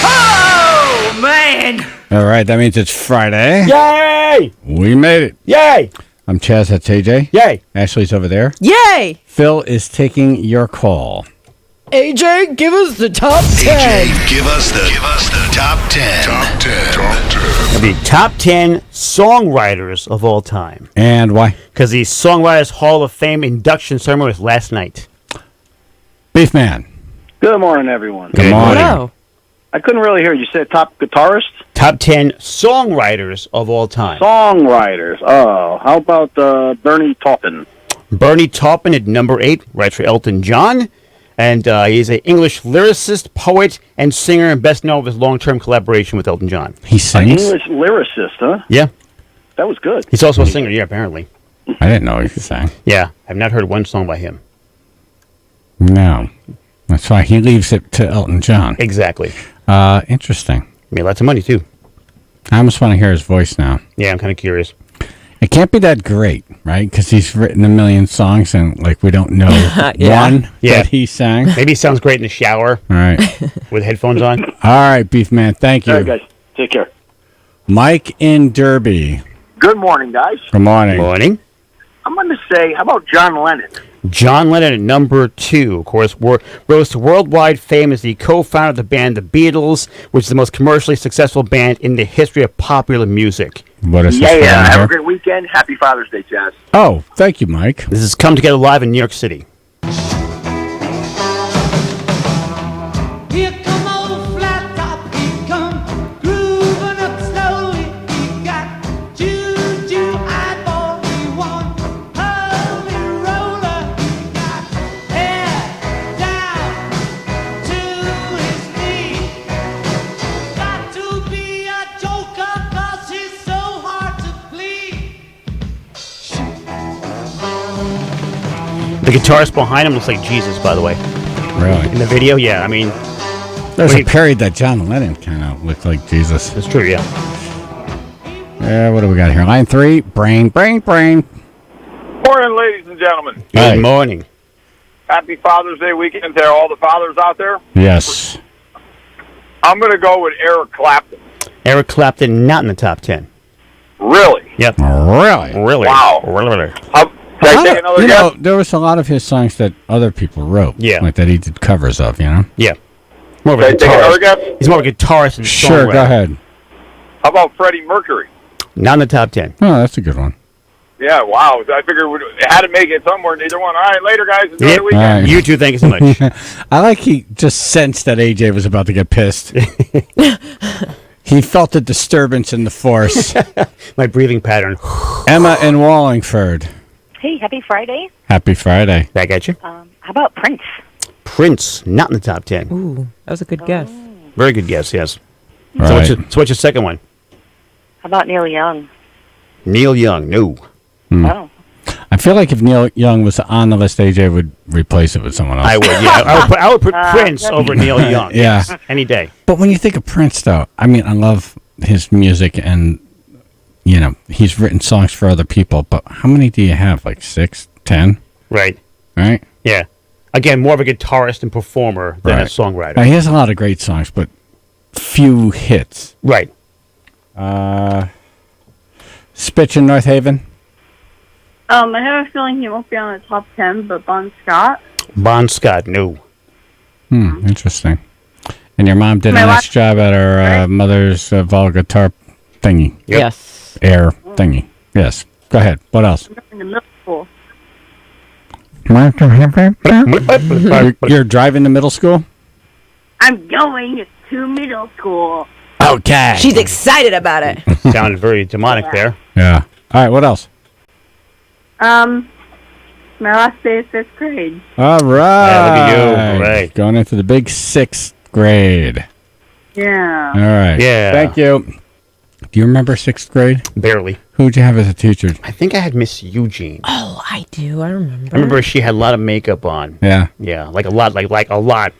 Oh, man. All right, that means it's Friday. Yay! We made it. Yay! I'm Chaz, that's AJ. Yay! Ashley's over there. Yay! Phil is taking your call. AJ, give us the top 10. AJ, give us the top 10. Top 10. The top 10 songwriters of all time. And why? Because the Songwriters Hall of Fame induction ceremony was last night. Beefman. Good morning, everyone. Good morning. Hello. I couldn't really hear you. Said top guitarist? Top 10 songwriters of all time. Songwriters. Oh, how about Bernie Taupin? Bernie Taupin at number 8, writes for Elton John. And he's an English lyricist, poet, and singer, and best known for his long-term collaboration with Elton John. He sings? English lyricist, huh? Yeah. That was good. He's also a singer, yeah, apparently. I didn't know he sang. Yeah, I've not heard one song by him. No. That's why he leaves it to Elton John. Exactly. Interesting. Made lots of money, too. I almost want to hear his voice now. Yeah, I'm kind of curious. It can't be that great, right? Because he's written a million songs and, like, we don't know one that he sang. Maybe he sounds great in the shower. All right. With headphones on. All right, Beefman. Thank you. All right, guys. Take care. Mike in Derby. Good morning, guys. Good morning. Morning. I'm going to say, how about John Lennon? John Lennon at number 2, of course, rose to worldwide fame as the co-founder of the band The Beatles, which is the most commercially successful band in the history of popular music. What is this? Have a great weekend. Happy Father's Day, Jazz. Oh, thank you, Mike. This is Come Together Live in New York City. Here come old flat top, he come grooving up slowly. He got juju eyeball, he want holy roller. He got hair down to his knee. Got to be a joker 'cause he's so hard to please. The guitarist behind him looks like Jesus, by the way. Really? In the video, yeah, I mean... There's a period that John Lennon kind of looked like Jesus. That's true, yeah. What do we got here? Line 3, brain. Morning, ladies and gentlemen. Good morning. Happy Father's Day weekend to all the fathers out there. Yes. I'm going to go with Eric Clapton. Eric Clapton, not in the top 10. Really? Yep. Really? Wow. Really. Can I take another guess? There was a lot of his songs that other people wrote. Yeah. Like that he did covers of, you know? Yeah. More of a Can I take another guitarist. guess? He's more of a guitarist than Sure, songwriter. go ahead. How about Freddie Mercury? Not in the top 10. Oh, that's a good one. Yeah, wow. I figured it had to make it somewhere. Neither one. All right, later, guys. Enjoy Yep. the weekend. All right. You two, thank you so much. I like he just sensed that AJ was about to get pissed. He felt a disturbance in the force. My breathing pattern. Emma in Wallingford. Hey, happy Friday. Happy Friday. Back at you. How about Prince? Prince, not in the top 10. Ooh, that was a good guess. Very good guess, yes. Right. So what's your second one? How about Neil Young? Neil Young, no. Oh. I feel like if Neil Young was on the list, AJ would replace it with someone else. I would, yeah. I would put Prince over Neil Young. Yeah. Yes, any day. But when you think of Prince, though, I mean, I love his music and, you know, he's written songs for other people, but how many do you have? Like 6, 10? Right. Right? Yeah. Again, more of a guitarist and performer than a songwriter. Now, he has a lot of great songs, but few hits. Right. Spitch in North Haven. I have a feeling he won't be on the top 10, but Bon Scott. Bon Scott, no. Interesting. And your mom did a nice job at her mother's vol guitar thingy. Yep. Yes. Air thingy. Yes. Go ahead. What else? In the middle school. You're driving to middle school? I'm going to middle school. Okay. She's excited about it. Sounded very demonic there. Yeah. All right, what else? My last day of 5th grade. All right. Yeah, look at you. Right. Going into the big 6th grade. Yeah. All right. Yeah. Thank you. Do you remember 6th grade? Barely. Who'd you have as a teacher? I think I had Miss Eugene. Oh, I do. I remember. I remember she had a lot of makeup on. Yeah. Yeah, like a lot, like a lot,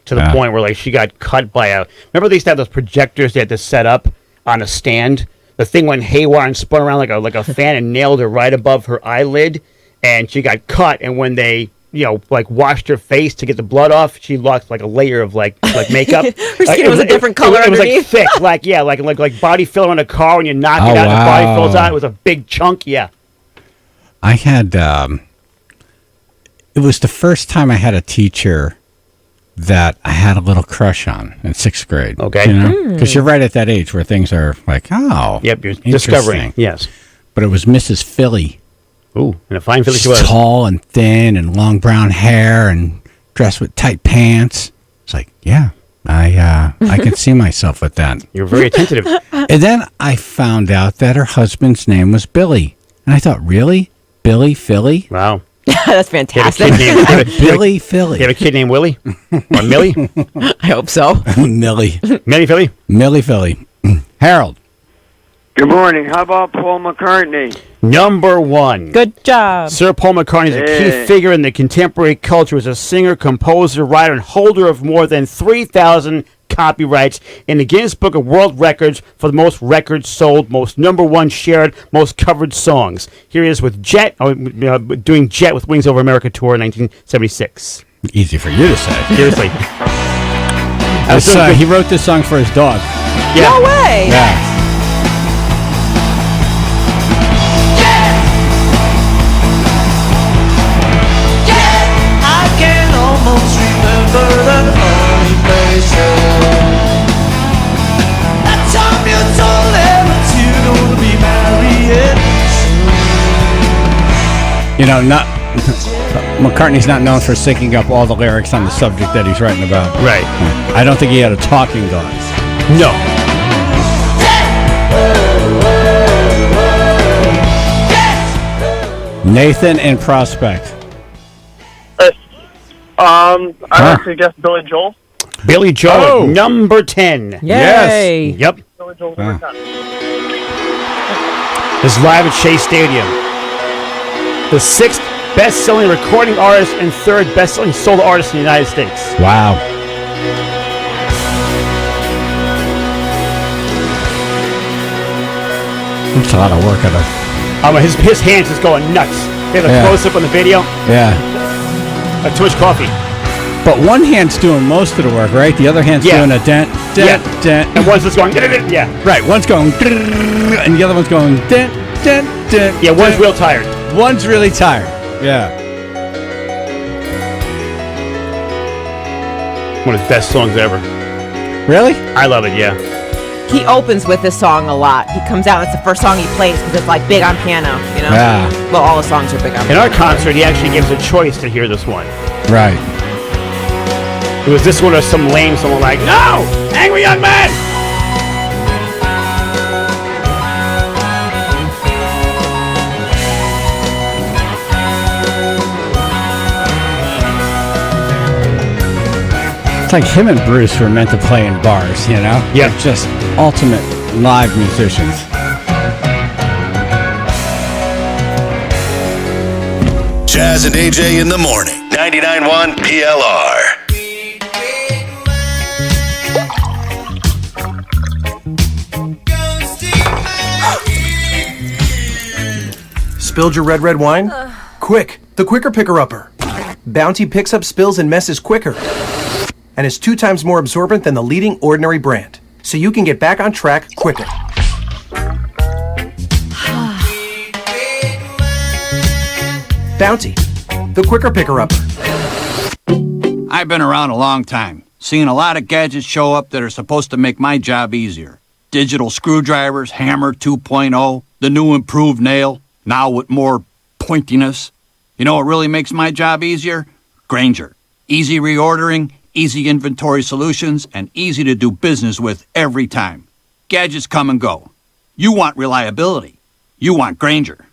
to the Yeah. point where like she got cut by a. Remember they used to have those projectors they had to set up on a stand. The thing went haywire and spun around like a fan and nailed her right above her eyelid, and she got cut. And when they like washed her face to get the blood off, she lost like a layer of like makeup. Her skin was a different color It was like underneath. thick, like body filler in a car when you knock Oh, it out and the body wow. falls out. It was a big chunk. Yeah. I had, it was the first time I had a teacher that I had a little crush on in 6th grade. Okay. You know? Because you're right at that age where things are like, oh. Yep. You're interesting. discovering. Yes. But it was Mrs. Philly. Ooh, and a fine filly she She's was. tall and thin and long brown hair and dressed with tight pants. It's like, yeah, I can see myself with that. You're very attentive. And then I found out that her husband's name was Billy. And I thought, really? Billy Philly? Wow. That's You have a fantastic. kid named Billy Philly. You have a kid named Willie or Millie? I hope so. Millie. Millie Philly? Millie Philly. Harold. Good morning. How about Paul McCartney? Number one. Good job. Sir Paul McCartney is a key Hey. figure in the contemporary culture as a singer, composer, writer, and holder of more than 3,000 copyrights in the Guinness Book of World Records for the most records sold, most number one shared, most covered songs. Here he is with Jet, doing Jet with Wings Over America tour in 1976. Easy for you to say. Seriously. He wrote this song for his dog. Yeah. No way. Yeah. I can almost remember that funny faces. That time you told him that you're gonna be married. You know, not McCartney's not known for syncing up all the lyrics on the subject that he's writing about. Right. I don't think he had a talking dog. No. Nathan in Prospect. I Huh. would suggest Billy Joel. Billy Joel, Oh. number 10. Yay. Yep. Billy Joel's Ah. number 10. Is live at Shea Stadium. The sixth best-selling recording artist and third best-selling solo artist in the United States. Wow. That's a lot of work on it. His hands just going nuts. They have a Yeah. close-up on the video. Yeah. Too much coffee. But one hand's doing most of the work, right? The other hand's Yeah. doing a dent, dent, Yeah. dent. And one's just going, yeah. Right, one's going, and the other one's going, dent, dent, dent. Yeah, one's dent. real tired. One's really tired. Yeah. One of his best songs ever. Really? I love it, yeah. He opens with this song a lot. He comes out, it's the first song he plays because it's like big on piano, you know? Yeah. Well, all the songs are big on In piano. our concert, he actually gives a choice to hear this one. Right. It was this one or some lame someone like, no! Angry Young Man! It's like him and Bruce were meant to play in bars, you know? Yep. They're just ultimate live musicians. Jazz and AJ in the morning. 99.1 PLR. Spilled your red wine? Quick, the quicker picker-upper. Bounty picks up spills and messes quicker. And is 2 times more absorbent than the leading Ordinary brand. So you can get back on track quicker. Bounty, the quicker picker-upper. I've been around a long time, seeing a lot of gadgets show up that are supposed to make my job easier. Digital screwdrivers, hammer 2.0, the new improved nail, now with more pointiness. You know what really makes my job easier? Granger. Easy reordering, easy inventory solutions, and easy to do business with every time. Gadgets come and go. You want reliability. You want Grainger.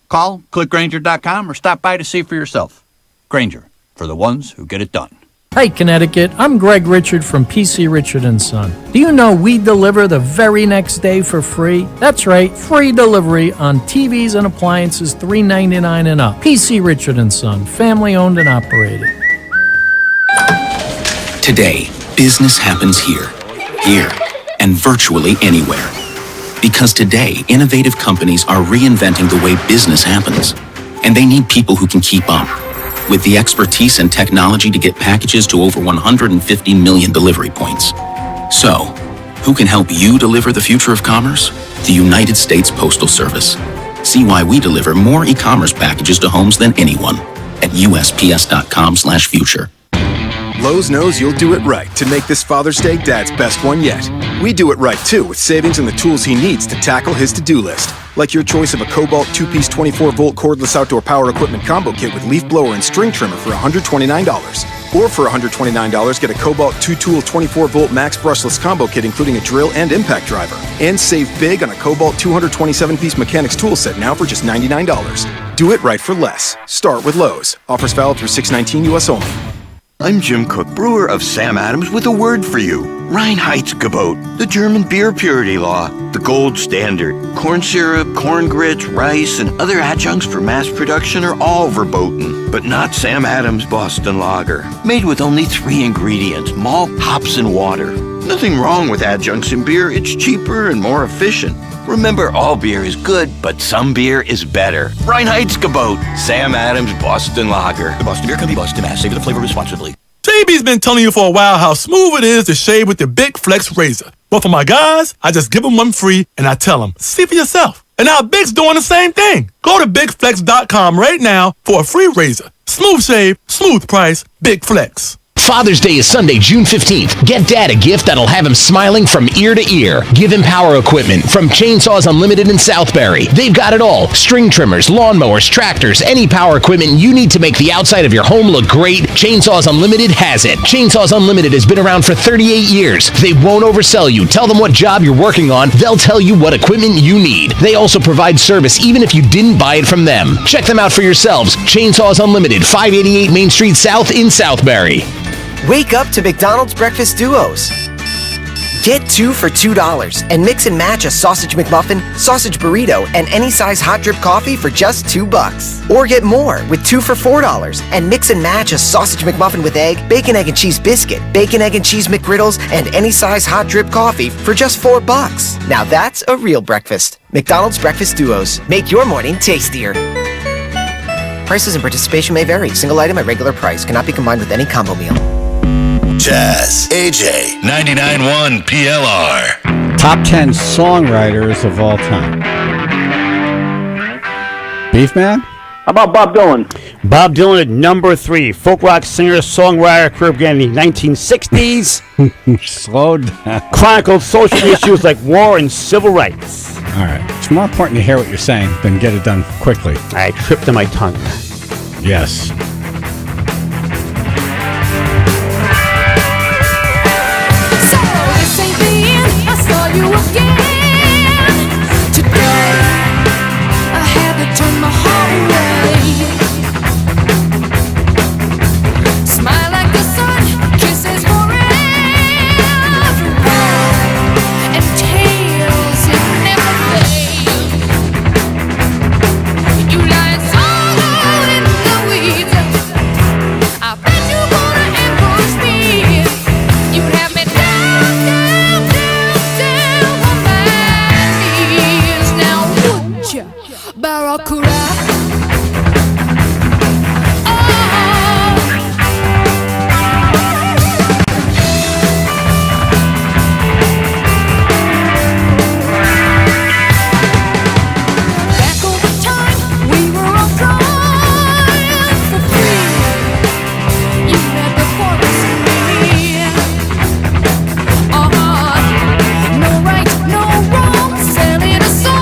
Call, click Grainger.com, or stop by to see for yourself. Grainger, for the ones who get it done. Hi, Connecticut. I'm Greg Richard from PC Richard & Son. Do you know we deliver the very next day for free? That's right, free delivery on TVs and appliances $3.99 and up. PC Richard & Son, family owned and operated. Today, business happens here, and virtually anywhere. Because today, innovative companies are reinventing the way business happens, and they need people who can keep up. With the expertise and technology to get packages to over 150 million delivery points. So, who can help you deliver the future of commerce? The United States Postal Service. See why we deliver more e-commerce packages to homes than anyone at USPS.com/future. Lowe's knows you'll do it right to make this Father's Day Dad's best one yet. We do it right too with savings and the tools he needs to tackle his to-do list. Like your choice of a Cobalt 2-piece 24-volt cordless outdoor power equipment combo kit with leaf blower and string trimmer for $129. Or for $129, get a Cobalt 2-tool 24-volt max brushless combo kit including a drill and impact driver. And save big on a Cobalt 227-piece mechanics tool set now for just $99. Do it right for less. Start with Lowe's. Offers valid through 6/19 U.S. only. I'm Jim Cook, brewer of Sam Adams, with a word for you. Reinheitsgebot, the German beer purity law, the gold standard. Corn syrup, corn grits, rice, and other adjuncts for mass production are all verboten, but not Sam Adams Boston Lager. Made with only 3 ingredients, malt, hops, and water. Nothing wrong with adjuncts in beer, it's cheaper and more efficient. Remember, all beer is good, but some beer is better. Reinheitsgebot, Sam Adams Boston Lager. The Boston Beer Company, Boston, Mass. Savor the flavor responsibly. JB's been telling you for a while how smooth it is to shave with the Big Flex razor. But for my guys, I just give them one free and I tell them, see for yourself. And now Big's doing the same thing. Go to BigFlex.com right now for a free razor. Smooth shave, smooth price, Big Flex. Father's Day is Sunday, June 15th. Get Dad a gift that'll have him smiling from ear to ear. Give him power equipment from Chainsaws Unlimited in Southbury. They've got it all. String trimmers, lawnmowers, tractors, any power equipment you need to make the outside of your home look great, Chainsaws Unlimited has it. Chainsaws Unlimited has been around for 38 years. They won't oversell you. Tell them what job you're working on. They'll tell you what equipment you need. They also provide service even if you didn't buy it from them. Check them out for yourselves. Chainsaws Unlimited, 588 Main Street South in Southbury. Wake up to McDonald's Breakfast Duos. Get 2 for $2 and mix and match a sausage McMuffin, sausage burrito, and any size hot drip coffee for just $2. Or get more with 2 for $4 and mix and match a sausage McMuffin with egg, bacon, egg, and cheese biscuit, bacon, egg, and cheese McGriddles, and any size hot drip coffee for just $4. Now that's a real breakfast. McDonald's Breakfast Duos. Make your morning tastier. Prices and participation may vary. Single item at regular price. Cannot be combined with any combo meal. Jazz, AJ, 99.1 PLR. Top 10 songwriters of all time. Beefman? How about Bob Dylan? Bob Dylan at number 3. Folk rock singer, songwriter, career began in the 1960s. Slow down. Chronicled social issues like war and civil rights. All right. It's more important to hear what you're saying than get it done quickly. I tripped on my tongue. Yes. You again today. I had to turn my heart away. Smile like the sun, kisses forever, and tales it never fade. You lying solo in the weeds. I bet you wanna ambush me. You have me down. Barracuda. Back over time, we were all trying for free. You had the forest me. No right, no wrong, selling a song.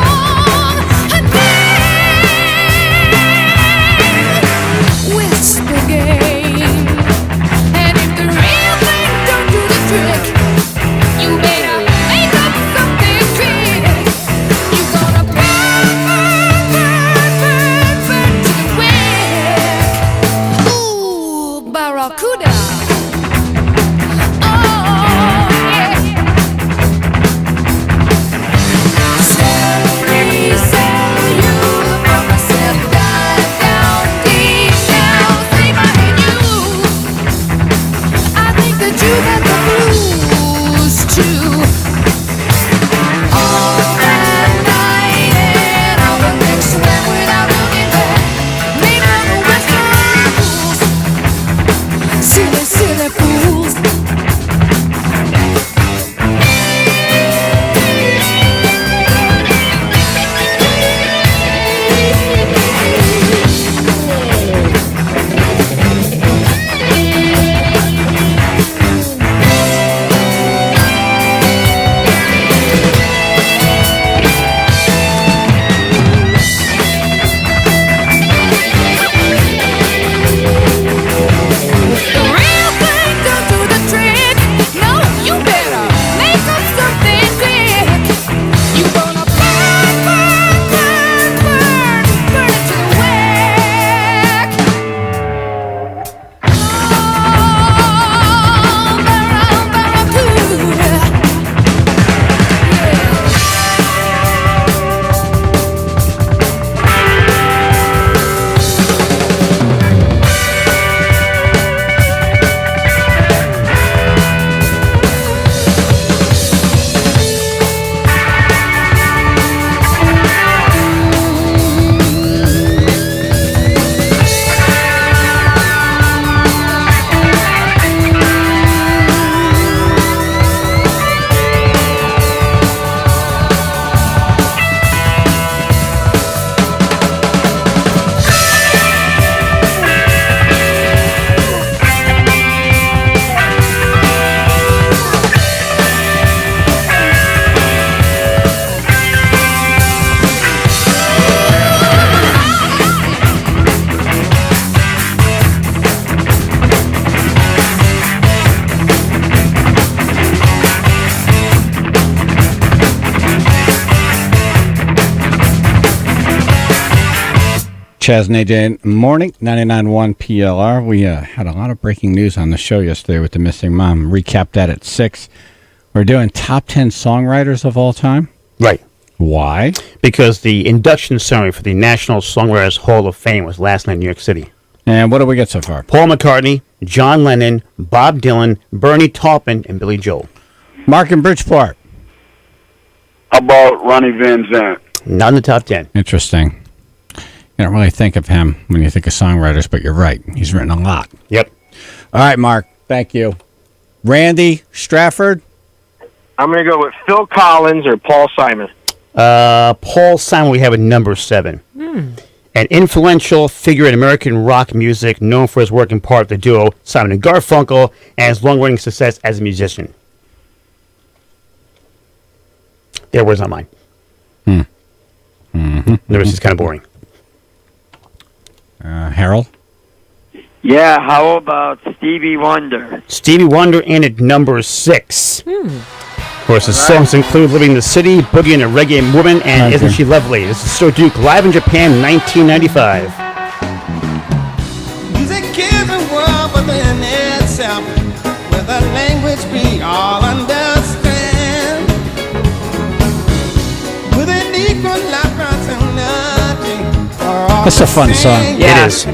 Chaz and AJ morning, 99.1 PLR. We had a lot of breaking news on the show yesterday with the missing mom. Recap that at 6. We're doing top 10 songwriters of all time. Right. Why? Because the induction ceremony for the National Songwriters Hall of Fame was last night in New York City. And what do we get so far? Paul McCartney, John Lennon, Bob Dylan, Bernie Taupin, and Billy Joel. Mark in Bridgeport. How about Ronnie Van Zant? Not in the top 10. Interesting. You don't really think of him when you think of songwriters, but you're right. He's written a lot. Yep. All right, Mark. Thank you. Randy Strafford. I'm going to go with Phil Collins or Paul Simon. Paul Simon we have at number 7. An influential figure in American rock music, known for his work in part of the duo Simon and Garfunkel, and his long-running success as a musician. Their words, not mine. Mm-hmm. The rest is kind of boring. Harold? Yeah, how about Stevie Wonder? Stevie Wonder in at number 6. Of course, his songs include Living in the City, Boogie and a Reggae Woman, and Isn't She Lovely? This is Sir Duke, live in Japan, 1995. Music is a world within itself, with a language we all understand. With an equal opportunity for all. That's a fun song. It is.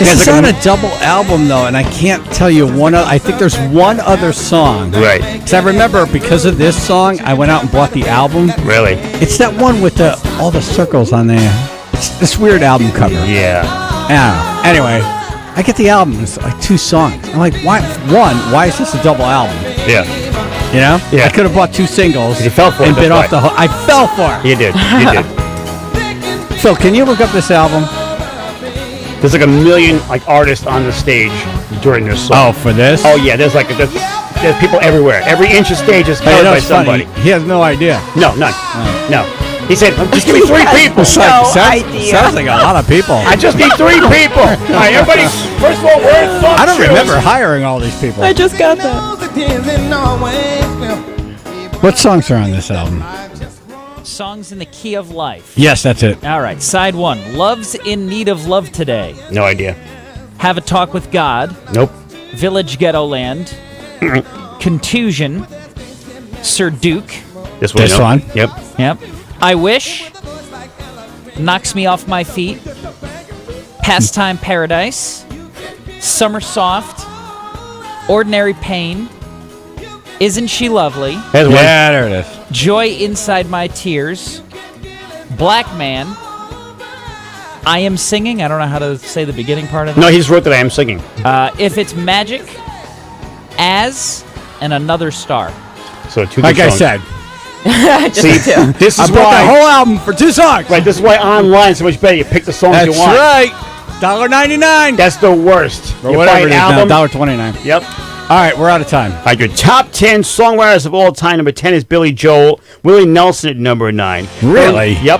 It's on a double album, though, and I can't tell you one other. I think there's one other song. Right. Because I remember because of this song, I went out and bought the album. Really? It's that one with all the circles on there. It's this weird album cover. Yeah. Yeah. Anyway, I get the album. It's like 2 songs. I'm like, why? Why is this a double album? Yeah. You know? Yeah. I could have bought 2 singles. You fell for it. And been That's off the hook. I fell for it. You did. You did. Phil, can you look up this album? There's like a million artists on the stage during this song. Oh, for this? Oh yeah, there's people everywhere. Every inch of stage is covered by somebody. He has no idea. No, none. No. He said, just give me 3 people. Sounds like a lot of people. I just need 3 people. All right, everybody, first of all, wear thumb I don't shoes. remember hiring all these people. I just got that. What songs are on this album? Songs in the Key of Life. Yes, that's it. All right, side 1. Love's in Need of Love Today. No idea. Have a Talk with God. Nope. Village Ghetto Land. Contusion. Sir Duke. This one. Yep. Yep. I Wish. Knocks Me Off My Feet. Pastime Paradise. Summer Soft. Ordinary Pain. Isn't She Lovely? There's one. Yeah, there it is. Joy Inside My Tears. Black Man. I Am Singing. I don't know how to say the beginning part of it. No, he just wrote that I Am Singing. If It's Magic. As. And Another Star. So 2 Like good I songs. said. See, this I is bought why the whole album for 2 songs. Right, this is why online is so much better. You pick the songs you That's want. right. $1.99. That's the worst. Or You whatever buy it an is album. now, $1.29. Yep. All right, we're out of time. All right, your top 10 songwriters of all time. Number 10 is Billy Joel. Willie Nelson at number 9. Really? Yep.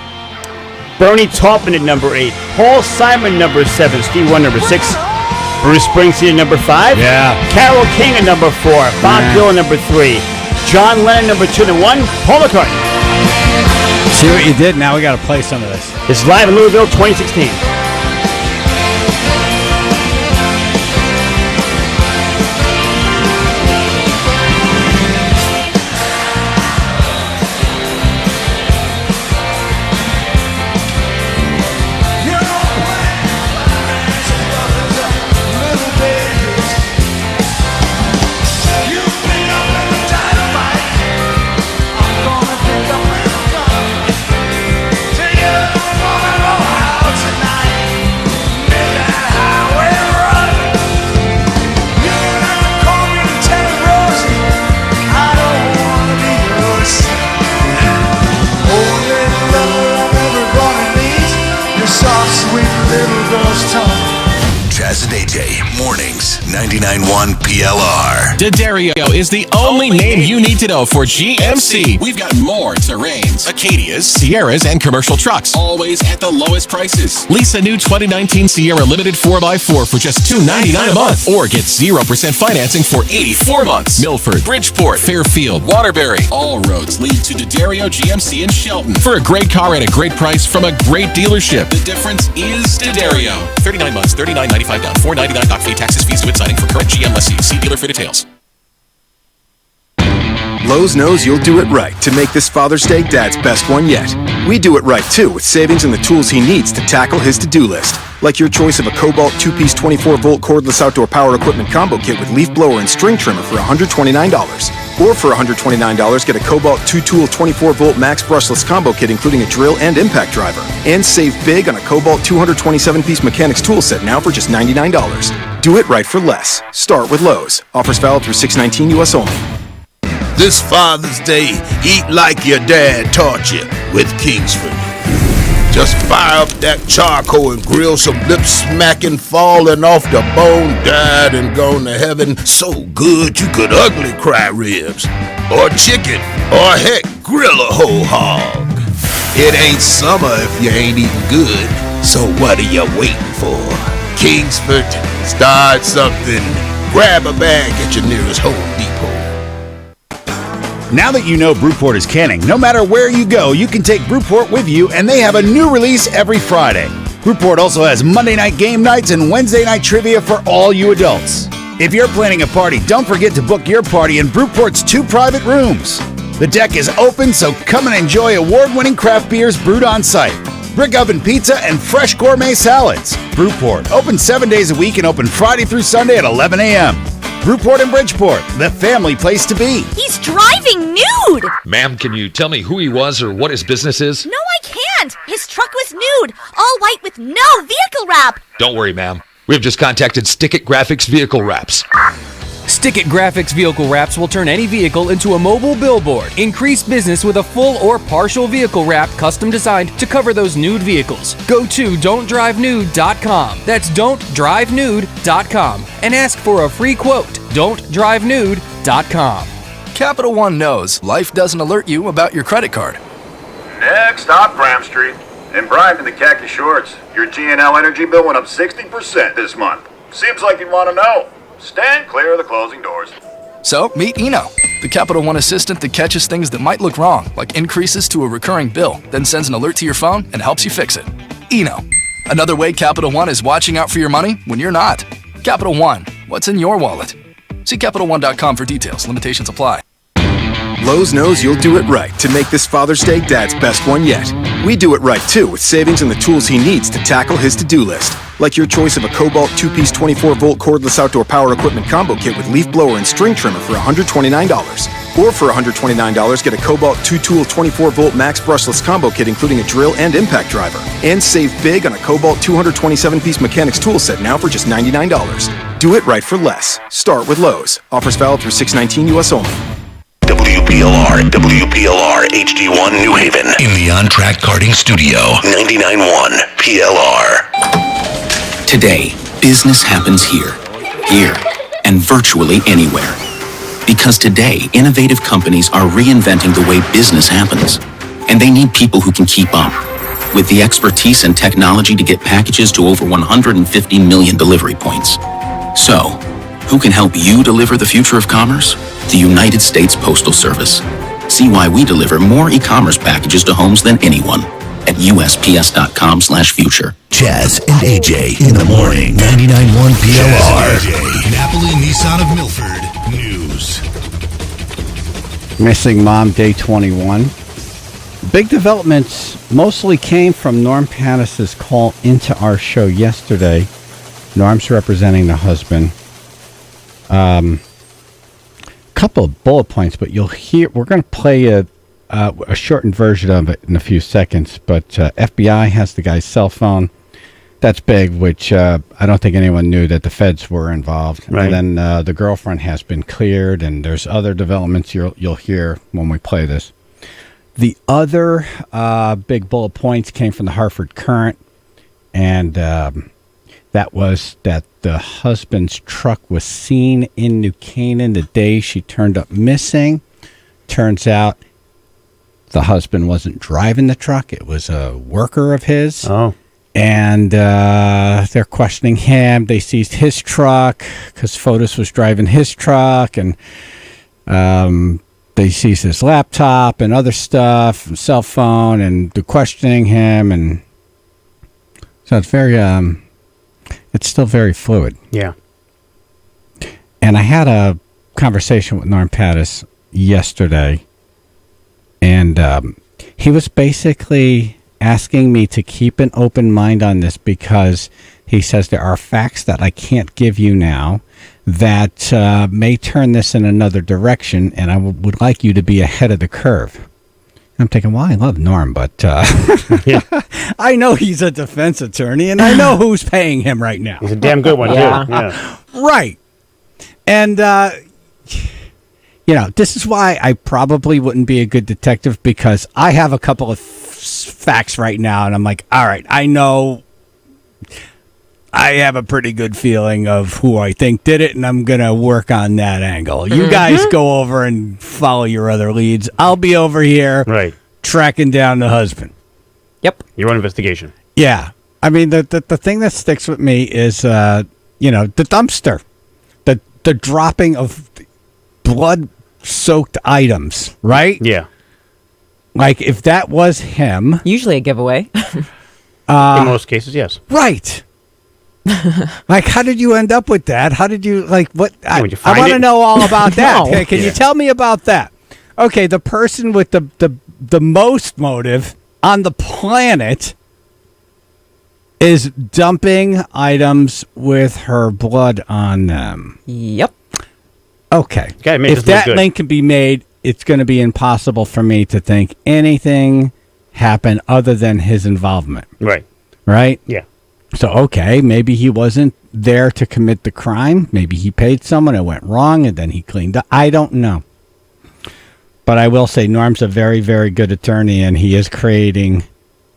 Bernie Taupin at number 8. Paul Simon, number 7. Steve Wonder, number 6. Bruce Springsteen at number 5. Yeah. Carole King at number 4. Bob Dylan, number 3. John Lennon, number 2. And 1, Paul McCartney. See what you did? Now we got to play some of this. This is live in Louisville, 2016. Chaz and AJ, mornings, 99.1 PLR. D'Addario is the only name you need to know for GMC. We've got more Terrains, Acadias, Sierras, and commercial trucks, always at the lowest prices. Lease a new 2019 Sierra Limited 4x4 for just $299 a month, or get 0% financing for 84 months. Milford, Bridgeport, Fairfield, Waterbury. All roads lead to D'Addario GMC in Shelton for a great car at a great price from a great dealership. The difference is D'Addario. 39 months, $39.95 down, $499 doc fee, taxes, fees to it, signing for current GM lessee. See dealer for details. Lowe's knows you'll do it right to make this Father's Day Dad's best one yet. We do it right too, with savings and the tools he needs to tackle his to-do list. Like your choice of a Cobalt 2-piece 24-volt cordless outdoor power equipment combo kit with leaf blower and string trimmer for $129. Or for $129, get a Cobalt 2-tool 24-volt max brushless combo kit including a drill and impact driver. And save big on a Cobalt 227-piece mechanics tool set now for just $99. Do it right for less. Start with Lowe's. Offers valid through 6/19 U.S. only. This Father's Day, eat like your dad taught you with Kingsford. Just fire up that charcoal and grill some lip smacking, falling off the bone, died and gone to heaven so good you could ugly cry ribs. Or chicken, or heck, grill a whole hog. It ain't summer if you ain't eating good, so what are you waiting for? Kingsford, start something. Grab a bag at your nearest Home Depot. Now that you know Brewport is canning, no matter where you go, you can take Brewport with you, and they have a new release every Friday. Brewport also has Monday night game nights and Wednesday night trivia for all you adults. If you're planning a party, don't forget to book your party in Brewport's 2 private rooms. The deck is open, so come and enjoy award-winning craft beers brewed on site, brick oven pizza, and fresh gourmet salads. Brewport, open 7 days a week and open Friday through Sunday at 11 a.m. Brewport and Bridgeport, the family place to be. He's driving nude! Ma'am, can you tell me who he was or what his business is? No, I can't! His truck was nude, all white with no vehicle wrap! Don't worry, ma'am. We've just contacted Stick It Graphics Vehicle Wraps. Stick It Graphics Vehicle Wraps will turn any vehicle into a mobile billboard. Increase business with a full or partial vehicle wrap custom designed to cover those nude vehicles. Go to don'tdrivenude.com. That's don'tdrivenude.com and ask for a free quote. don'tdrivenude.com. Capital One knows life doesn't alert you about your credit card. Next stop, Graham Street. In Bryant in the khaki shorts. Your G&L energy bill went up 60% this month. Seems like you'd want to know. Stand clear of the closing doors. So, meet Eno, the Capital One assistant that catches things that might look wrong, like increases to a recurring bill, then sends an alert to your phone and helps you fix it. Eno, another way Capital One is watching out for your money when you're not. Capital One, what's in your wallet? See CapitalOne.com for details. Limitations apply. Lowe's knows you'll do it right to make this Father's Day Dad's best one yet. We do it right too, with savings and the tools he needs to tackle his to-do list. Like your choice of a Cobalt 2-piece 24-volt cordless outdoor power equipment combo kit with leaf blower and string trimmer for $129. Or for $129, get a Cobalt 2-tool 24-volt max brushless combo kit including a drill and impact driver. And save big on a Cobalt 227-piece mechanics tool set now for just $99. Do it right for less. Start with Lowe's. Offers valid through 6/19 U.S. only. WPLR and WPLR HD1 New Haven in the On Track Karting Studio, 99.1 PLR. Today, business happens here, and virtually anywhere. Because today, innovative companies are reinventing the way business happens. And they need people who can keep up, with the expertise and technology to get packages to over 150 million delivery points. So, who can help you deliver the future of commerce? The United States Postal Service. See why we deliver more e-commerce packages to homes than anyone at USPS.com/future. Chaz and AJ in the morning, 99.1 PLR. Chaz and AJ, Napoli Nissan of Milford News. Missing Mom Day 21. Big developments mostly came from Norm Pannis's call into our show yesterday. Norm's representing the husband. Couple of bullet points, but you'll hear, we're going to play a shortened version of it in a few seconds, but FBI has the guy's cell phone. That's big, which I don't think anyone knew that the feds were involved. Right. And then the girlfriend has been cleared, and there's other developments you'll hear when we play this. The other big bullet points came from the Hartford Current, and That was that the husband's truck was seen in New Canaan the day she turned up missing. Turns out the husband wasn't driving the truck. It was a worker of his. Oh. And they're questioning him. They seized his truck because Fotis was driving his truck. And they seized his laptop and other stuff, and cell phone, and they're questioning him. And so it's very, it's still very fluid. Yeah. And I had a conversation with Norm Pattis yesterday, and he was basically asking me to keep an open mind on this because he says there are facts that I can't give you now that may turn this in another direction, and I would like you to be ahead of the curve. I'm thinking, well, I love Norm, but I know he's a defense attorney, and I know who's paying him right now. He's a damn good one, too. Yeah. Right. And, this is why I probably wouldn't be a good detective, because I have a couple of facts right now, and I'm like, all right, I know I have a pretty good feeling of who I think did it, and I'm going to work on that angle. You guys go over and follow your other leads. I'll be over here tracking down the husband. Yep. Your own investigation. Yeah. I mean, the thing that sticks with me is, the dumpster. The dropping of blood-soaked items, right? Yeah. Like, if that was him... Usually a giveaway. In most cases, yes. Right. Like, how did you end up with that? How did you, like, what? I want to it? know all about that. No. Can you tell me about that? Okay, the person with the most motive on the planet is dumping items with her blood on them. Yep. Okay. Make If this look that good. link can be made, it's going to be impossible for me to think anything happened other than his involvement. Right. Right? Yeah. So, okay, maybe he wasn't there to commit the crime. Maybe he paid someone, it went wrong, and then he cleaned up. I don't know. But I will say Norm's a very, very good attorney, and he is creating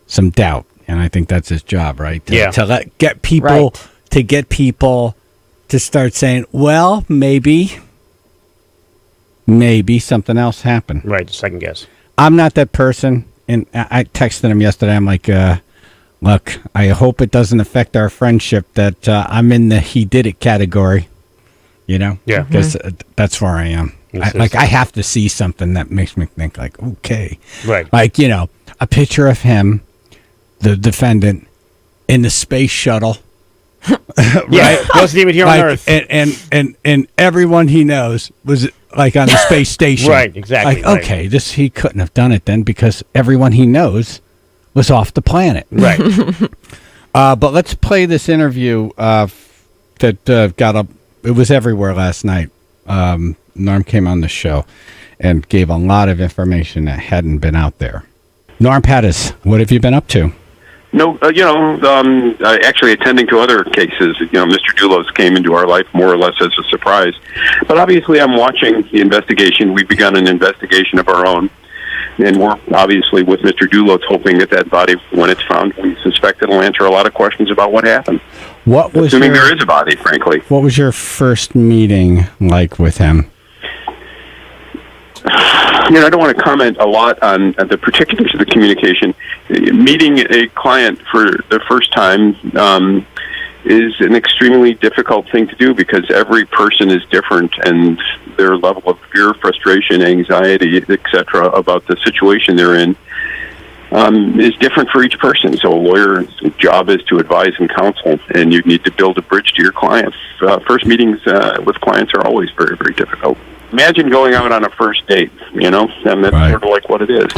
some doubt. And I think that's his job, right? To get people to start saying, well, maybe something else happened. Right, second guess. I'm not that person. And I texted him yesterday. I'm like, look, I hope it doesn't affect our friendship that I'm in the he did it category. Yeah. Because that's where I am. I have to see something that makes me think, like, okay. Right. Like, a picture of him, the defendant, in the space shuttle. Right? Wasn't even here on Earth. And everyone he knows was like on the space station. Right, exactly. Like, okay, he couldn't have done it then because everyone he knows was off the planet. Right. But let's play this interview that it was everywhere last night. Norm came on the show and gave a lot of information that hadn't been out there. Norm Pattis, what have you been up to? No, actually attending to other cases. Mr. Doulos came into our life more or less as a surprise. But obviously I'm watching the investigation. We've begun an investigation of our own. And we're obviously with Mr. Doulos hoping that body, when it's found, we suspect it'll answer a lot of questions about what happened. Assuming there is a body, frankly. What was your first meeting like with him? I don't want to comment a lot on the particulars of the communication. Meeting a client for the first time is an extremely difficult thing to do because every person is different and their level of fear, frustration, anxiety, etc. about the situation they're in is different for each person. So a lawyer's job is to advise and counsel, and you need to build a bridge to your clients. First meetings with clients are always very, very difficult. Imagine going out on a first date, and that's sort of like what it is.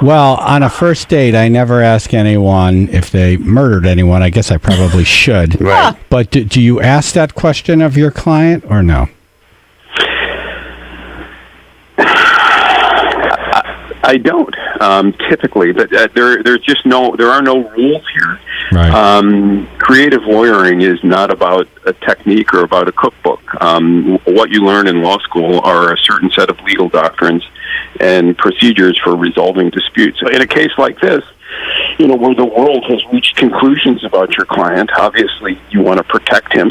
Well, on a first date, I never ask anyone if they murdered anyone. I guess I probably should. Right. But do you ask that question of your client or no? I don't typically, but there are no rules here. Right. Creative lawyering is not about a technique or about a cookbook. What you learn in law school are a certain set of legal doctrines, and procedures for resolving disputes. So in a case like this, where the world has reached conclusions about your client, obviously you want to protect him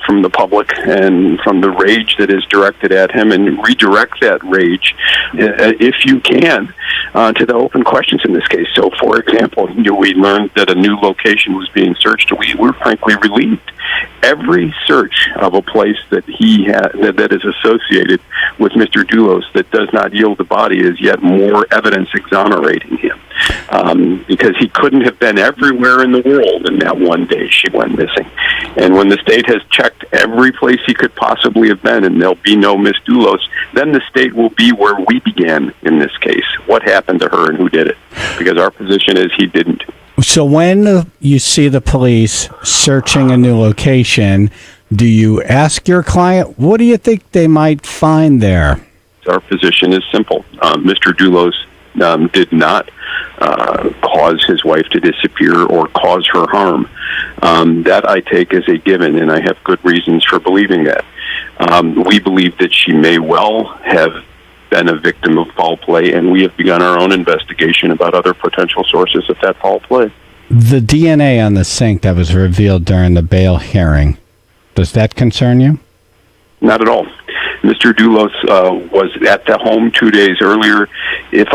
from the public and from the rage that is directed at him, and redirect that rage, if you can, to the open questions in this case. So, for example, we learned that a new location was being searched. We were frankly relieved. Every search of a place that he that is associated with Mr. Doulos that does not yield the body is yet more evidence exonerating him, because he couldn't have been everywhere in the world in that one day she went missing. And when the state has checked every place he could possibly have been, and there'll be no Miss Doulos, then the state will be where we began in this case. What happened to her and who did it? Because our position is he didn't. So when you see the police searching a new location, do you ask your client, what do you think they might find there? Our position is simple. Mr. Doulos did not cause his wife to disappear or cause her harm. That I take as a given, and I have good reasons for believing that. We believe that she may well have been a victim of foul play, and we have begun our own investigation about other potential sources of that foul play. The DNA on the sink that was revealed during the bail hearing, does that concern you? Not at all. Mr. Doulos was at the home 2 days earlier. If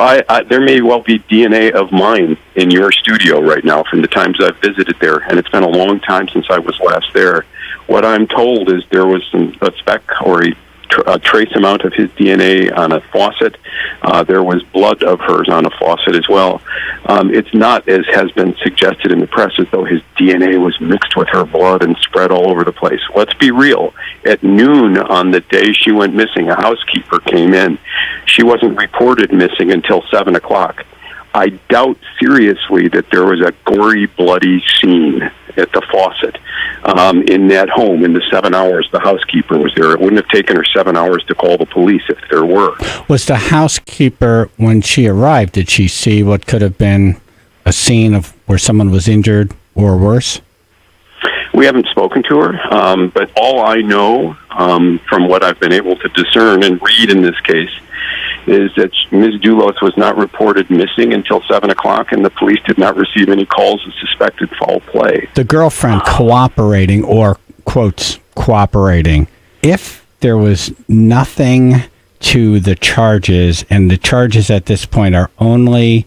there may well be DNA of mine in your studio right now from the times I've visited there, and it's been a long time since I was last there. What I'm told is there was a speck or a trace amount of his DNA on a faucet. There was blood of hers on a faucet as well. It's not, as has been suggested in the press, as though his DNA was mixed with her blood and spread all over the place. Let's be real. At noon on the day she went missing, a housekeeper came in. She wasn't reported missing until 7 o'clock. I doubt seriously that there was a gory, bloody scene at the faucet in that home in the 7 hours the housekeeper was there. It wouldn't have taken her 7 hours to call the police if there were. Was the housekeeper, when she arrived, did she see what could have been a scene of where someone was injured or worse? We haven't spoken to her, but all I know from what I've been able to discern and read in this case is that Ms. Doulos was not reported missing until 7 o'clock, and the police did not receive any calls of suspected foul play. The girlfriend cooperating, or quotes, cooperating, if there was nothing to the charges, and the charges at this point are only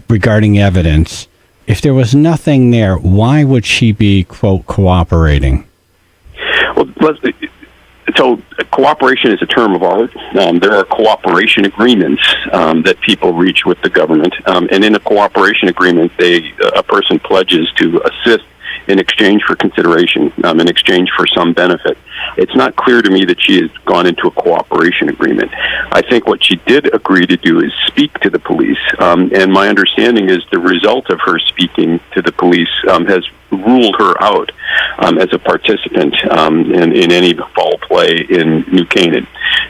regarding evidence, if there was nothing there, why would she be, quote, cooperating? Well, so cooperation is a term of art. There are cooperation agreements that people reach with the government, and in a cooperation agreement, a person pledges to assist in exchange for consideration, in exchange for some benefit. It's not clear to me that she has gone into a cooperation agreement. I think what she did agree to do is speak to the police, and my understanding is the result of her speaking to the police has ruled her out as a participant in any foul play in New Canaan.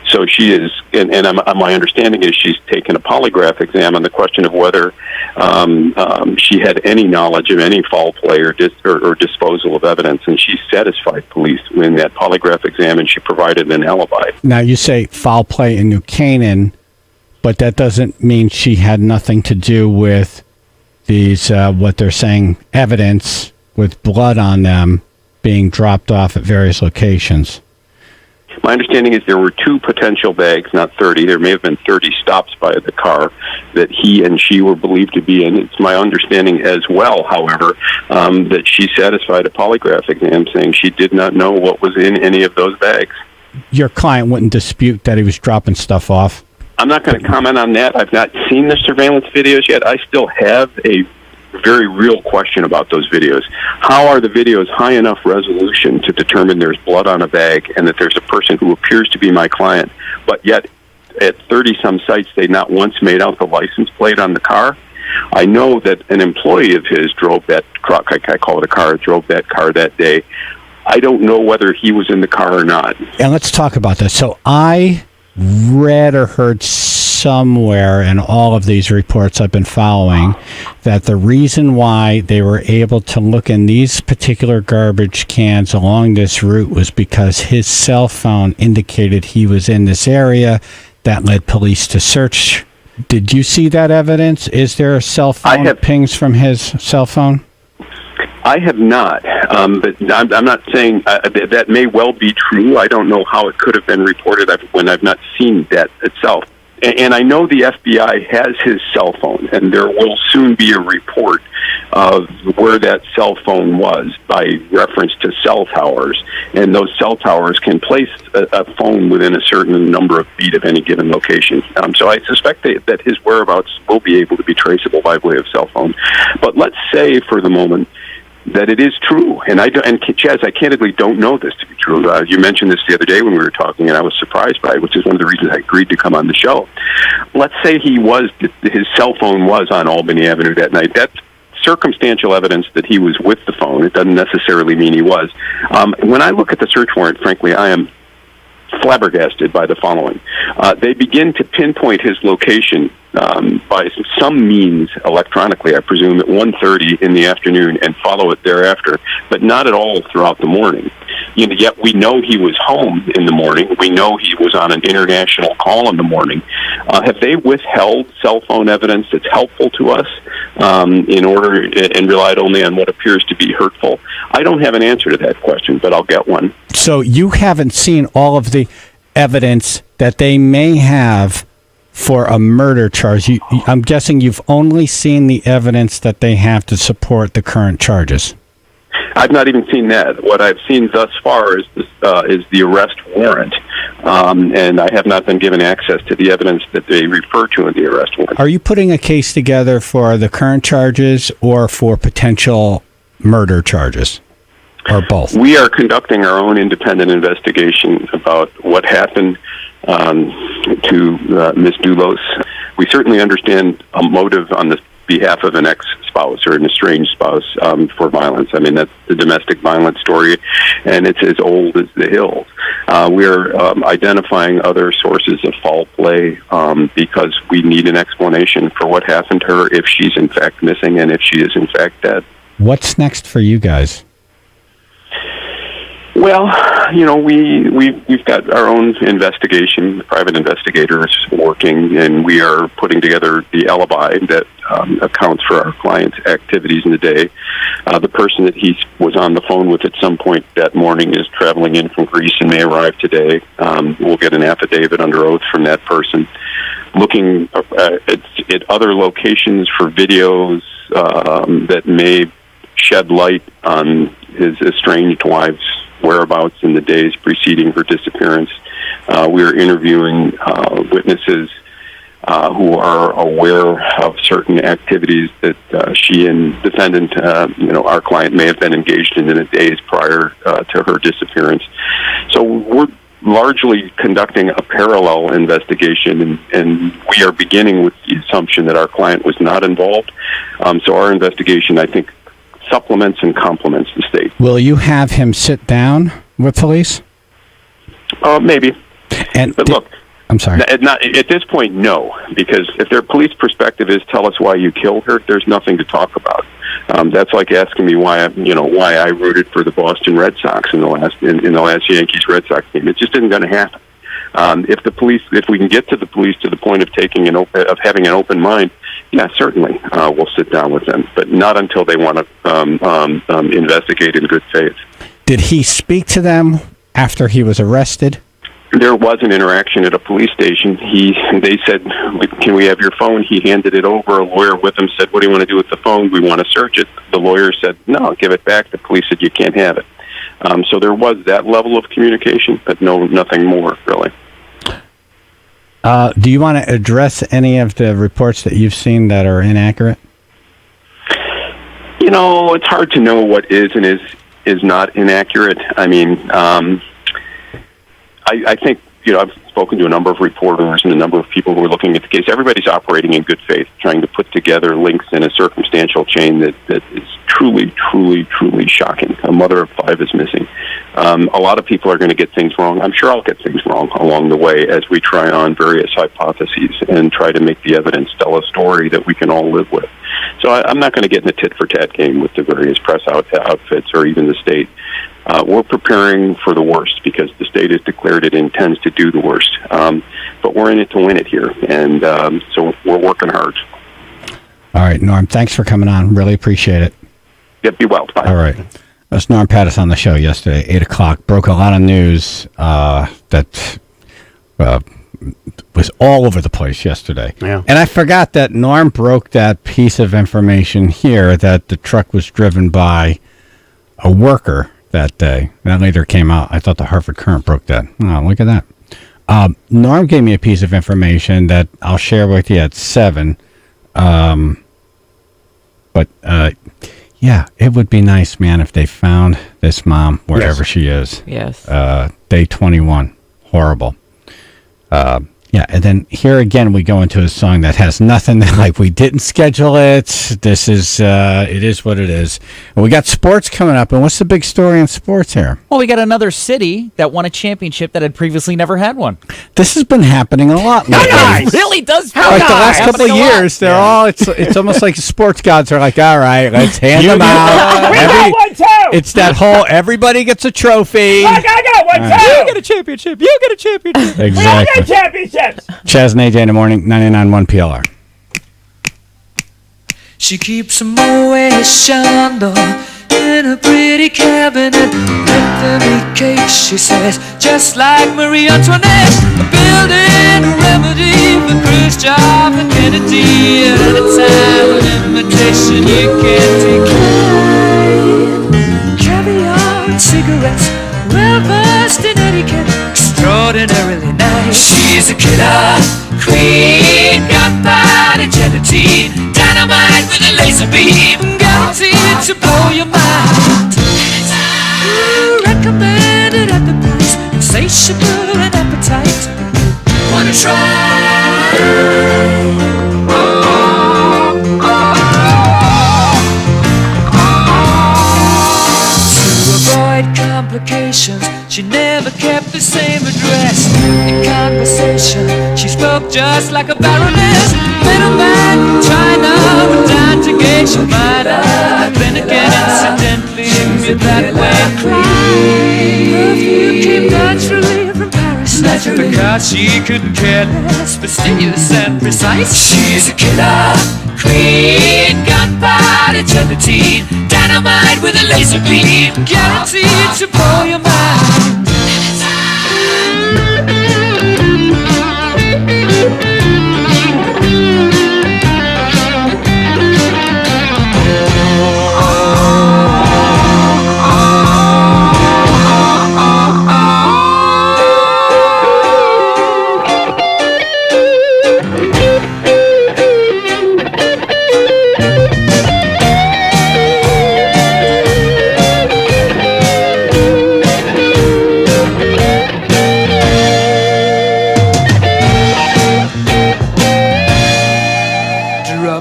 So she is, and my understanding is she's taken a polygraph exam on the question of whether she had any knowledge of any foul play or disposal of evidence, and she satisfied police in that polygraph exam, and she provided an alibi. Now, you say foul play in New Canaan, but that doesn't mean she had nothing to do with these, what they're saying, evidence with blood on them being dropped off at various locations. My understanding is there were 2 potential bags, not 30. There may have been 30 stops by the car that he and she were believed to be in. It's my understanding as well, however, that she satisfied a polygraph exam saying she did not know what was in any of those bags. Your client wouldn't dispute that he was dropping stuff off? I'm not going to comment on that. I've not seen the surveillance videos yet. I still have a very real question about those videos. How are the videos high enough resolution to determine there's blood on a bag and that there's a person who appears to be my client, but yet at 30-some sites they not once made out the license plate on the car? I know that an employee of his drove that truck, I call it a car, drove that car that day. I don't know whether he was in the car or not. And let's talk about this. So I read or heard somewhere in all of these reports I've been following that the reason why they were able to look in these particular garbage cans along this route was because his cell phone indicated he was in this area that led police to search. Did you see that evidence? Is there a cell phone pings from his cell phone? I have not, but I'm not saying that may well be true. I don't know how it could have been reported when I've not seen that itself. And I know the FBI has his cell phone, and there will soon be a report of where that cell phone was by reference to cell towers. And those cell towers can place a phone within a certain number of feet of any given location. So I suspect that his whereabouts will be able to be traceable by way of cell phone. But let's say for the moment that it is true, and Chaz, I candidly don't know this to be true. You mentioned this the other day when we were talking, and I was surprised by it, which is one of the reasons I agreed to come on the show. Let's say his cell phone was on Albany Avenue that night. That's circumstantial evidence that he was with the phone. It doesn't necessarily mean he was. When I look at the search warrant, frankly, I am flabbergasted by the following. They begin to pinpoint his location by some means electronically, I presume, at 1:30 in the afternoon and follow it thereafter, but not at all throughout the morning. Yet we know he was home in the morning. We know he was on an international call in the morning. Have they withheld cell phone evidence that's helpful to us in order and relied only on what appears to be hurtful? I don't have an answer to that question, but I'll get one. So you haven't seen all of the evidence that they may have for a murder charge. I'm guessing you've only seen the evidence that they have to support the current charges. I've not even seen that. What I've seen thus far is the arrest warrant, and I have not been given access to the evidence that they refer to in the arrest warrant. Are you putting a case together for the current charges or for potential murder charges, or both? We are conducting our own independent investigation about what happened to Ms. Doulos. We certainly understand a motive on the behalf of an ex-spouse or an estranged spouse for violence. I mean, that's the domestic violence story, and it's as old as the hills. We're identifying other sources of foul play because we need an explanation for what happened to her if she's in fact missing and if she is in fact dead. What's next for you guys? Well, we've got our own investigation, private investigators working, and we are putting together the alibi that accounts for our client's activities in the day. The person that he was on the phone with at some point that morning is traveling in from Greece and may arrive today. We'll get an affidavit under oath from that person. Looking at other locations for videos that may shed light on his estranged wife's whereabouts in the days preceding her disappearance. We are interviewing witnesses who are aware of certain activities that she and defendant, our client, may have been engaged in the days prior to her disappearance. So we're largely conducting a parallel investigation, and we are beginning with the assumption that our client was not involved. So our investigation, I think, supplements and complements the state. Will you have him sit down with police? Maybe. But look, I'm sorry. Not at this point, no, because if their police perspective is tell us why you killed her, there's nothing to talk about. That's like asking me why I rooted for the Boston Red Sox in the last Yankees Red Sox game. It just isn't going to happen. If we can get to the police to the point of having an open mind, yeah, certainly we'll sit down with them, but not until they want to investigate in good faith. Did he speak to them after he was arrested? There was an interaction at a police station. They said, "Can we have your phone?" He handed it over. A lawyer with him said, "What do you want to do with the phone? We want to search it." The lawyer said, "No, give it back." The police said, "You can't have it." So there was that level of communication, but nothing more, really. Do you want to address any of the reports that you've seen that are inaccurate? It's hard to know what is and is not inaccurate. I mean, I think, I've spoken to a number of reporters and a number of people who are looking at the case. Everybody's operating in good faith, trying to put together links in a circumstantial chain that is truly, truly, truly shocking. A mother of 5 is missing. A lot of people are going to get things wrong. I'm sure I'll get things wrong along the way as we try on various hypotheses and try to make the evidence tell a story that we can all live with. So I'm not going to get in a tit-for-tat game with the various press outfits or even the state. We're preparing for the worst because the state has declared it intends to do the worst. But we're in it to win it here, and so we're working hard. All right, Norm, thanks for coming on. Really appreciate it. Yep, be well. Bye. All right. That's Norm Pattis on the show yesterday, 8 o'clock. Broke a lot of news that was all over the place yesterday. Yeah. And I forgot that Norm broke that piece of information here that the truck was driven by a worker that day. And that later came out. I thought the Hartford Current broke that. Oh, look at that. Norm gave me a piece of information that I'll share with you at 7. Yeah, it would be nice, man, if they found this mom wherever she is. Yes. Day 21. Horrible. Yeah, and then here again we go into a song that has nothing, like we didn't schedule it. This is, it is what it is. And we got sports coming up, and what's the big story in sports here? Well, we got another city that won a championship that had previously never had one. This has been happening a lot lately. It really does. Like the last couple of years, they're all, it's almost like sports gods are like, all right, let's hand them out. We got one, too! It's that whole, everybody gets a trophy. Look, I got one, too! You get a championship. You get a championship. Exactly. We all get championships! Chaz and AJ in the morning, 99.1 PLR. She keeps a Moet Chandon in a pretty cabinet. Let them eat cake, she says, just like Marie Antoinette. Building a remedy for Khrushchev and Kennedy. At a time of invitation you can't decline. Caviar and cigarettes, well versed in etiquette, extraordinarily nice. She's a killer queen, gunpowder gelatine, dynamite with a laser beam, guaranteed to blow your mind. Recommended at the price, insatiable and appetite. Wanna try? To avoid complications, she never kept the same address. In conversation, she spoke just like a baroness. Middleman from China with down to Geisha Minor. Then again, incidentally, with that way perfume came naturally from Paris. Naturally. Because she couldn't care less, fastidious and precise. She's a killer queen, gunpowder gelatine, dynamite with a laser beam, guaranteed to blow your mind.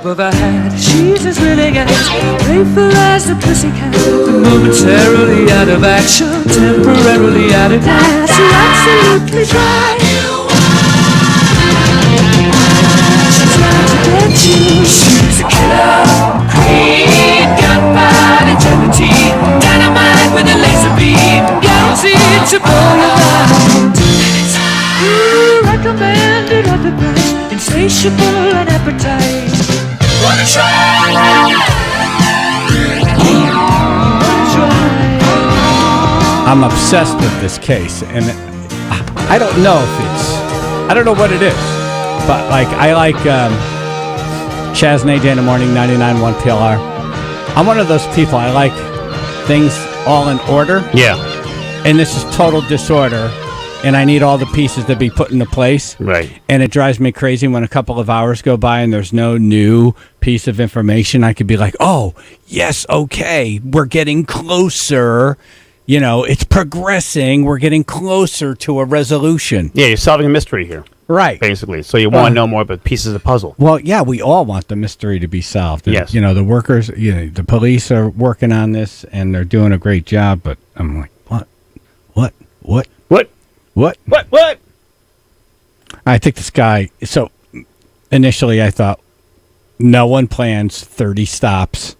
Of her hat, she's as willing as playful as the pussycat, but momentarily out of action, temporarily out of gas. You absolutely dry. She's trying to get you. She's a killer queen, gunpowder gelatine, dynamite with a laser beam, guaranteed to blow your mind. Recommended at the price, insatiable and appetite. Wanna try? I'm obsessed with this case, and I don't know if I don't know what it is, but like I like Chaz and AJ in the morning, 99.1 PLR. I'm one of those people. I like things all in order. Yeah. And this is total disorder. And I need all the pieces to be put into place. Right. And it drives me crazy when a couple of hours go by and there's no new piece of information. I could be like, oh, yes, okay, we're getting closer. You know, it's progressing. We're getting closer to a resolution. Yeah, you're solving a mystery here. Right. Basically. So you want to know more about pieces of the puzzle. Well, yeah, we all want the mystery to be solved. And, yes. You know, the workers, the police are working on this and they're doing a great job. But I'm like, What? I think this guy, so initially I thought, No one plans 30 stops.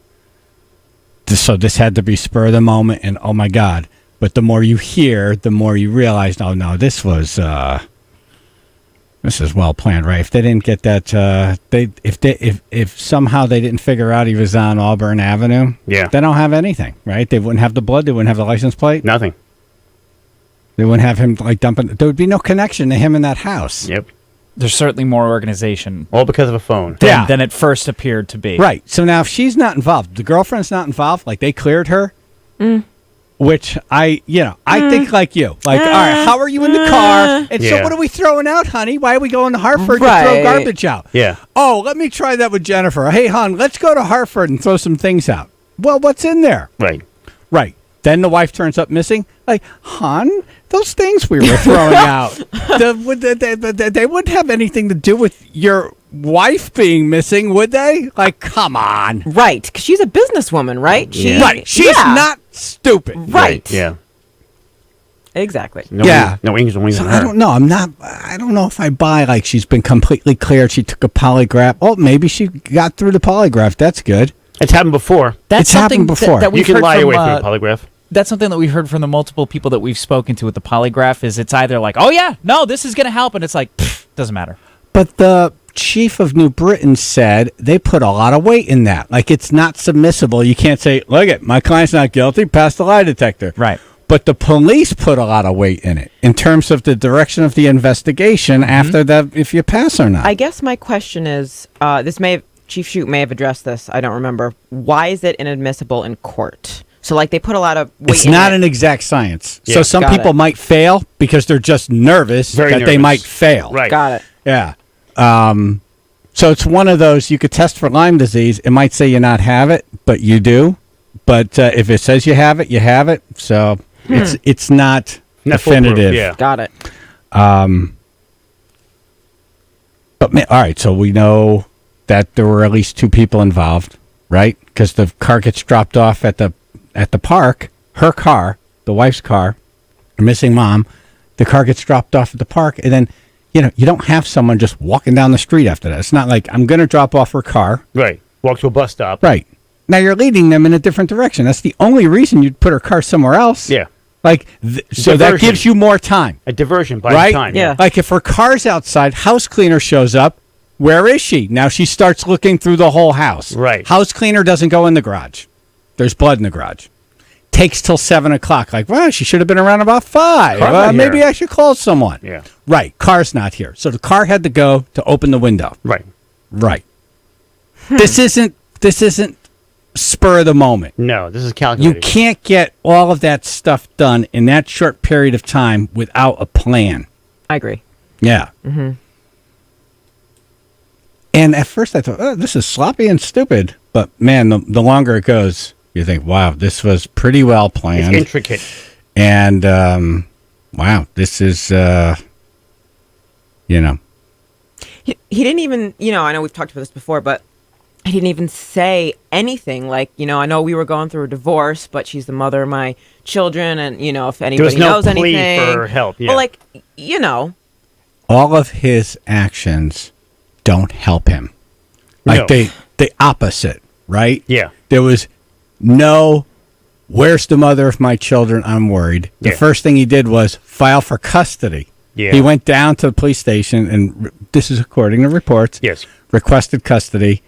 So this had to be spur of the moment, and oh my God. But the more you hear, the more you realize, oh no, this is well planned, right? If they didn't get that, if somehow they didn't figure out he was on Auburn Avenue, yeah, they don't have anything, right? They wouldn't have the blood, they wouldn't have the license plate, nothing. They wouldn't have him like dumping. There would be no connection to him in that house. Yep. There's certainly more organization. All because of a phone. Than it first appeared to be. Right. So now if she's not involved, the girlfriend's not involved, like they cleared her, which I think like you. Like, all right, how are you in the car? And so what are we throwing out, honey? Why are we going to Hartford to throw garbage out? Yeah. Oh, let me try that with Jennifer. Hey, hon, let's go to Hartford and throw some things out. Well, what's in there? Right. Right. Then the wife turns up missing. Like, hon, those things we were throwing out, they wouldn't have anything to do with your wife being missing, would they? Like, come on. Right, because she's a businesswoman, right? Right. She's not stupid. Right. Yeah. Exactly. No angels wings on her. I don't know. I don't know if I buy like she's been completely cleared. She took a polygraph. Oh, maybe she got through the polygraph. That's good. It's happened before. That's happened before. That you we've can heard lie from, away from a polygraph. That's something that we've heard from the multiple people that we've spoken to with the polygraph is it's either like, oh yeah, no, this is going to help. And it's like, doesn't matter. But the chief of New Britain said they put a lot of weight in that. Like, it's not submissible. You can't say, look it, my client's not guilty, pass the lie detector. Right. But the police put a lot of weight in it in terms of the direction of the investigation after that, if you pass or not. I guess my question is, Chief Shute may have addressed this. I don't remember. Why is it inadmissible in court? So, like, they put a lot of weight It's in not it. an exact science. Yeah. So some Got people it. might fail because they're just nervous Very that they nervous. might fail. Right. Got it. Yeah. So it's one of those, you could test for Lyme disease. It might say you not have it, but you do. But if it says you have it, you have it. So it's not definitive. Yeah. Got it. But all right, so we know that there were at least two people involved, right? Because the car gets dropped off at the park. Her car, the wife's car, her missing mom. The car gets dropped off at the park, and then you don't have someone just walking down the street after that. It's not like I'm going to drop off her car. Right. Walk to a bus stop. Right. Now you're leading them in a different direction. That's the only reason you'd put her car somewhere else. Yeah. Like so that Diversion. gives you more time. A diversion by Right? time. Yeah. Like if her car's outside, house cleaner shows up. Where is she? Now she starts looking through the whole house. Right. House cleaner doesn't go in the garage. There's blood in the garage. Takes till 7 o'clock. Like, well, she should have been around about 5. Car's not Maybe here. I should call someone. Yeah. Right. Car's not here. So the car had to go to open the window. Right. Right. This isn't spur of the moment. No, this is You calculated. can't get all of that stuff done in that short period of time without a plan. I agree. Yeah. And at first I thought, oh, this is sloppy and stupid. But man, the longer it goes, you think, wow, this was pretty well planned. It's intricate. And wow, this is, He didn't even, I know we've talked about this before, but he didn't even say anything. Like, I know we were going through a divorce, but she's the mother of my children. And, if anybody no knows plea anything. for help, yeah. Well, like, all of his actions don't help him. Like No. the opposite, right? Yeah. There was no, where's the mother of my children? I'm worried. The Yeah. first thing he did was file for custody. Yeah. He went down to the police station, and this is according to reports. Yes. Requested custody,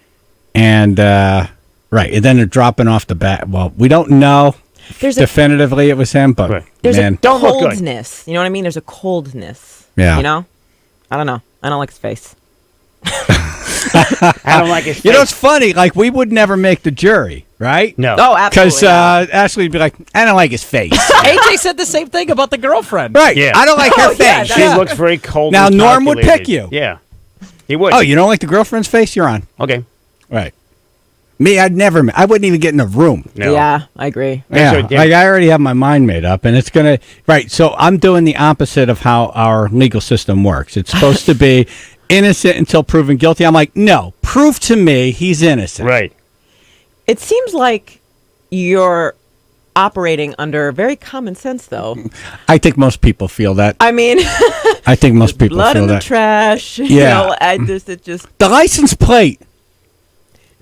and right, and then they're dropping off the bat. Well, we don't know definitively it was him, but There's man, a coldness. You know what I mean? There's a coldness. Yeah. I don't know. I don't like his face. I don't like his face. You know, it's funny. Like, we would never make the jury, right? No. Oh, absolutely. Because Ashley would be like, I don't like his face. AJ said the same thing about the girlfriend. Right. Yeah. I don't like her face. She looks very cold. Now, and Norm would calculated. pick you. Yeah. He would. Oh, you don't like the girlfriend's face? You're on. Okay. Right. Me, I wouldn't even get in a room. No. Yeah, I agree. Yeah, So, yeah. like I already have my mind made up, and it's gonna So I'm doing the opposite of how our legal system works. It's supposed to be innocent until proven guilty. I'm like, no, prove to me he's innocent. Right. It seems like you're operating under very common sense, though. I think most people feel that. I mean, I think most people blood feel in the that. trash. Yeah. It just The license plate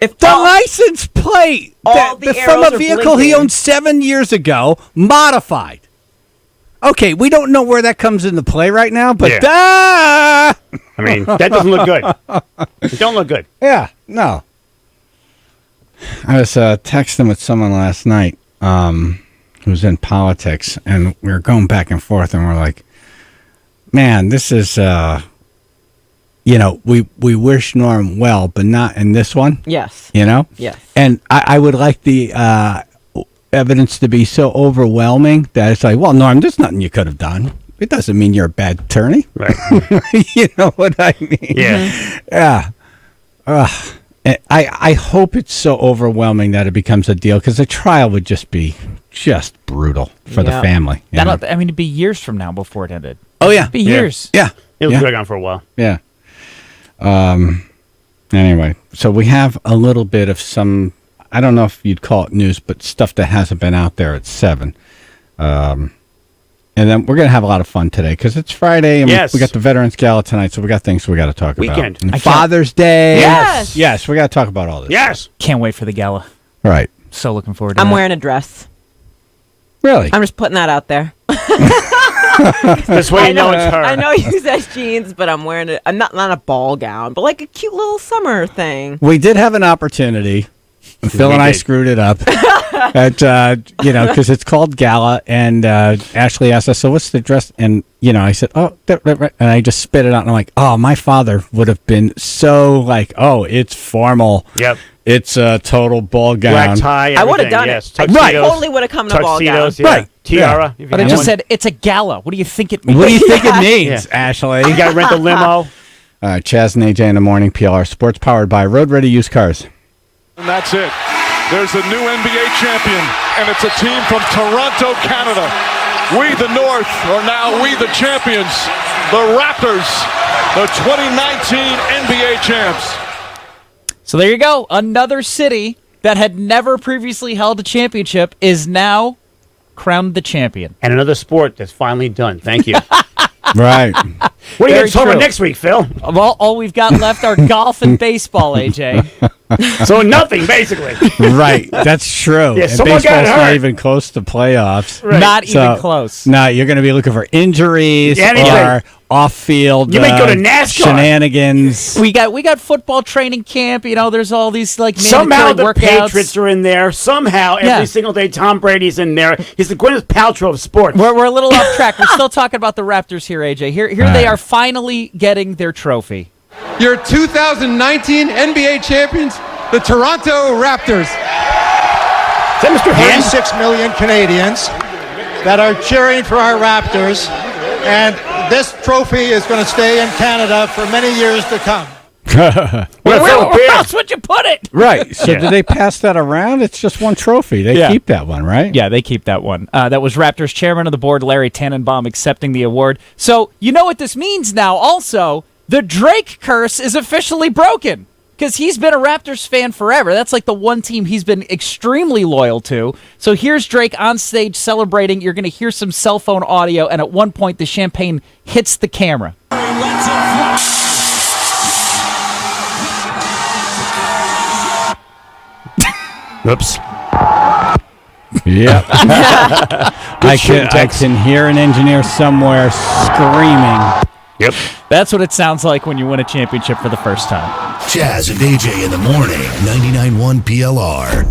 If the license plate all the from arrows a are vehicle he blinking. owned 7 years ago, modified. Okay, we don't know where that comes into play right now, but I mean, that doesn't look good. It don't look good. Yeah, no. I was texting with someone last night who's in politics, and we were going back and forth, and we're like, man, this is, we wish Norm well, but not in this one. Yes. Yes. And I would like the evidence to be so overwhelming that it's like, well, Norm, there's nothing you could have done. It doesn't mean you're a bad attorney. Right. You know what I mean? Yeah. Yeah. I hope it's so overwhelming that it becomes a deal, because the trial would just be brutal for the family. you know? It'd be years from now before it ended. Oh, yeah. It'd be years. Yeah. It was going on for a while. Yeah. Anyway, so we have a little bit of some, I don't know if you'd call it news, but stuff that hasn't been out there at 7. And then we're going to have a lot of fun today because it's Friday and we got the Veterans Gala tonight, so we got things we got to talk Weekend. about. And Father's Day. Yes. Yes, we got to talk about all this. Yes. Can't wait for the gala. Right. So looking forward to I'm that. wearing a dress. Really? I'm just putting that out there. This way you know it's her. I know you said jeans, but I'm wearing it. I'm not a ball gown, but like a cute little summer thing. We did have an opportunity. Phil and I screwed it up. Because it's called Gala, and Ashley asked us, so what's the dress? And, I said, and I just spit it out, and I'm like, oh, my father would have been so like, oh, it's formal. Yep. It's a total ball gown. Black tie, I would have everything, done yes. it. I Tuxedos. totally would have come in a ball gown. Tuxedos, yeah. Right. Tiara. Yeah. But I just said it's a gala. What do you think it means? What do you think it means, Ashley? You got to rent a limo. Chaz and AJ in the morning, PLR Sports, powered by Road Ready Used Cars. And that's it. There's a new NBA champion, and it's a team from Toronto, Canada. We, the North, are now we, the champions, the Raptors, the 2019 NBA champs. So there you go. Another city that had never previously held a championship is now crowned the champion. And another sport that's finally done. Thank you. Right. What are you Very going to talk about true. next week, Phil? Well, all we've got left are golf and baseball, AJ. So nothing, basically. Right. That's true. Yeah, and someone got baseball's not hurt. even close to playoffs. Right. Not even close. No, you're going to be looking for injuries or off-field You might go to NASCAR. shenanigans. We got football training camp. There's all these like Somehow the mandatory workouts. Patriots are in there. Somehow every single day Tom Brady's in there. He's the Gwyneth Paltrow of sports. We're a little off track. We're still talking about the Raptors here, AJ. Here they are finally getting their trophy. Your 2019 NBA champions, the Toronto Raptors. Is that Mr. Hand? 26 million Canadians that are cheering for our Raptors, and this trophy is going to stay in Canada for many years to come. Where else would you put it? Right. So do they pass that around? It's just one trophy. They keep that one, right? Yeah, they keep that one. That was Raptors chairman of the board, Larry Tannenbaum, accepting the award. So you know what this means now also? The Drake curse is officially broken. Because he's been a Raptors fan forever. That's like the one team he's been extremely loyal to. So here's Drake on stage celebrating. You're going to hear some cell phone audio, and at one point the champagne hits the camera. Oops. Yep. I can hear an engineer somewhere screaming. Yep. That's what it sounds like when you win a championship for the first time. Chaz and AJ in the morning, 99.1 PLR.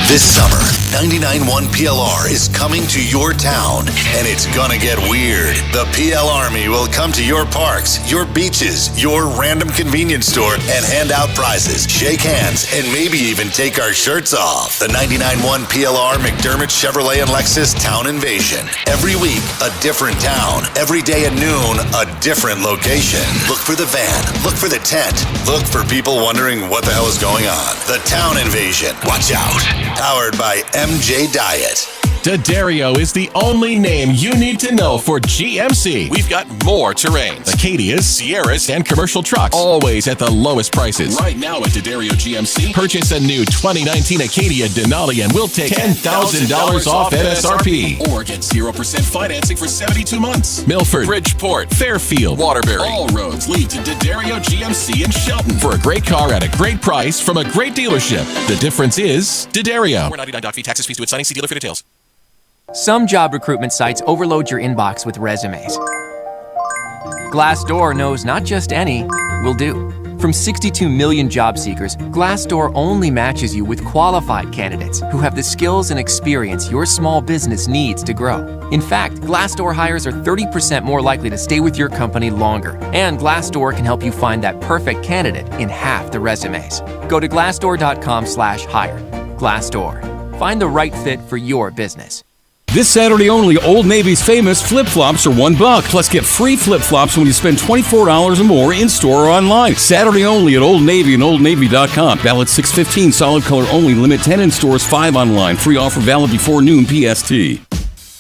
This summer, 99.1 PLR is coming to your town, and it's gonna get weird. The PL Army will come to your parks, your beaches, your random convenience store, and hand out prizes, shake hands, and maybe even take our shirts off. The 99.1 PLR McDermott Chevrolet and Lexus Town Invasion. Every week, a different town. Every day at noon, a different location. Look for the van. Look for the tent. Look for people wondering what the hell is going on. The Town Invasion. Watch out. Powered by MJ Diet. D'Addario is the only name you need to know for GMC. We've got more terrains, Acadias, Sierras, and commercial trucks, always at the lowest prices. Right now at D'Addario GMC, purchase a new 2019 Acadia Denali and we'll take $10,000 off MSRP. Or get 0% financing for 72 months. Milford, Bridgeport, Fairfield, Waterbury. All roads lead to D'Addario GMC in Shelton for a great car at a great price from a great dealership. The difference is D'Addario. $4.99 doc fee, taxes, fees to it, signing, see dealer for details. Some job recruitment sites overload your inbox with resumes. Glassdoor knows not just any will do. From 62 million job seekers, Glassdoor only matches you with qualified candidates who have the skills and experience your small business needs to grow. In fact, Glassdoor hires are 30% more likely to stay with your company longer. And Glassdoor can help you find that perfect candidate in half the resumes. Go to glassdoor.com/hire. Glassdoor. Find the right fit for your business. This Saturday only, Old Navy's famous flip-flops are $1. Plus, get free flip-flops when you spend $24 or more in-store or online. Saturday only at Old Navy and OldNavy.com. Valid 6/15, solid color only. Limit 10 in stores, 5 online. Free offer valid before noon PST.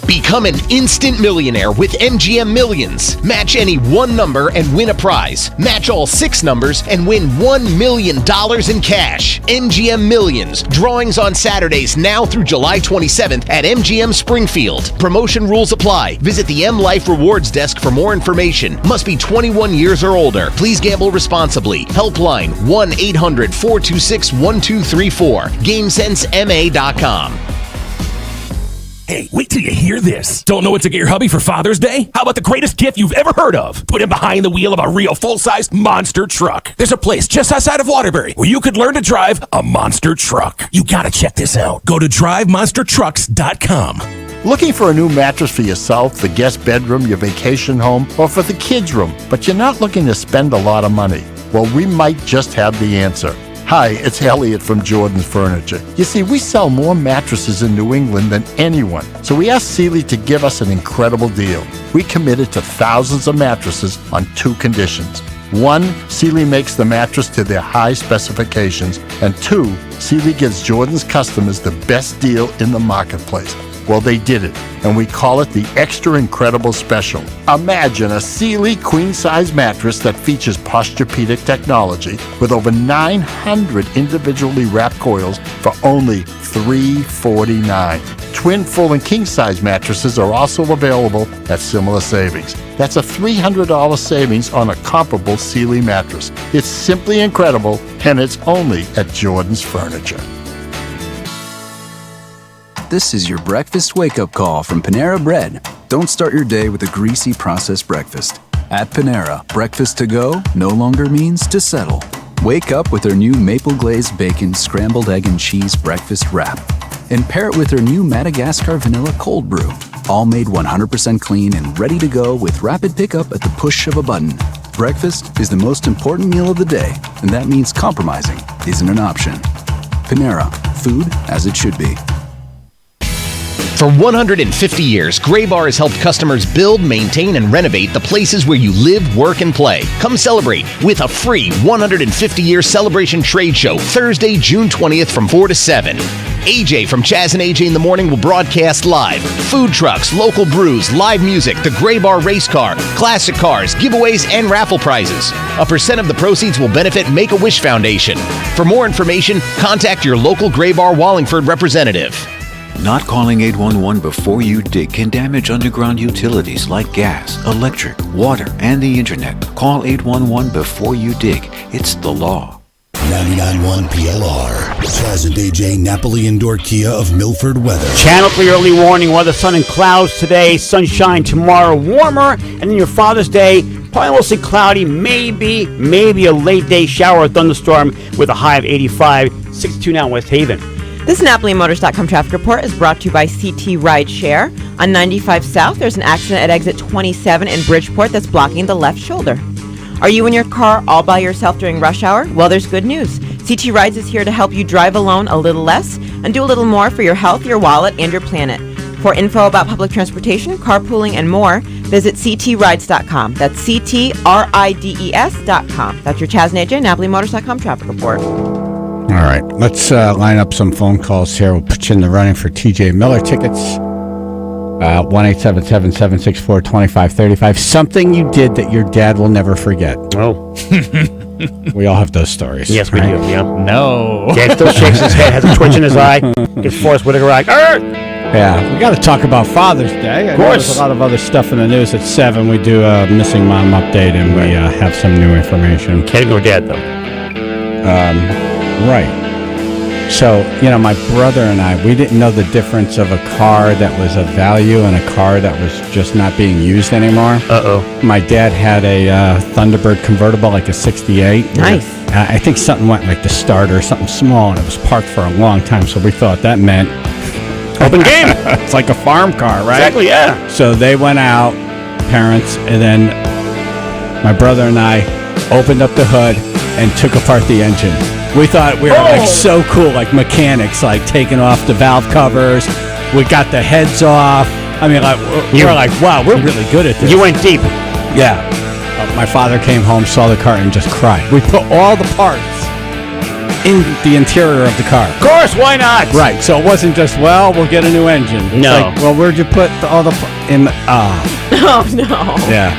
Become an instant millionaire with MGM Millions. Match any one number and win a prize. Match all 6 numbers and win $1 million in cash. MGM Millions. Drawings on Saturdays now through July 27th at MGM Springfield. Promotion rules apply. Visit the M Life Rewards Desk for more information. Must be 21 years or older. Please gamble responsibly. Helpline 1-800-426-1234. GameSenseMA.com. Hey, wait till you hear this. Don't know what to get your hubby for Father's Day? How about the greatest gift you've ever heard of? Put him behind the wheel of a real full-size monster truck. There's a place just outside of Waterbury where you could learn to drive a monster truck. You gotta check this out. Go to drivemonstertrucks.com. Looking for a new mattress for yourself, the guest bedroom, your vacation home, or for the kids' room, but you're not looking to spend a lot of money? Well, we might just have the answer. Hi, it's Elliot from Jordan's Furniture. You see, we sell more mattresses in New England than anyone, so we asked Sealy to give us an incredible deal. We committed to thousands of mattresses on 2 conditions. 1, Sealy makes the mattress to their high specifications, and 2, Sealy gives Jordan's customers the best deal in the marketplace. Well, they did it, and we call it the Extra Incredible Special. Imagine a Sealy queen-size mattress that features Posturepedic technology with over 900 individually wrapped coils for only $349. Twin, full, and king-size mattresses are also available at similar savings. That's a $300 savings on a comparable Sealy mattress. It's simply incredible, and it's only at Jordan's Furniture. This is your breakfast wake-up call from Panera Bread. Don't start your day with a greasy processed breakfast. At Panera, breakfast to go no longer means to settle. Wake up with their new maple glazed bacon, scrambled egg and cheese breakfast wrap. And pair it with their new Madagascar vanilla cold brew. All made 100% clean and ready to go with rapid pickup at the push of a button. Breakfast is the most important meal of the day, and that means compromising isn't an option. Panera, food as it should be. For 150 years, Gray Bar has helped customers build, maintain, and renovate the places where you live, work, and play. Come celebrate with a free 150-year celebration trade show Thursday, June 20th from 4 to 7. AJ from Chaz and AJ in the Morning will broadcast live. Food trucks, local brews, live music, the Gray Bar race car, classic cars, giveaways, and raffle prizes. A % of the proceeds will benefit Make-A-Wish Foundation. For more information, contact your local Gray Bar Wallingford representative. Not calling 811 before you dig can damage underground utilities like gas, electric, water, and the internet. Call 811 before you dig. It's the law. 99.1 PLR. Chaz and AJ Napoli Indoor Kia of Milford Weather. Channel 3 early warning, weather, sun and clouds today, sunshine tomorrow, warmer, and then your Father's Day, probably mostly cloudy, maybe a late day shower or thunderstorm with a high of 85, 62 now in West Haven. This NapoliMotors.com traffic report is brought to you by CT Rideshare. On 95 South, there's an accident at exit 27 in Bridgeport that's blocking the left shoulder. Are you in your car all by yourself during rush hour? Well, there's good news. CT Rides is here to help you drive alone a little less and do a little more for your health, your wallet, and your planet. For info about public transportation, carpooling, and more, visit ctrides.com. That's CTRIDES.com. That's your Chaz and AJ NapoliMotors.com traffic report. All right, let's line up some phone calls here. We'll put you in the running for TJ Miller tickets. 1-877-764-2535. Something you did that your dad will never forget. Oh. We all have those stories. Yes, we right? do. Yeah. No. Dad still shakes his head, has a twitch in his eye, gets Forrest Whitaker eye. Yeah, we got to talk about Father's Day. Of course. There's a lot of other stuff in the news. At 7, we do a missing mom update, and we have some new information. Can't ignore Dad, though. Right. So, my brother and I, we didn't know the difference of a car that was of value and a car that was just not being used anymore. Uh-oh. My dad had a Thunderbird convertible, like a 68. Nice. I think something went like the starter, something small, and it was parked for a long time, so we thought that meant open game. It's like a farm car, right? Exactly, yeah. So they went out, parents, and then my brother and I opened up the hood and took apart the engine. We thought we were like so cool, like mechanics, like taking off the valve covers. We got the heads off. I mean, like we were like, wow, we're really good at this. You went deep. Yeah. My father came home, saw the car, and just cried. We put all the parts in the interior of the car. Of course, why not? Right. So it wasn't just, well, we'll get a new engine. It's No. like, well, where'd you put all the in the Oh, no. Yeah.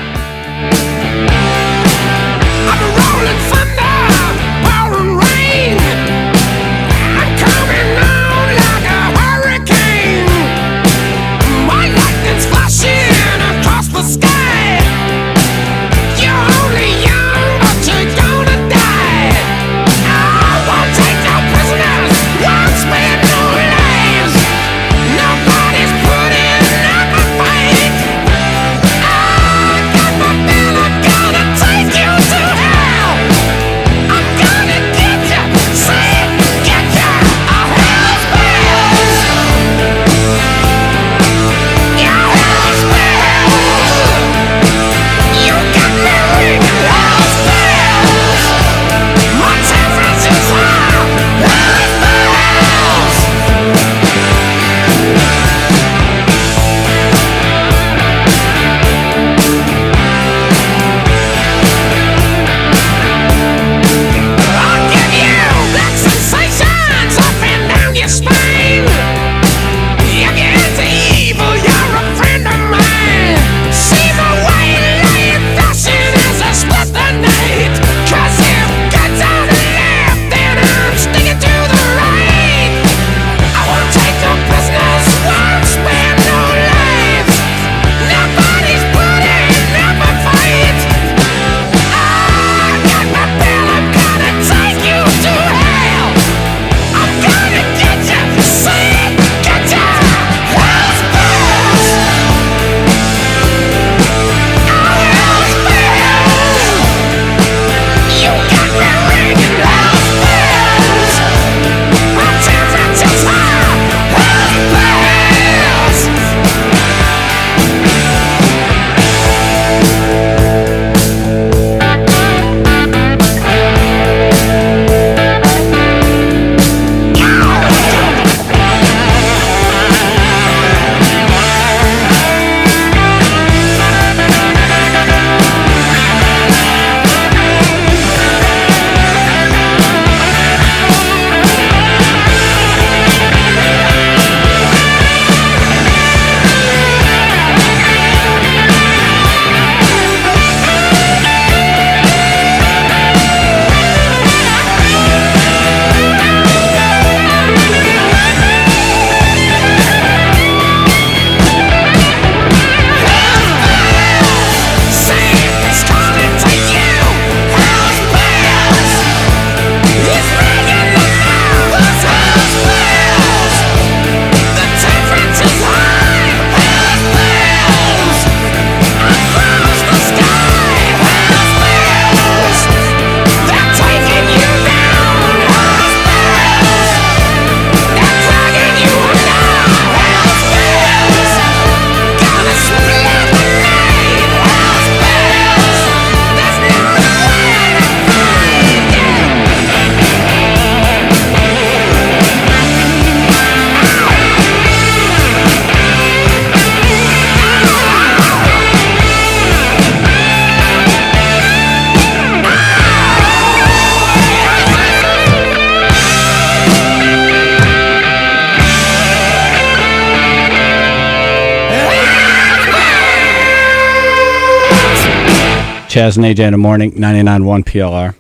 Chaz and AJ in the morning, 99.1 PLR.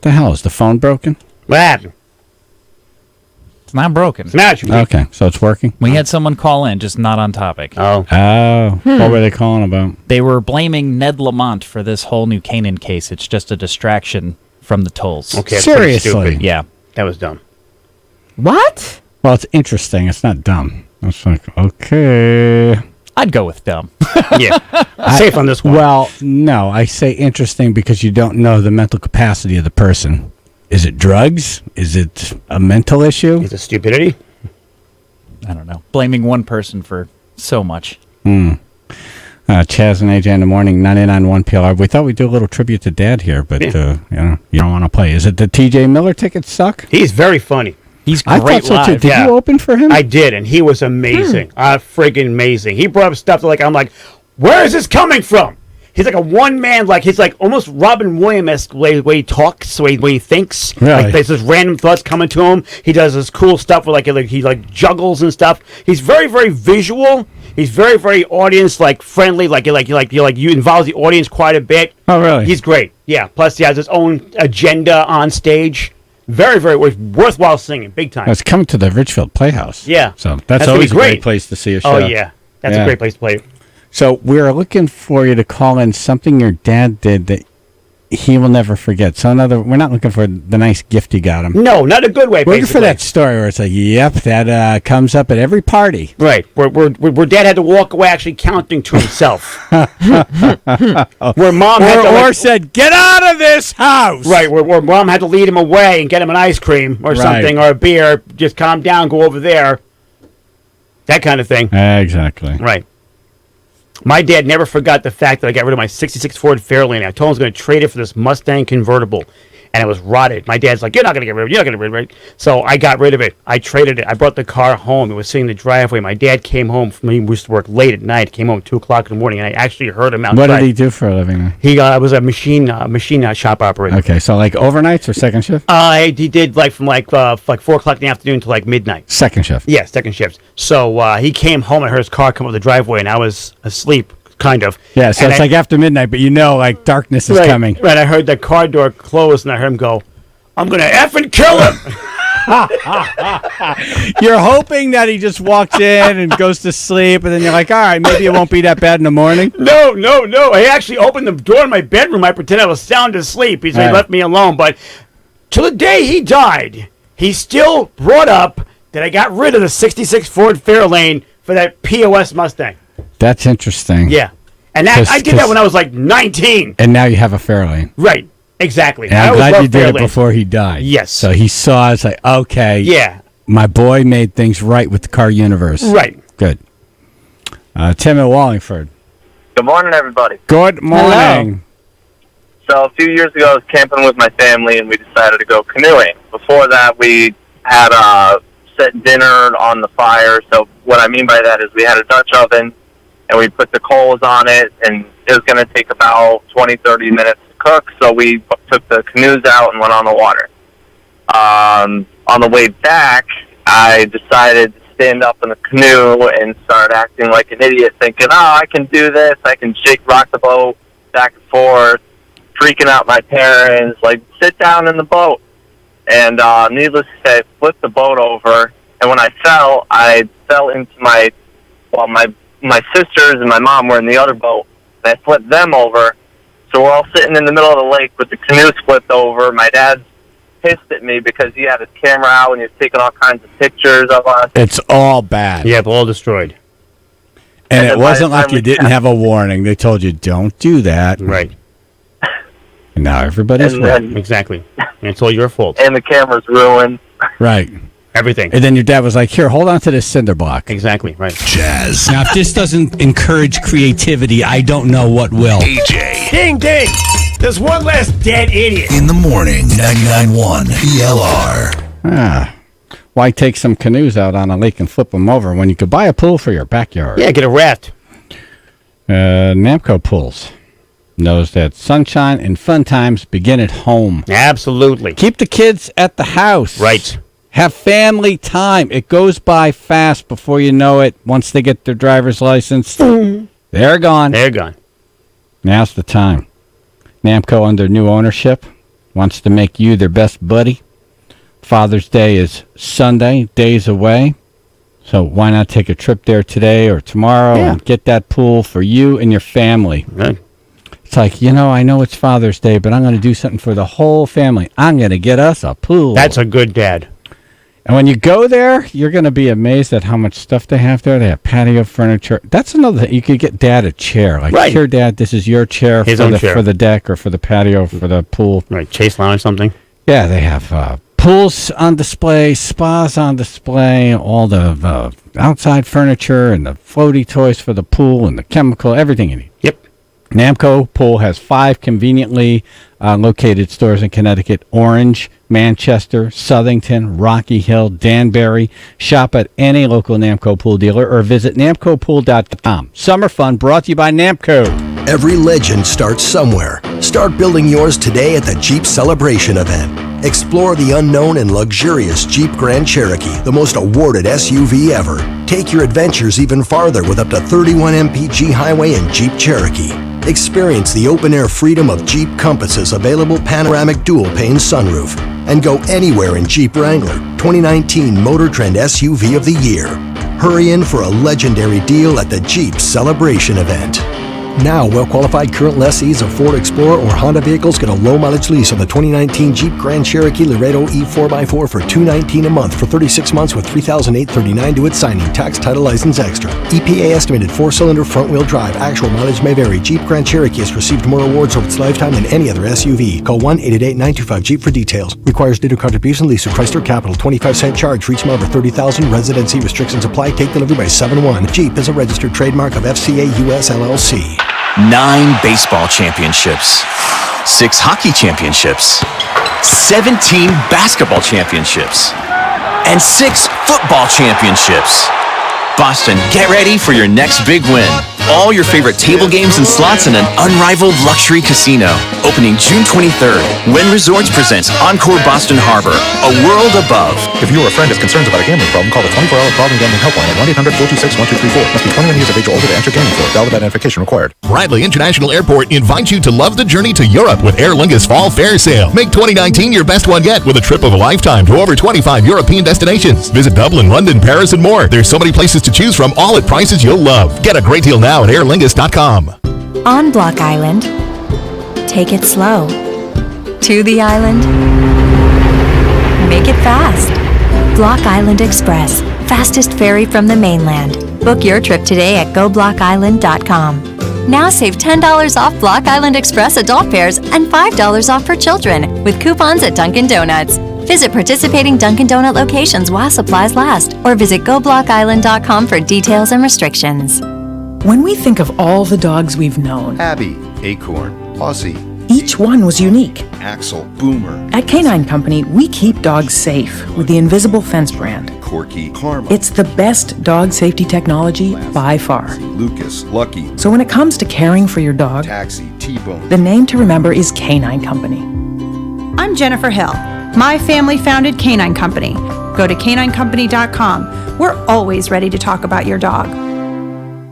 The hell, is the phone broken? What happened? It's not broken. It's not. Okay, so it's working? We had someone call in, just not on topic. Oh. What were they calling about? They were blaming Ned Lamont for this whole New Canaan case. It's just a distraction from the tolls. Okay, that's pretty stupid. Yeah. That was dumb. What? Well, it's interesting. It's not dumb. It's like, okay. I'd go with dumb. Yeah. Safe on this one. Well, no, I say interesting because you don't know the mental capacity of the person. Is it drugs? Is it a mental issue? Is it stupidity? I don't know. Blaming one person for so much. Chaz and AJ in the morning, 99.1 PLR. We thought we'd do a little tribute to Dad here, but you don't want to play. Is it the TJ Miller tickets suck? He's very funny. He's I great thought so too. live. Did you open for him? I did, and he was amazing. Friggin' amazing. He brought up stuff that, I'm like, where is this coming from? He's like a one-man, he's like almost Robin Williams-esque way he talks, the way he thinks. Really? Like there's this random thoughts coming to him. He does this cool stuff where he juggles and stuff. He's very, very visual. He's very, very audience friendly. You involves the audience quite a bit. Oh, really? He's great. Yeah. Plus, he has his own agenda on stage. Very, very worthwhile singing, big time. It's coming to the Richfield Playhouse. Yeah. So that's gonna always be a great great. place to see a show. Oh yeah, that's a great place to play. So we're looking for you to call in something your dad did that he will never forget. So we're not looking for the nice gift you got him. No, not a good way. We're looking for that story where it's like, yep, that comes up at every party. Right, where Dad had to walk away actually counting to himself. Where Mom had to said, get out of this house. Right, where Mom had to lead him away and get him an ice cream or something or a beer. Just calm down, go over there. That kind of thing. Exactly. Right. My dad never forgot the fact that I got rid of my 66 Ford Fairlane. I told him I was going to trade it for this Mustang convertible, and it was rotted. My dad's like, you're not going to get rid of it. You're not going to get rid of it. So I got rid of it. I traded it. I brought the car home. It was sitting in the driveway. My dad came home from, he used to work late at night. He came home at 2 o'clock in the morning, and I actually heard him outside. What did he do for a living? He was a machine shop operator. Okay, so overnights or second shift? He did from 4 o'clock in the afternoon to midnight. Second shift. Yeah, second shift. So he came home and I heard his car come up the driveway, and I was asleep. Kind of. Yeah, so it's after midnight, but darkness is coming. Right, I heard the car door close, and I heard him go, I'm going to effing kill him! You're hoping that he just walks in and goes to sleep, and then you're like, all right, maybe it won't be that bad in the morning. No. He actually opened the door in my bedroom. I pretended I was sound asleep. He left me alone. But till the day he died, he still brought up that I got rid of the 66 Ford Fairlane for that POS Mustang. That's interesting. Yeah. And I did that when I was 19. And now you have a Fairlane. Right. Exactly. And I'm glad you did it before he died. Yes. So he saw it's like, okay. Yeah. My boy made things right with the car universe. Right. Good. Tim in Wallingford. Good morning, everybody. Good morning. So a few years ago, I was camping with my family, and we decided to go canoeing. Before that, we had set dinner on the fire. So what I mean by that is we had a Dutch oven, and we put the coals on it, and it was going to take about 20, 30 minutes to cook, so we took the canoes out and went on the water. On the way back, I decided to stand up in the canoe and start acting like an idiot, thinking, I can do this, I can rock the boat back and forth, freaking out my parents, sit down in the boat. And needless to say, I flipped the boat over, and when I fell into my sisters and my mom were in the other boat, and I flipped them over. So we're all sitting in the middle of the lake with the canoes flipped over. My dad's pissed at me because he had his camera out and he was taking all kinds of pictures of us. It's all bad. Yeah, all destroyed. And it wasn't like you didn't have a warning. They told you, don't do that. Right. And now everybody's right. Exactly. And it's all your fault. And the camera's ruined. Right. Everything. And then your dad was like, here, hold on to this cinder block. Exactly, right. Jazz. Now, if this doesn't encourage creativity, I don't know what will. AJ. Ding, ding. There's one less dead idiot. In the morning, 99.1 PLR. Why take some canoes out on a lake and flip them over when you could buy a pool for your backyard? Yeah, get a raft. Namco Pools knows that sunshine and fun times begin at home. Absolutely. Keep the kids at the house. Right. Have family time. It goes by fast before you know it. Once they get their driver's license, they're gone. They're gone. Now's the time. Namco, under new ownership, wants to make you their best buddy. Father's Day is Sunday, days away. So why not take a trip there today or tomorrow and get that pool for you and your family? Right. It's like, I know it's Father's Day, but I'm going to do something for the whole family. I'm going to get us a pool. That's a good dad. And when you go there, you're going to be amazed at how much stuff they have there. They have patio furniture. That's another thing. You could get Dad a chair. Like, right. Here, Dad, this is your chair, His own chair for the deck or for the patio, for the pool. Right, Chase Lounge something. Yeah, they have pools on display, spas on display, all the outside furniture and the floaty toys for the pool and the chemical, everything you need. Yep. Namco Pool has 5 conveniently located stores in Connecticut: Orange, Manchester, Southington, Rocky Hill, Danbury. Shop at any local Namco Pool dealer or visit namcopool.com. Summer fun brought to you by Namco. Every legend starts somewhere. Start building yours today at the Jeep Celebration event. Explore the unknown and luxurious Jeep Grand Cherokee, the most awarded SUV ever. Take your adventures even farther with up to 31 mpg highway and Jeep Cherokee. Experience the open-air freedom of Jeep Compass's available panoramic dual-pane sunroof. And go anywhere in Jeep Wrangler, 2019 Motor Trend SUV of the Year. Hurry in for a legendary deal at the Jeep Celebration event. Now, well-qualified current lessees of Ford Explorer or Honda vehicles get a low-mileage lease on the 2019 Jeep Grand Cherokee Laredo E4x4 for $219 a month for 36 months with $3,839 due at signing. Tax, title, license extra. EPA estimated 4-cylinder front-wheel drive. Actual mileage may vary. Jeep Grand Cherokee has received more awards over its lifetime than any other SUV. Call 1-888-925-JEEP for details. Requires data contribution lease through Chrysler Capital. 25-cent charge for each member. 30,000. Residency restrictions apply. Take delivery by 7/1. Jeep is a registered trademark of FCA US LLC. 9 baseball championships, 6 hockey championships, 17 basketball championships, and 6 football championships. Boston, get ready for your next big win. All your favorite table games and slots in an unrivaled luxury casino. Opening June 23rd, Wynn Resorts presents Encore Boston Harbor, a world above. If you or a friend has concerns about a gambling problem, call the 24-hour problem gambling helpline at 1-800-426-1234. Must be 21 years of age or older to enter gaming floor. Valid identification required. Bradley International Airport invites you to love the journey to Europe with Aer Lingus Fall Fair Sale. Make 2019 your best one yet with a trip of a lifetime to over 25 European destinations. Visit Dublin, London, Paris, and more. There's so many places to choose from, all at prices you'll love. Get a great deal now at airlingus.com. On Block Island, take it slow. To the island, make it fast. Block Island Express, fastest ferry from the mainland. Book your trip today at goblockisland.com. Now save $10 off Block Island Express adult fares and $5 off for children with coupons at Dunkin' Donuts. Visit participating Dunkin' Donut locations while supplies last, or visit goblockisland.com for details and restrictions. When we think of all the dogs we've known, Abby, Acorn, Aussie, each one was unique. Axel, Boomer, At Canine Company, we keep dogs safe with the Invisible Fence brand. Corky, Karma, It's the best dog safety technology by far. Lucas, Lucky, So when it comes to caring for your dog, Taxi, T-Bone. the name to remember is Canine Company. I'm Jennifer Hill. My family founded Canine Company. Go to caninecompany.com. We're always ready to talk about your dog.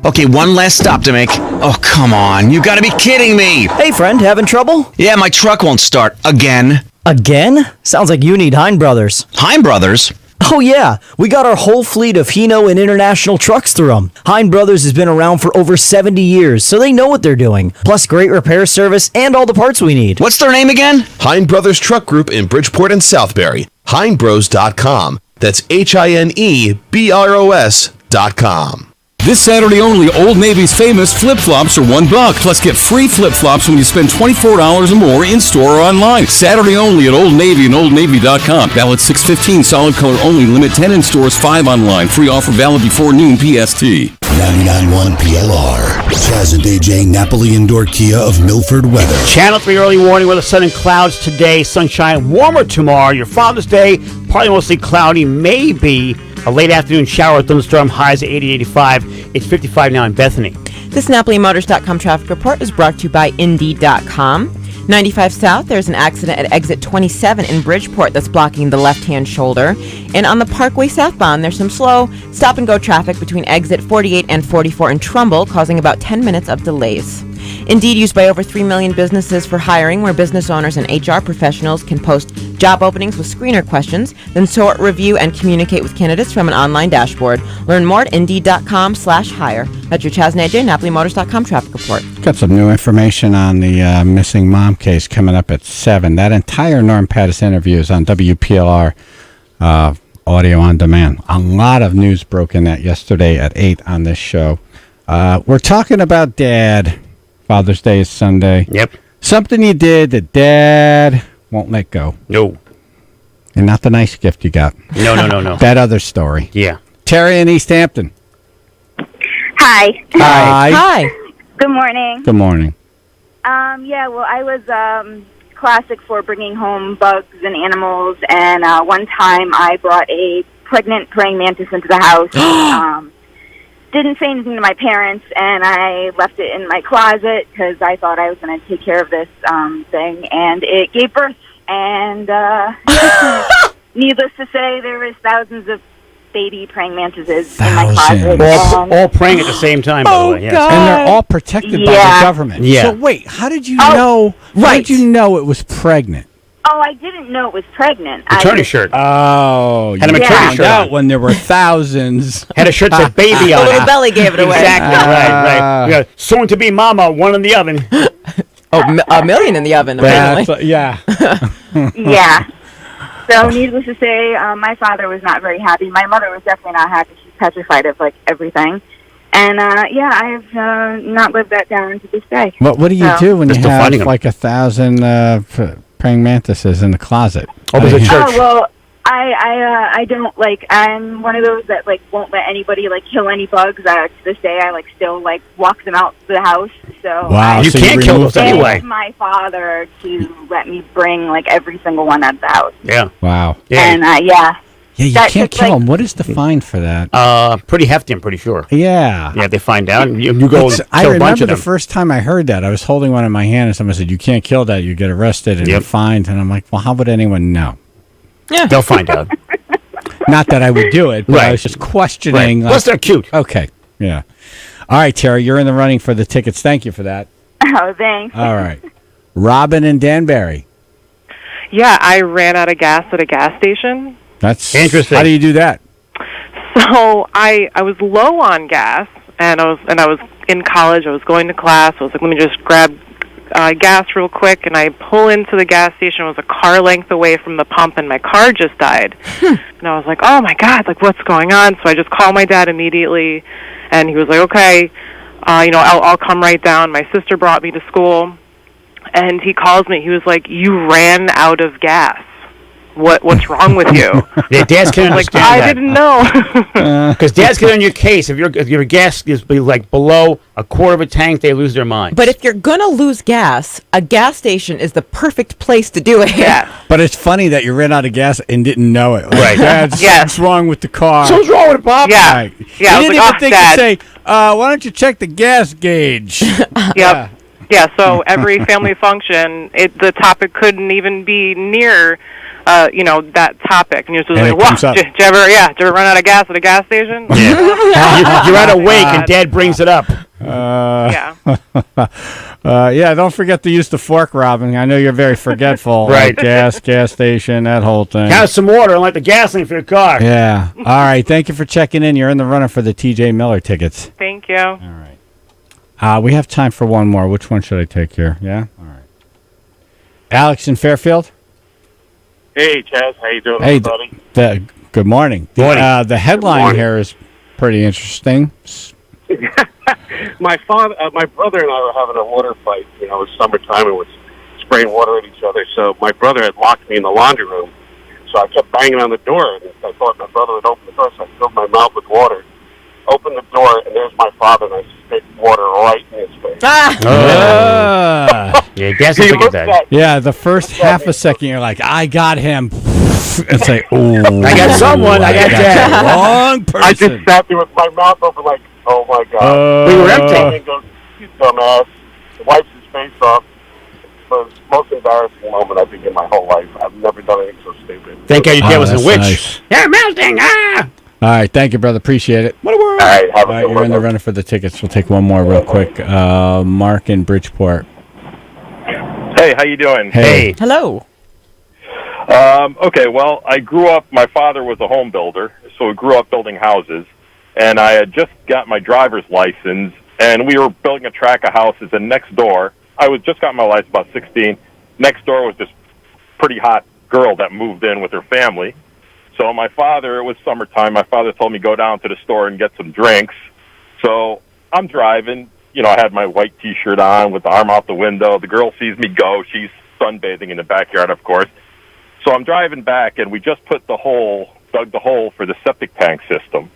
Okay, one last stop to make. Oh, come on. You gotta be kidding me. Hey, friend, having trouble? Yeah, my truck won't start. Again. Again? Sounds like you need Hein Brothers. Hein Brothers? Oh, yeah. We got our whole fleet of Hino and International trucks through them. Hein Brothers has been around for over 70 years, so they know what they're doing. Plus, great repair service and all the parts we need. What's their name again? Hein Brothers Truck Group in Bridgeport and Southbury. HeinBros.com. That's HINEBROS.com. This Saturday only, Old Navy's famous flip-flops are $1. Plus, get free flip-flops when you spend $24 or more in-store or online. Saturday only at Old Navy and OldNavy.com. Valid 6/15, solid color only. Limit 10 in stores, 5 online. Free offer valid before noon PST. 99.1 PLR. Chaz and AJ Napoli Indoor Kia of Milford weather. Channel 3 early warning with sun and clouds today. Sunshine, warmer tomorrow. Your Father's Day, probably mostly cloudy. Maybe a late afternoon shower, thunderstorm, highs at 80-85. It's 55 now in Bethany. This NapoliMotors.com traffic report is brought to you by Indy.com. 95 South, there's an accident at exit 27 in Bridgeport that's blocking the left-hand shoulder. And on the Parkway southbound, there's some slow stop-and-go traffic between exit 48 and 44 in Trumbull, causing about 10 minutes of delays. Indeed, used by over 3 million businesses for hiring, where business owners and HR professionals can post job openings with screener questions, then sort, review, and communicate with candidates from an online dashboard. Learn more at Indeed.com/hire. That's your Chaz and AJ, NapoliMotors.com traffic report. Got some new information on the missing mom case coming up at 7. That entire Norm Pattis interview is on WPLR audio on demand. A lot of news broke in that yesterday at 8 on this show. We're talking about Dad. Father's Day is Sunday. Yep. Something you did that Dad won't let go. No. And not the nice gift you got. No. That other story. Yeah. Terry in East Hampton. Hi. Hi. Good morning. Good morning. Yeah, well, I was classic for bringing home bugs and animals, and one time I brought a pregnant praying mantis into the house. Didn't say anything to my parents, and I left it in my closet because I thought I was going to take care of this thing, and it gave birth. And needless to say, there was thousands of baby praying mantises in my closet. All praying at the same time, by the way. Yes. And they're all protected by the government. Yeah. So wait, how did you know? How did you know it was pregnant? Oh, I didn't know it was pregnant. Maternity shirt. Oh, Had a you maternity found shirt out on. when there were thousands. Had a shirt that said baby on The it. little belly gave it away. Exactly, right. We got soon to be mama, one in the oven. A million in the oven, apparently. Yeah. Yeah. So, needless to say, my father was not very happy. My mother was definitely not happy. She's petrified of, everything. And, I have not lived that down to this day. What do you do when you Just have finding 'em. 1,000 praying mantises in the closet? Oh, there's a church. Oh, well, I don't, I'm one of those that, won't let anybody, kill any bugs. To this day, I, still, walk them out the house. So Wow, You so can't kill those I anyway. begged my father to let me bring, every single one out of the house. Yeah. Wow. And, yeah. Yeah, you That can't took, kill them. What is the fine for that? Pretty hefty, I'm pretty sure. Yeah. Yeah, if they find out, you go It's- and I kill a remember bunch of the them. first time I heard that. I was holding one in my hand and someone said, "You can't kill that. You get arrested and Yep. fined." And I'm like, well, how would anyone know? Yeah. They'll find out. Not that I would do it, but I Right. was just questioning. Right. Plus, they're cute. Okay. Yeah. All right, Terry, you're in the running for the tickets. Thank you for that. Oh, thanks. All right. Robin and Danbury. Yeah, I ran out of gas at a gas station. That's Interesting. How do you do that? So I was low on gas, and I was in college. I was going to class. I was like, let me just grab gas real quick, and I pull into the gas station. It was a car length away from the pump, and my car just died. And I was like, oh my God, what's going on? So I just called my dad immediately, and he was like, okay, I'll come right down. My sister brought me to school, and he calls me. He was like, you ran out of gas. What's wrong with you? Yeah, dads can understand that. I didn't know. Because dads get on your case. If your gas is below a quarter of a tank, they lose their mind. But if you're going to lose gas, a gas station is the perfect place to do it. Yeah. But it's funny that you ran out of gas and didn't know it. Like, Right. Dad, what's wrong with the car? So what's wrong with it, Bob? Yeah. Right. Yeah, I You was didn't like, even think Dad. to say, why don't you check the gas gauge? Yep. Yeah, so every family function, the topic couldn't even be near, that topic. And you're just And like, it wow, comes up. did you ever run out of gas at a gas station? Yeah. You're at a wake and Dad brings it up. Yeah. Yeah, don't forget to use the fork, Robin. I know you're very forgetful. Right. Like gas station, that whole thing. Have some water and light the gasoline for your car. Yeah. All right. Thank you for checking in. You're in the runner for the TJ Miller tickets. Thank you. We have time for one more. Which one should I take here? Yeah? All right. Alex in Fairfield? Hey, Chaz. How you doing, Hey, everybody? good morning. Morning. The headline Morning. here is pretty interesting. My brother and I were having a water fight. It was summertime and was spraying water at each other. So my brother had locked me in the laundry room. So I kept banging on the door, and I thought my brother would open the door, so I filled my mouth with water. Opened the door, and there's my father, and I spit water right in his face. Yeah, Dad's He gonna looked forget at that. Yeah, the first half a second, you're like, I got him. It's like, oh. I got someone. I got Dad. the wrong person. I just sat there with my mouth open like, oh, my God. We were empty. And goes, you dumbass. Wipes his face off. It was the most embarrassing moment I think in my whole life. I've never done anything so stupid. Thank God your dad was a that's witch. nice. They're melting. Ah! All right, thank you, brother. Appreciate it. All right, have a good You're one. in the runner for the tickets. We'll take one more real quick. Mark in Bridgeport. Hey, how you doing? Hey. Hello. Okay, well, I grew up, my father was a home builder, so we grew up building houses, and I had just got my driver's license, and we were building a tract of houses, and next door, I was just got my license, about 16, next door was this pretty hot girl that moved in with her family. So my father, it was summertime, my father told me go down to the store and get some drinks. So I'm driving, you know, I had my white T-shirt on with the arm out the window. The girl sees me go. She's sunbathing in the backyard, of course. So I'm driving back, and we just dug the hole for the septic tank system,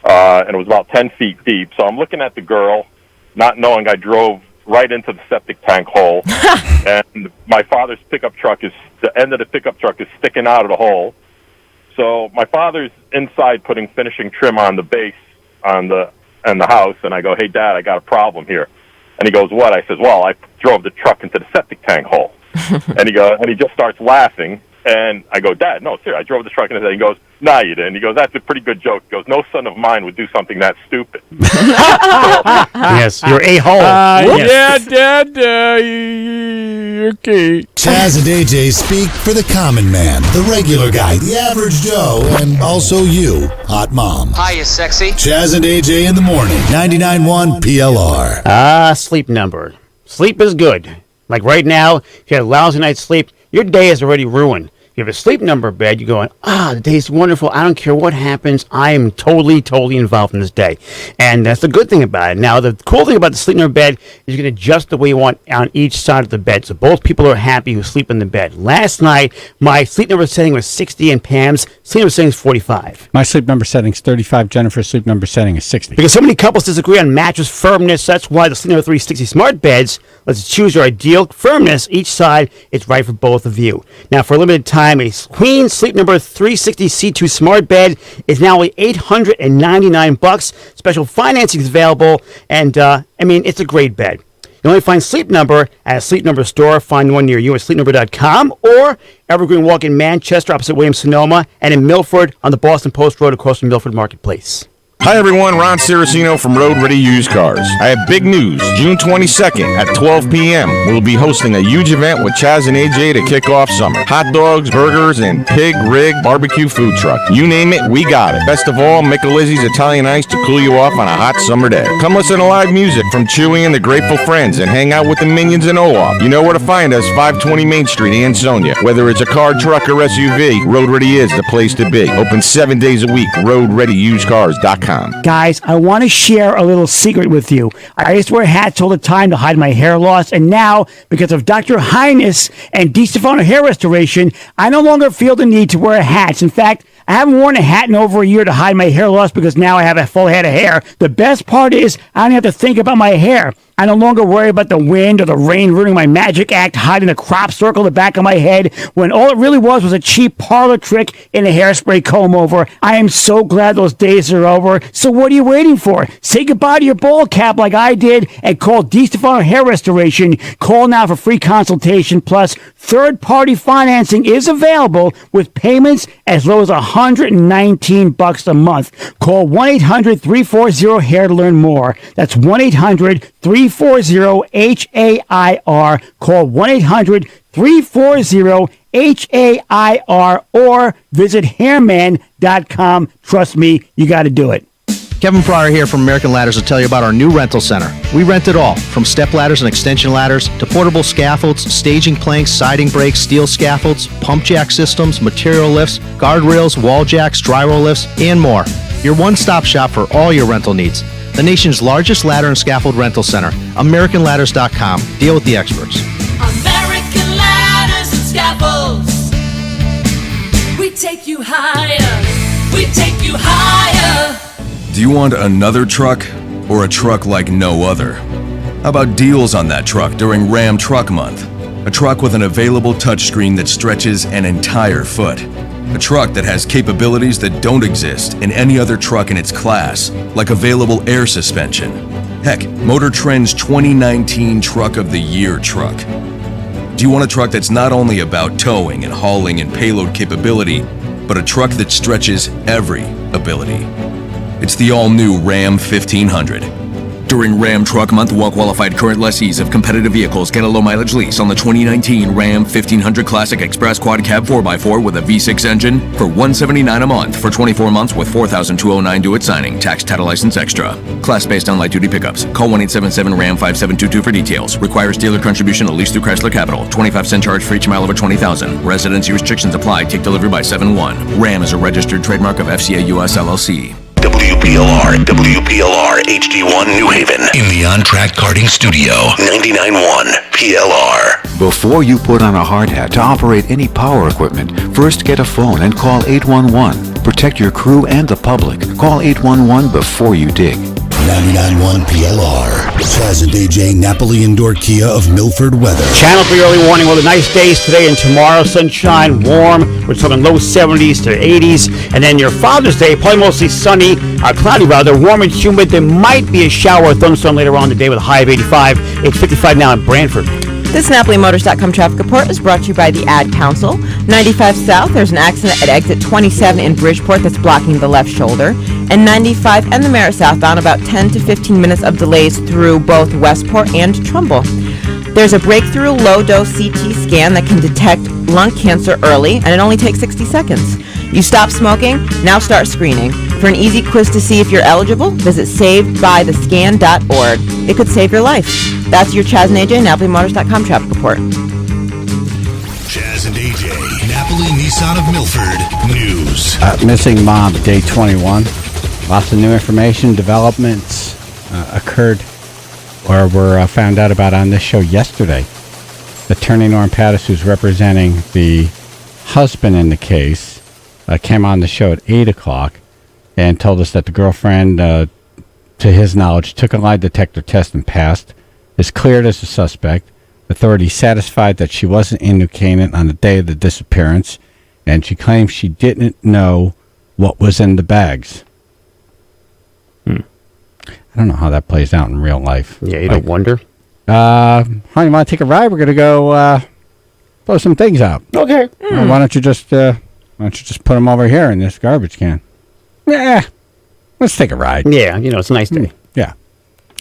and it was about 10 feet deep. So I'm looking at the girl, not knowing I drove right into the septic tank hole, and my father's pickup truck the end of the pickup truck is sticking out of the hole. So my father's inside putting finishing trim on the base on the house, and I go, "Hey, Dad, I got a problem here." And he goes, "What?" I says, "Well, I drove the truck into the septic tank hole." and he just starts laughing. And I go, "Dad, no, seriously, I drove the truck into that." He goes, "Nah, you didn't." He goes, "That's a pretty good joke." He goes, "No son of mine would do something that stupid." Yes, you're a-hole. Yeah, Dad, okay. Chaz and AJ speak for the common man, the regular guy, the average Joe, and also you, hot mom. Hiya, sexy. Chaz and AJ in the morning, 99.1 PLR. Sleep number. Sleep is good. Like right now, if you had a lousy night's sleep, your day is already ruined. If you have a sleep number bed, you're going, the day's wonderful. I don't care what happens. I am totally involved in this day. And that's the good thing about it. Now, the cool thing about the sleep number bed is you can adjust the way you want on each side of the bed. So both people are happy who sleep in the bed. Last night, my sleep number setting was 60 and Pam's sleep number setting is 45. My sleep number setting is 35. Jennifer's sleep number setting is 60. Because so many couples disagree on mattress firmness, that's why the Sleep Number 360 smart beds lets you choose your ideal firmness. Each side is right for both of you. Now, for a limited time, a Queen Sleep Number 360 C2 smart bed is now only $899. Special financing is available, and it's a great bed. You only find Sleep Number at a Sleep Number store. Find one near you at sleepnumber.com or Evergreen Walk in Manchester opposite Williams-Sonoma, and in Milford on the Boston Post Road across from Milford Marketplace. Hi everyone, Ron Ciracino from Road Ready Used Cars. I have big news. June 22nd at 12 p.m. we'll be hosting a huge event with Chaz and AJ to kick off summer. Hot dogs, burgers, and pig rig barbecue food truck. You name it, we got it. Best of all, Michelizzi's Italian Ice to cool you off on a hot summer day. Come listen to live music from Chewy and the Grateful Friends and hang out with the Minions and OWAP. You know where to find us, 520 Main Street, Ansonia. Whether it's a car, truck, or SUV, Road Ready is the place to be. Open 7 days a week, roadreadyusedcars.com. Guys, I want to share a little secret with you. I used to wear hats all the time to hide my hair loss, and now, because of Dr. Highness and DeStefano Hair Restoration, I no longer feel the need to wear hats. In fact, I haven't worn a hat in over a year to hide my hair loss because now I have a full head of hair. The best part is I don't have to think about my hair. I no longer worry about the wind or the rain ruining my magic act, hiding the crop circle in the back of my head, when all it really was a cheap parlor trick in a hairspray comb over. I am so glad those days are over. So what are you waiting for? Say goodbye to your ball cap like I did and call DeStefano Hair Restoration. Call now for free consultation, plus third-party financing is available with payments as low as $119 a month. Call 1-800-340-HAIR to learn more. That's 1-800-340-HAIR. Call 1-800-340-HAIR or visit hairman.com. Trust me, you got to do it. Kevin Pryor here from American Ladders to tell you about our new rental center. We rent it all, from step ladders and extension ladders to portable scaffolds, staging planks, siding brakes, steel scaffolds, pump jack systems, material lifts, guardrails, wall jacks, drywall lifts, and more. Your one-stop shop for all your rental needs. The nation's largest ladder and scaffold rental center, AmericanLadders.com. Deal with the experts. American Ladders and Scaffolds. We take you higher. We take you higher. Do you want another truck or a truck like no other? How about deals on that truck during Ram Truck Month? A truck with an available touchscreen that stretches an entire foot. A truck that has capabilities that don't exist in any other truck in its class, like available air suspension. Heck, Motor Trend's 2019 Truck of the Year truck. Do you want a truck that's not only about towing and hauling and payload capability, but a truck that stretches every ability. It's the all-new Ram 1500. During Ram Truck Month, well-qualified current lessees of competitive vehicles get a low-mileage lease on the 2019 Ram 1500 Classic Express Quad Cab 4x4 with a V6 engine for $179 a month for 24 months with $4,209 due at signing, tax, title, license extra. Class based on light-duty pickups. Call 1-877-RAM-5722 for details. Requires dealer contribution at least through Chrysler Capital. 25-cent charge for each mile over 20,000. Residency restrictions apply. Take delivery by 7/1. Ram is a registered trademark of FCA US LLC. WPLR HD1 New Haven in the On Track Karting Studio. 99.1 PLR. Before you put on a hard hat to operate any power equipment, first get a phone and call 811. Protect your crew and the public. Call 811 before you dig. 99.1 PLR. Chaz and AJ Napoli Indoor Kia of Milford weather. Channel 3 early warning. Well, the nice days today and tomorrow. Sunshine, warm. We're talking low 70s to 80s. And then your Father's Day, probably mostly sunny, cloudy rather, warm and humid. There might be a shower or thunderstorm later on today with a high of 85. It's 55 now in Brantford. This NapoliMotors.com traffic report is brought to you by the Ad Council. 95 South, there's an accident at exit 27 in Bridgeport that's blocking the left shoulder. And 95 and the Merritt southbound, about 10 to 15 minutes of delays through both Westport and Trumbull. There's a breakthrough low-dose CT scan that can detect lung cancer early, and it only takes 60 seconds. You stop smoking, now start screening. For an easy quiz to see if you're eligible, visit savedbythescan.org. It could save your life. That's your Chaz and AJ, NapoliMotors.com traffic report. Chaz and AJ, Napoli Nissan of Milford News. Missing mom, day 21. Lots of new information, developments occurred or were found out about on this show yesterday. Attorney Norm Pattis, who's representing the husband in the case, came on the show at 8 o'clock and told us that the girlfriend, to his knowledge, took a lie detector test and passed, is cleared as a suspect. Authorities satisfied that she wasn't in New Canaan on the day of the disappearance, and she claims she didn't know what was in the bags. I don't know how that plays out in real life. Yeah, you don't wonder. Honey, you want to take a ride? We're going to go blow some things out. Okay. Why don't you just put them over here in this garbage can? Yeah. Let's take a ride. Yeah, it's a nice day. Yeah.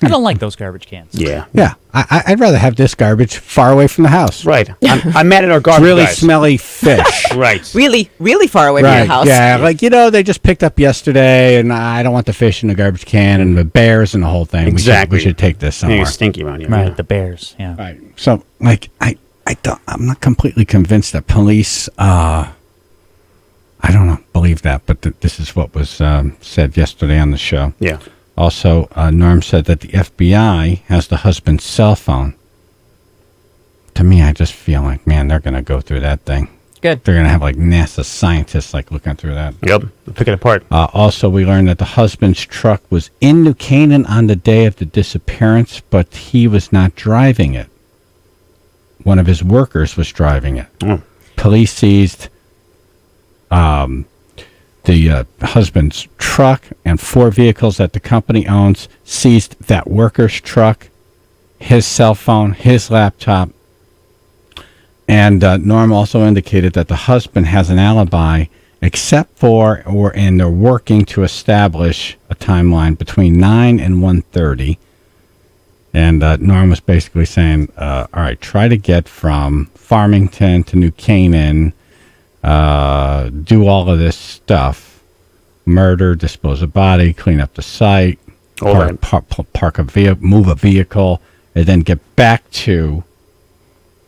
I don't like those garbage cans. Yeah. Yeah. I'd rather have this garbage far away from the house. Right. I'm mad at our garbage really guys. smelly fish. Right. Really, really far away from your house. Yeah, they just picked up yesterday, and I don't want the fish in the garbage can and the bears and the whole thing. Exactly. We should take this somewhere. It's stinky around here. Right, Yeah. the bears. Yeah. Right. So, I'm not completely convinced that police, I don't know, believe that, but this is what was said yesterday on the show. Yeah. Also, Norm said that the FBI has the husband's cell phone. To me, I just feel like, man, they're going to go through that thing. Good. They're going to have NASA scientists looking through that. Yep. Pick it apart. Also, we learned that the husband's truck was in New Canaan on the day of the disappearance, but he was not driving it. One of his workers was driving it. Oh. Police seized the husband's truck and 4 vehicles that the company owns, seized that worker's truck, his cell phone, his laptop. And Norm also indicated that the husband has an alibi, except for, and they're working to establish a timeline between 9 and 1:30. And Norm was basically saying, all right, try to get from Farmington to New Canaan, do all of this stuff, murder, dispose of body, clean up the site, park a vehicle, move a vehicle, and then get back to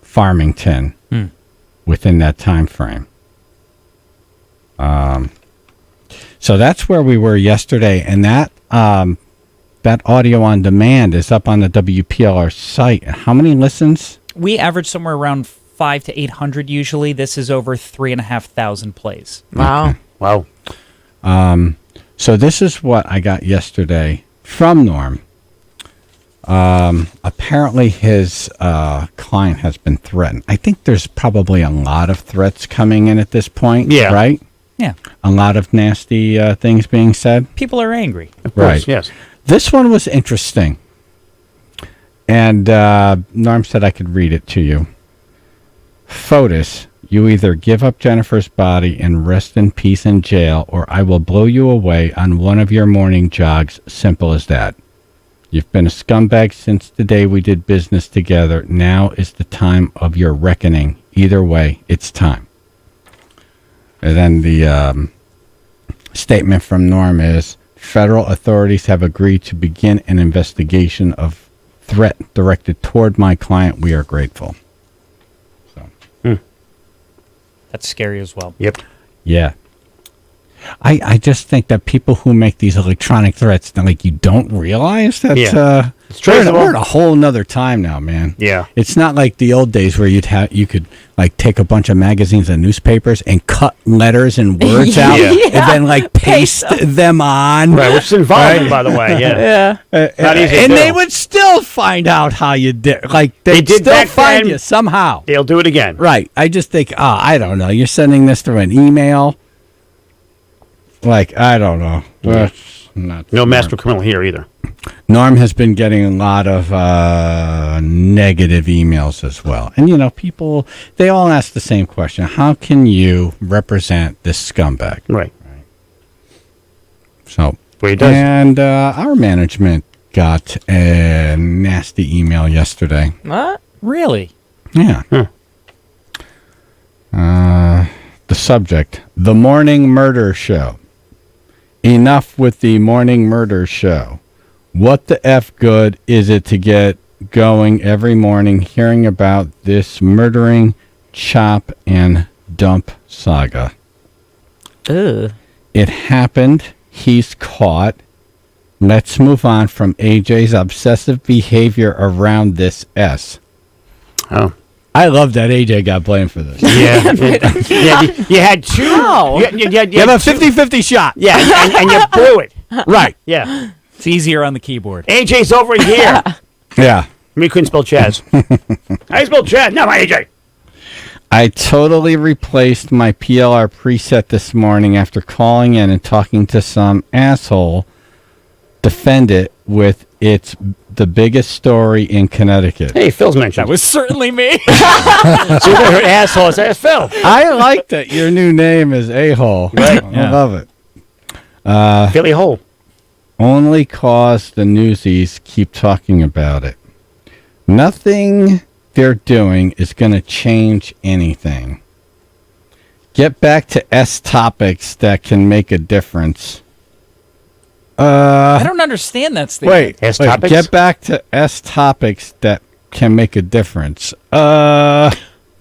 Farmington within that time frame. So that's where we were yesterday, and that audio on demand is up on the WPLR site. How many listens? We average somewhere around 500 to 800 usually. This is over 3,500 plays. Wow. Okay. Wow. So this is what I got yesterday from Norm. Apparently his client has been threatened. I think there's probably a lot of threats coming in at this point. Yeah. Right? Yeah. A lot of nasty things being said. People are angry. Of course, Right. yes. This one was interesting. And Norm said I could read it to you. FOTUS, You either give up Jennifer's body and rest in peace in jail, or I will blow you away on one of your morning jogs. Simple as that. You've been a scumbag since the day we did business together. Now is the time of your reckoning. Either way, it's time. And then the statement from Norm is, federal authorities have agreed to begin an investigation of threat directed toward my client. We are grateful. That's scary as well. Yep. Yeah. I just think that people who make these electronic threats, like, you don't realize that It's we're traceable. in a whole nother time now, man. Yeah. It's not like the old days where you could like take a bunch of magazines and newspapers and cut letters and words out and then like paste them on. Right, which is involved, by the way. Yeah. Not easy to And do. they would still find out how you did. Like, They they'd did still back find then. you somehow. They'll do it again. Right. I just think, I don't know. You're sending this through an email. Like, I don't know. That's not No smart. master criminal here either. Norm has been getting a lot of negative emails as well. And, people, they all ask the same question. How can you represent this scumbag? Right. So, Well, he does. and our management got a nasty email yesterday. What? Really? Yeah. The subject, The Morning Murder Show. Enough with the Morning Murder Show. What the F good is it to get going every morning hearing about this murdering, chop, and dump saga? Ugh. It happened. He's caught. Let's move on from AJ's obsessive behavior around this S. Oh. I love that AJ got blamed for this. Yeah. You had two. How? You You have a 50-50 shot. Yeah, and you blew it. Right. Yeah. It's easier on the keyboard. AJ's over here. Yeah. Me couldn't spell Chaz. I spelled Chaz. No, my AJ. I totally replaced my PLR preset this morning after calling in and talking to some asshole defend it with it's the biggest story in Connecticut. Hey, Phil's mentioned. That was certainly me. So you heard asshole. That's Phil. I like that your new name is A-hole. Right. I love it. Philly Hole. Only cause the newsies keep talking about it. Nothing they're doing is going to change anything. Get back to S topics that can make a difference. I don't understand that statement. S topics? Get back to S topics that can make a difference. We're I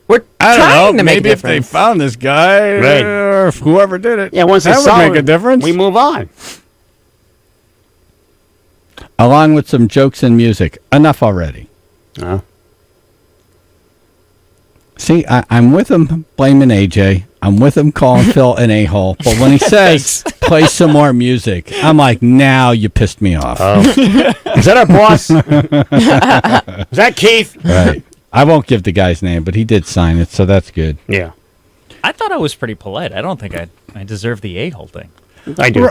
don't trying know. to make Maybe a if they difference. found this guy, Right. or if whoever did it, Yeah, once they that would solve make a it, difference. we move on. Along with some jokes and music. Enough already. See, I'm with him blaming AJ. I'm with him calling Phil an a-hole. But when he says, play some more music, I'm like, now you pissed me off. Is that our boss? Is that Keith? Right. I won't give the guy's name, but he did sign it, so that's good. Yeah. I thought I was pretty polite. I don't think I deserve the a-hole thing. I do.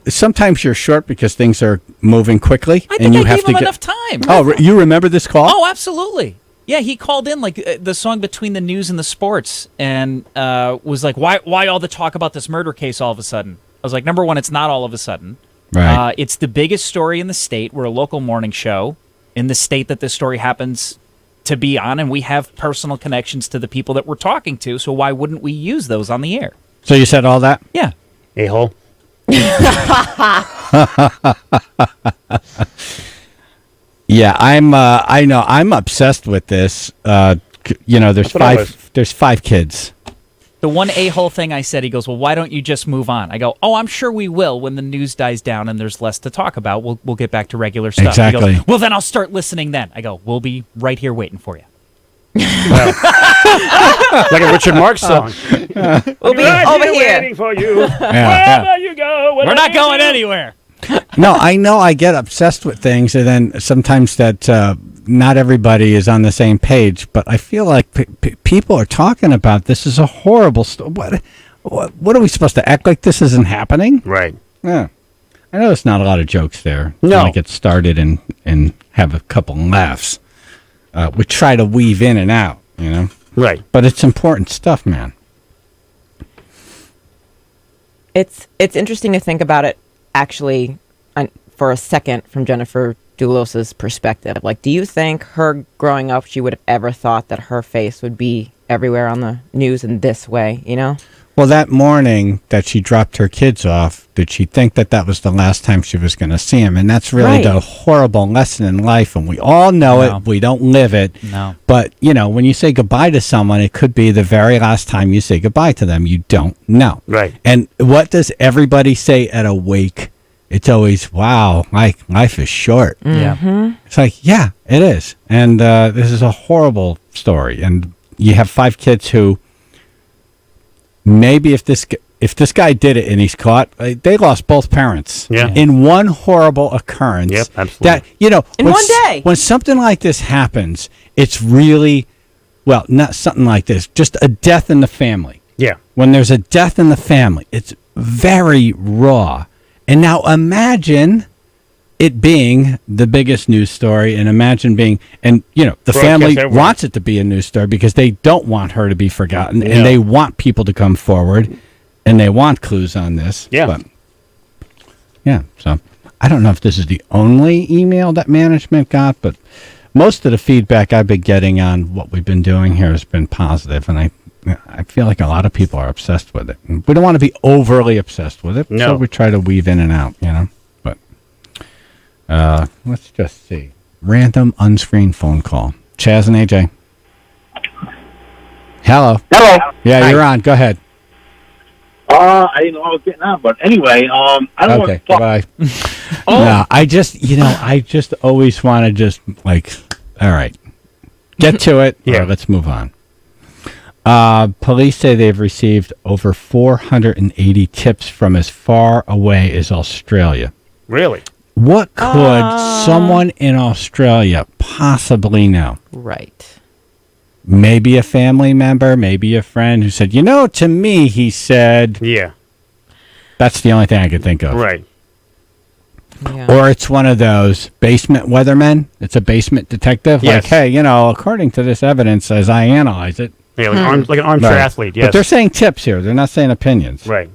Sometimes you're short because things are moving quickly. I and think you I have gave to him get enough time. Oh, you remember this call? Oh, absolutely. Yeah, he called in like the song between the news and the sports, and was like, "Why all the talk about this murder case all of a sudden?" I was like, "Number one, it's not all of a sudden. Right. It's the biggest story in the state. We're a local morning show in the state that this story happens to be on, and we have personal connections to the people that we're talking to. So why wouldn't we use those on the air?" So you said all that? Yeah. A-hole. Yeah, I know. I'm obsessed with this. There's That's what I was. there's 5 kids. The one a-hole thing I said, he goes, "Well, why don't you just move on?" I go, "Oh, I'm sure we will when the news dies down and there's less to talk about. We'll get back to regular stuff." He Exactly. goes, "Well, then I'll start listening then." I go, "We'll be right here waiting for you." Like a Richard Marx song. We'll be over here. Waiting for you. Yeah. Wherever you go. We're not going anywhere. No, I know I get obsessed with things, and then sometimes that not everybody is on the same page. But I feel like people are talking about this is a horrible story. What are we supposed to act like this isn't happening? Right. Yeah, I know there's not a lot of jokes there. No. Like get started and have a couple laughs. We try to weave in and out, Right. But it's important stuff, man. It's interesting to think about it actually for a second from Jennifer Doulos' perspective. Like, do you think her growing up, she would have ever thought that her face would be everywhere on the news in this way, you know? Well, that morning that she dropped her kids off, did she think that that was the last time she was going to see him? And that's really the horrible lesson in life. And we all know it. We don't live it. No. But, you know, when you say goodbye to someone, it could be the very last time you say goodbye to them. You don't know. Right. And what does everybody say at a wake? It's always, wow, life is short. Yeah. It's like, yeah, it is. And this is a horrible story. And you have 5 kids who maybe if this guy did it and he's caught, they lost both parents in one horrible occurrence. Yep, absolutely. That, you know, In one day. When something like this happens, it's really, well, not something like this, just a death in the family. Yeah. When there's a death in the family, it's very raw. And now imagine it being the biggest news story, and imagine being, and you know, the family wants it to be a news story because they don't want her to be forgotten, and they want people to come forward, and they want clues on this. Yeah. But, yeah. So I don't know if this is the only email that management got, but most of the feedback I've been getting on what we've been doing here has been positive, and I feel like a lot of people are obsessed with it. And we don't want to be overly obsessed with it, so we try to weave in and out, you know. But let's just see. Random unscreened phone call. Chaz and AJ. Hello. Hello. Yeah, Hi. you're on. Go ahead. I didn't know I was getting on, but anyway, I don't want to talk. Goodbye. No, I just always want to just like, all right, get to it. Yeah. Let's move on. Police say they've received over 480 tips from as far away as Australia. Really? What could someone in Australia possibly know? Right. Maybe a family member, maybe a friend who said, you know, to me, he said. Yeah. That's the only thing I could think of. Right. Yeah. Or it's one of those basement weathermen. It's a basement detective. Yes. Like, hey, you know, according to this evidence, as I analyze it. Yeah, like an armchair athlete, yes. But they're saying tips here. They're not saying opinions. Right.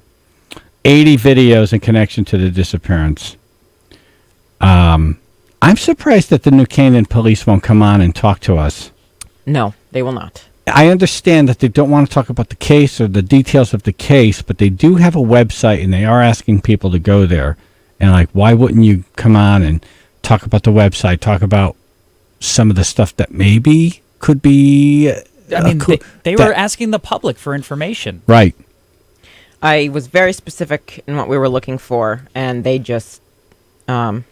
80 videos in connection to the disappearance. I'm surprised that the New Canaan police won't come on and talk to us. No, they will not. I understand that they don't want to talk about the case or the details of the case, but they do have a website, and they are asking people to go there. And, like, why wouldn't you come on and talk about the website, talk about some of the stuff that maybe could be... I mean, they were asking the public for information. Right. I was very specific in what we were looking for, and they just are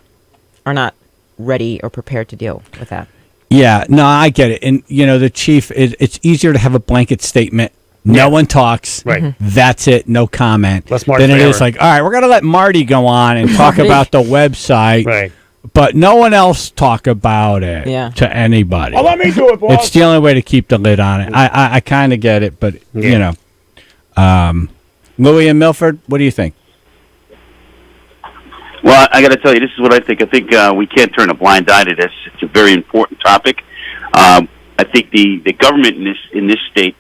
not ready or prepared to deal with that. Yeah, no, I get it. And, you know, the chief, it's easier to have a blanket statement. No one talks. Right. Mm-hmm. That's it. No comment. Less Marty then it forever. is like, all right, we're going to let Marty go on and talk about the website. Right. But no one else talk about it to anybody. Well, let me do it, boss. It's the only way to keep the lid on it. I kind of get it, but, you know. Louis and Milford, what do you think? Well, I got to tell you, this is what I think. I think we can't turn a blind eye to this. It's a very important topic. I think the government in this state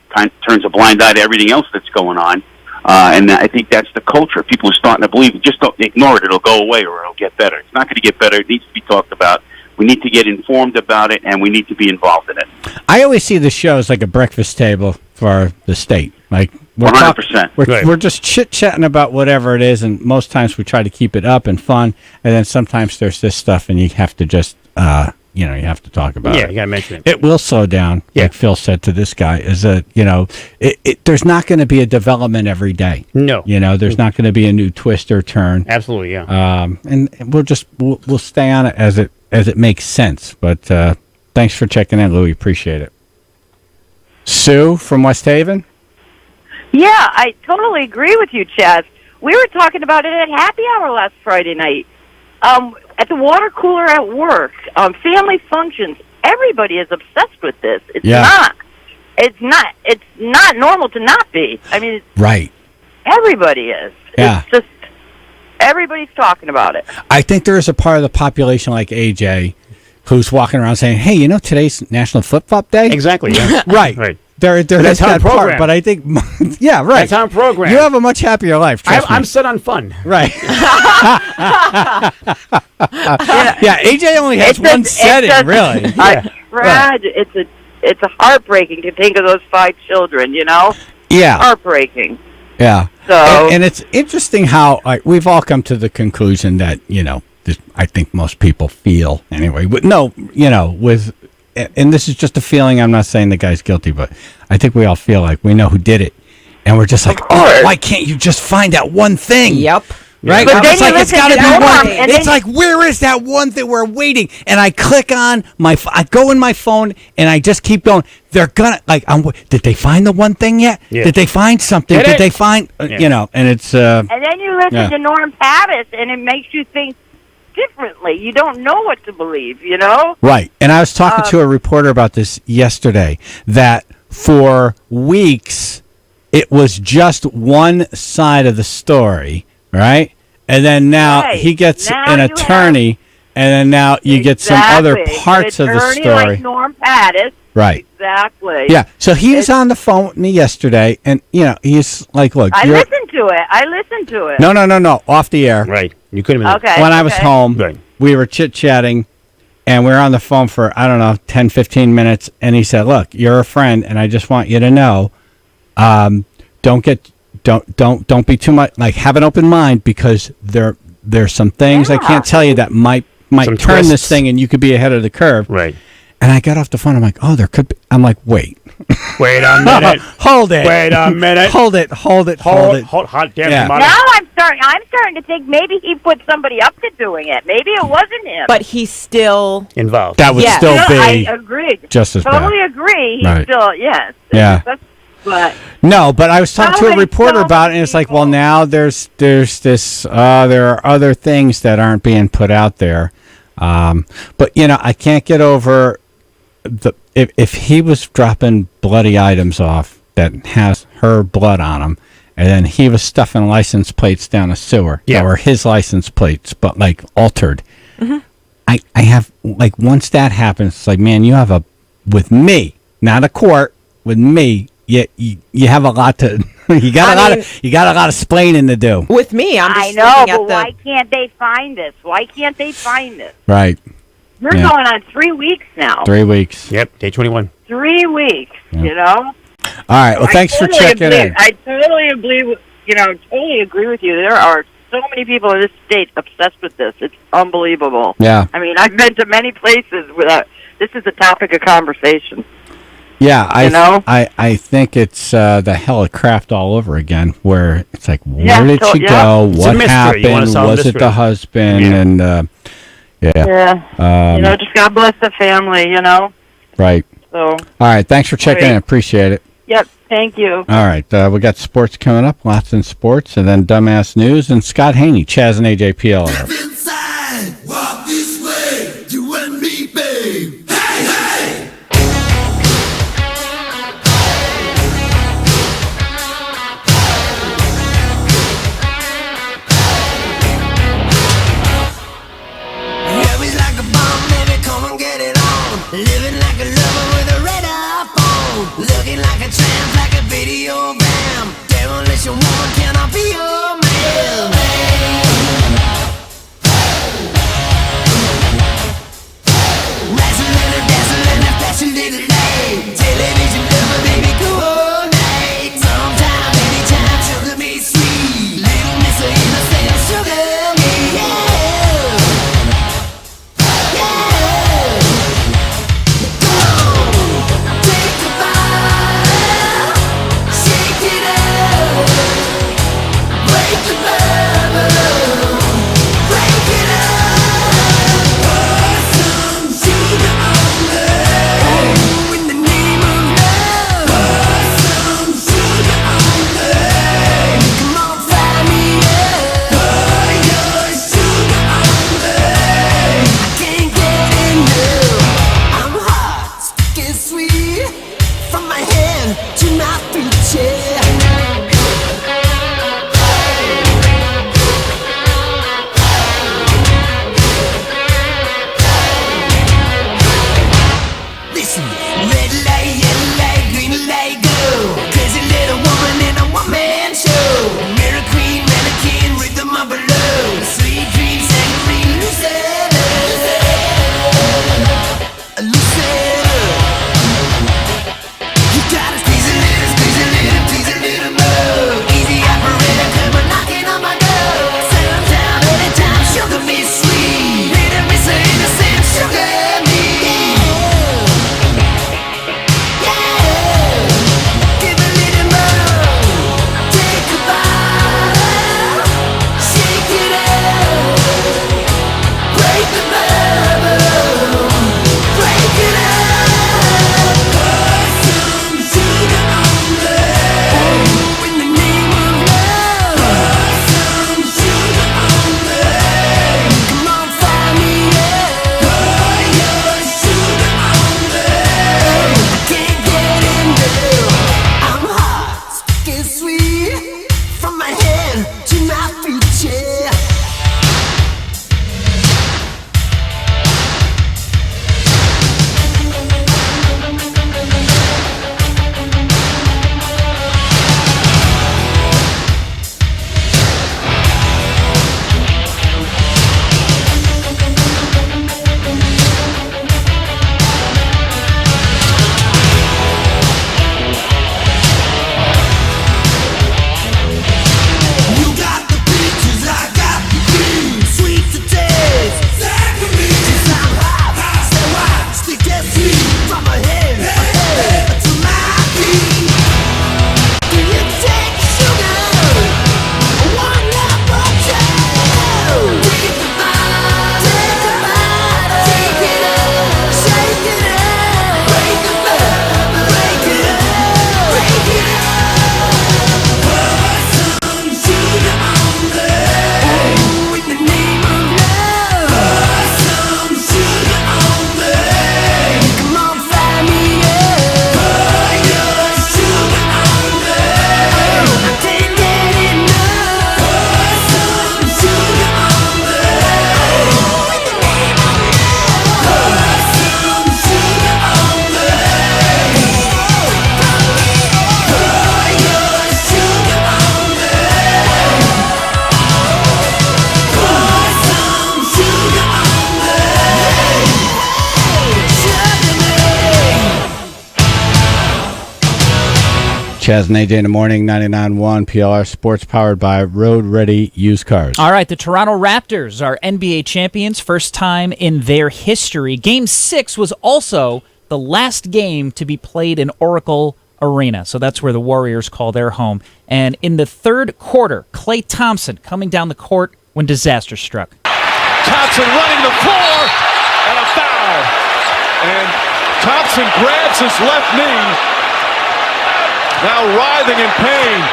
turns a blind eye to everything else that's going on, and I think that's the culture. People are starting to believe, just don't ignore it. It'll go away or it'll get better. It's not going to get better. It needs to be talked about. We need to get informed about it, and we need to be involved in it. I always see the show as like a breakfast table for the state. Like we're 100%. We're just chit-chatting about whatever it is, and most times we try to keep it up and fun, and then sometimes there's this stuff, and you have to just, you have to talk about it. Yeah, you got to mention it. It will slow down, like Phil said to this guy, is that, there's not going to be a development every day. No. There's not going to be a new twist or turn. Absolutely, yeah. And we'll stay on it as it makes sense. But thanks for checking in, Louis. Appreciate it. Sue from West Haven? Yeah, I totally agree with you, Chaz. We were talking about it at happy hour last Friday night. At the water cooler at work, family functions, everybody is obsessed with this. It's not normal to not be. I mean, right. Everybody is. Yeah. It's just everybody's talking about it. I think there is a part of the population like AJ who's walking around saying, hey, today's National Flip-Flop Day? Exactly, yeah. Right. there is that's how that I'm part, programmed. but I think, yeah, right. That's how I'm programmed. You have a much happier life. Trust me. I'm set on fun. Right. Yeah, AJ only has one setting, really. Brad, it's a heartbreaking to think of those 5 children. Yeah. Heartbreaking. Yeah. So and it's interesting how we've all come to the conclusion that I think most people feel anyway. And this is just a feeling. I'm not saying the guy's guilty, but I think we all feel like we know who did it, and we're just like, why can't you just find that one thing? Yep. Right? But It's like, it's got to be one. and It's like, where is that one thing we're waiting? And I click on I go in my phone, and I just keep going. They're gonna did they find the one thing yet? Yeah. Did they find something? Did they find? Yeah. And it's. And then you listen Yeah. to Norm Pattis, and it makes you think differently. You don't know what to believe. Right. And I was talking to a reporter about this yesterday, that for weeks it was just one side of the story, right? And then now he gets an attorney, and then now you get some other parts of the story. Like Norm Pattis. Right. Exactly. Yeah. So he was on the phone with me yesterday, and he's like, "Look, I listened to it. No, off the air. Right. You couldn't have. Okay. When I was home, Right. we were chit-chatting, and we were on the phone for, I don't know, 10, 15 minutes, and he said, "Look, you're a friend, and I just want you to know, don't be too much, have an open mind, because there's some things I can't tell you that might Some turn this twists. thing, and you could be ahead of the curve." Right. And I got off the phone. I'm like, "Oh, there could be." I'm like, "Wait, Wait a minute. hold it. Wait a minute. Hold it. Hold it. Hot damn Yeah. tomato. Now I'm starting to think maybe he put somebody up to doing it. Maybe it wasn't him. But he's still involved. That would still be I agree. just as bad. Totally agree. He's Right. still yes. Yeah. But No, but I was talking to a many- reporter so about it, and it's like, well, now there's this, there are other things that aren't being put out there. But, I can't get over if he was dropping bloody items off that has her blood on them, and then he was stuffing license plates down a sewer that were his license plates, but altered. Mm-hmm. I have, once that happens, it's like, man, you have with me, not a court, with me, you have a lot to, you got a lot of splaining to do. with me. I'm just I know, looking but at the. why can't they find this? Why can't they find this? Right. We're Yeah. going on 3 weeks now. 3 weeks. Yep. Day 21. 3 weeks. Yeah. All right. Well, thanks for checking in. I totally agree with you. There are so many people in this state obsessed with this. It's unbelievable. Yeah. I mean, I've been to many places where this is a topic of conversation. Yeah, I think it's the hell of craft all over again, where it's like, where did she go? It's a What mystery. You wanna happened? solve a Was it mystery. the husband? Yeah. And Yeah. Just God bless the family, right. So, All right, thanks for checking in. Right. Appreciate it. yep, thank you. All right, we got sports coming up, lots in sports, and then dumbass news, and Scott Haney, Chaz and AJ PLR. Inside, walk this way, you and me, babe. Hey, hey! Yeah, it's like a bomb, baby, come and get it on. Living like a lover with a red iPhone. Looking like a tramp, like a video gram. Demolition woman, can I be your man? Wrestling and dancing in a fashion little lane. Television lover, baby, coordinate. Sometime, anytime, sugar me sweet. Little miss of innocent, sugar me, yeah. Sweet from my head to my feet, yeah. Listen, red light, yellow light, green light, Chaz and AJ in the morning, 99.1 PLR Sports, powered by Road Ready Used Cars. All right, the Toronto Raptors are NBA champions, first time in their history. Game 6 was also the last game to be played in Oracle Arena, so that's where the Warriors call their home. And in the third quarter, Klay Thompson coming down the court when disaster struck. Thompson running the floor, and a foul. And Thompson grabs his left knee, now writhing in pain.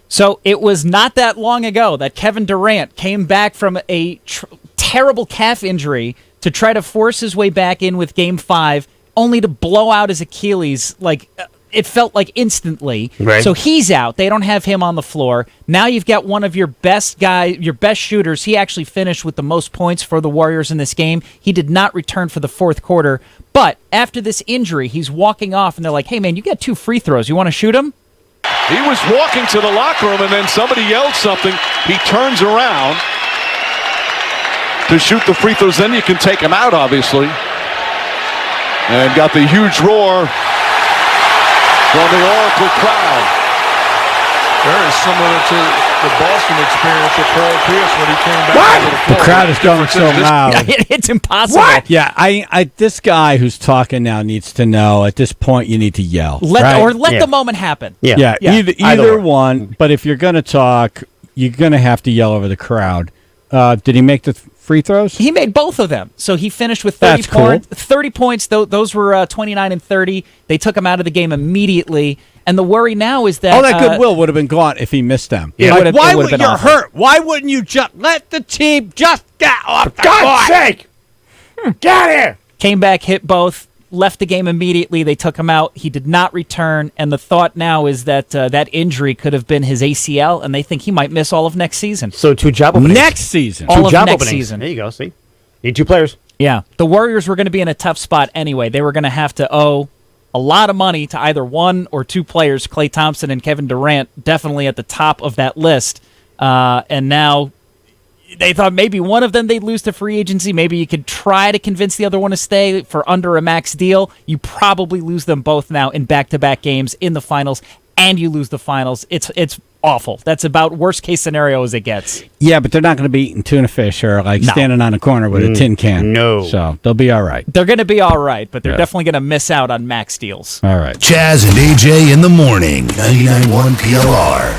So it was not that long ago that Kevin Durant came back from a terrible calf injury to try to force his way back in with Game 5, only to blow out his Achilles it felt like instantly. Right. So he's out. They don't have him on the floor. Now you've got one of your best shooters. He actually finished with the most points for the Warriors in this game. He did not return for the fourth quarter. But after this injury, he's walking off, and they're like, hey, man, you got 2 free throws. You want to shoot them? He was walking to the locker room, and then somebody yelled something. He turns around to shoot the free throws. Then you can take him out, obviously. And got the huge roar from the Oracle crowd. Very similar to the Boston experience with Paul Pierce when he came back. The crowd is going so loud. It's impossible. Yeah, I this guy who's talking now needs to know at this point you need to yell. Let the moment happen. Yeah. Either one. But if you're going to talk, you're going to have to yell over the crowd. Did he make the free throws? He made both of them. So he finished with 30 That's points. cool. 30 points. Those were 29 and 30. They took him out of the game immediately. And the worry now is that all that goodwill would have been gone if he missed them. Yeah, Like, why would been you're awful. hurt? Why wouldn't you just let the team just get off the God's court? sake! Get out of here! Came back, hit both, left the game immediately. They took him out. He did not return. And the thought now is that that injury could have been his ACL, and they think he might miss all of next season. So 2 job openings. Next season. All 2 of job next openings. season. There you go, see? Need 2 players. Yeah. The Warriors were going to be in a tough spot anyway. They were going to have to owe a lot of money to either 1 or 2 players, Klay Thompson and Kevin Durant, definitely at the top of that list. And now they thought maybe one of them they'd lose to free agency. Maybe you could try to convince the other one to stay for under a max deal. You probably lose them both now in back-to-back games in the finals, and you lose the finals. It's awful. That's about worst case scenario as it gets. Yeah, but they're not going to be eating tuna fish or standing on a corner with a tin can. No. So they'll be all right. They're going to be all right, but they're definitely going to miss out on max deals. All right. Chaz and AJ in the morning, 99.1 PLR.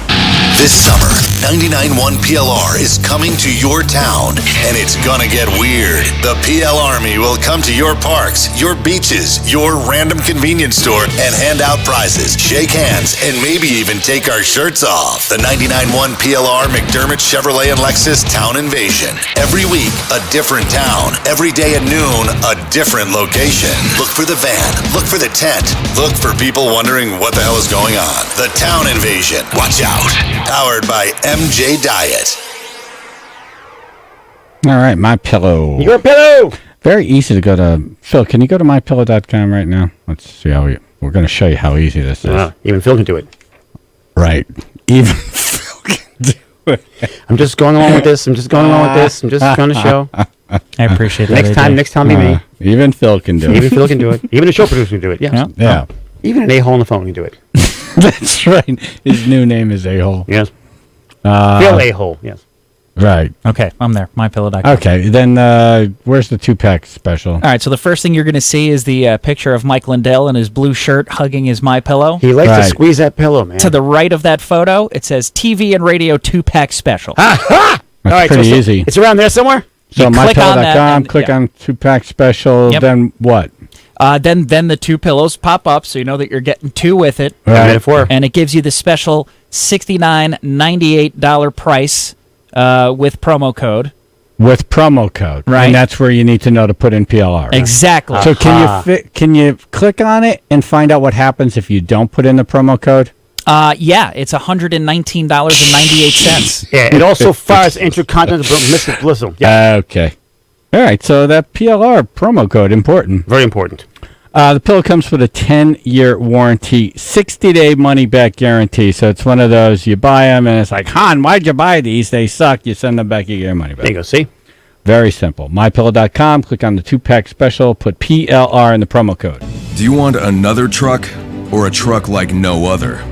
This summer, 99.1 PLR is coming to your town, and it's gonna get weird. The PL Army will come to your parks, your beaches, your random convenience store, and hand out prizes, shake hands, and maybe even take our shirts off. The 99.1 PLR McDermott Chevrolet and Lexus Town Invasion. Every week, a different town. Every day at noon, a different location. Look for the van. Look for the tent. Look for people wondering what the hell is going on. The Town Invasion. Watch out. Powered by MJ Diet. All right, My Pillow. Your pillow. Very easy to go to. Phil, can you go to mypillow.com right now? Let's see how we're going to show you how easy this is. Even Phil can do it. Right. Even Phil can do it. I'm just going along with this. I'm just going to show. I appreciate that. Next time be me. Even Phil can do it. Even Phil can do it. Even the show producer can do it. Yeah. Yeah. Even an a-hole on the phone can do it. That's right. His new name is A-Hole. Yes. Phil A-Hole. Yes. Right. Okay, I'm there. MyPillow.com. Okay, then where's the 2-pack special? All right, so the first thing you're going to see is the picture of Mike Lindell in his blue shirt hugging his MyPillow. He likes to squeeze that pillow, man. To the right of that photo, it says TV and radio 2-pack special. That's All right, pretty so easy. It's around there somewhere? So You click on that mypillow.com, and- click yeah. on 2-pack special, Yep. then what? Then the 2 pillows pop up, so you know that you're getting 2 with it. Right. And it gives you the special $69.98 price with promo code. With promo code. Right. And that's where you need to know to put in PLR. Exactly. So can you click on it and find out what happens if you don't put in the promo code? Yeah, it's $119.98. Yeah, it also fires intercontinental Mr. Blizzle. Yeah. Okay. All right, so that PLR promo code, important. Very important. The pillow comes with a 10-year warranty, 60-day money-back guarantee. So it's one of those, you buy them, and it's like, Han, why'd you buy these? They suck. You send them back, you get your money back. There you go, see? Very simple. MyPillow.com, click on the 2-pack special, put PLR in the promo code. Do you want another truck or a truck like no other?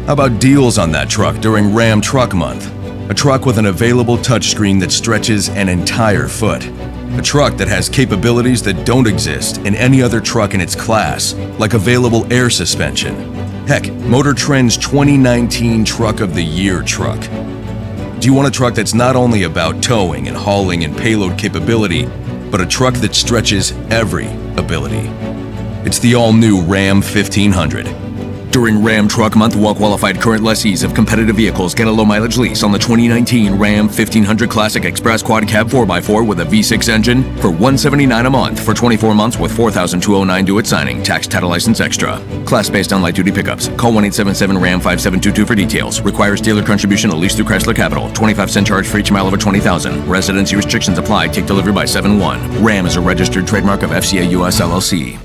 How about deals on that truck during Ram Truck Month? A truck with an available touchscreen that stretches an entire foot. A truck that has capabilities that don't exist in any other truck in its class, like available air suspension. Heck, Motor Trend's 2019 Truck of the Year truck. Do you want a truck that's not only about towing and hauling and payload capability, but a truck that stretches every ability? It's the all-new Ram 1500. During Ram Truck Month, well-qualified current lessees of competitive vehicles get a low-mileage lease on the 2019 Ram 1500 Classic Express Quad Cab 4x4 with a V6 engine for $179 a month for 24 months with $4,209 due at signing, tax, title, license extra. Class based on light-duty pickups. Call 1-877-RAM-5722 for details. Requires dealer contribution at least through Chrysler Capital. 25-cent charge for each mile over 20,000. Residency restrictions apply. Take delivery by 7/1. Ram is a registered trademark of FCA US LLC.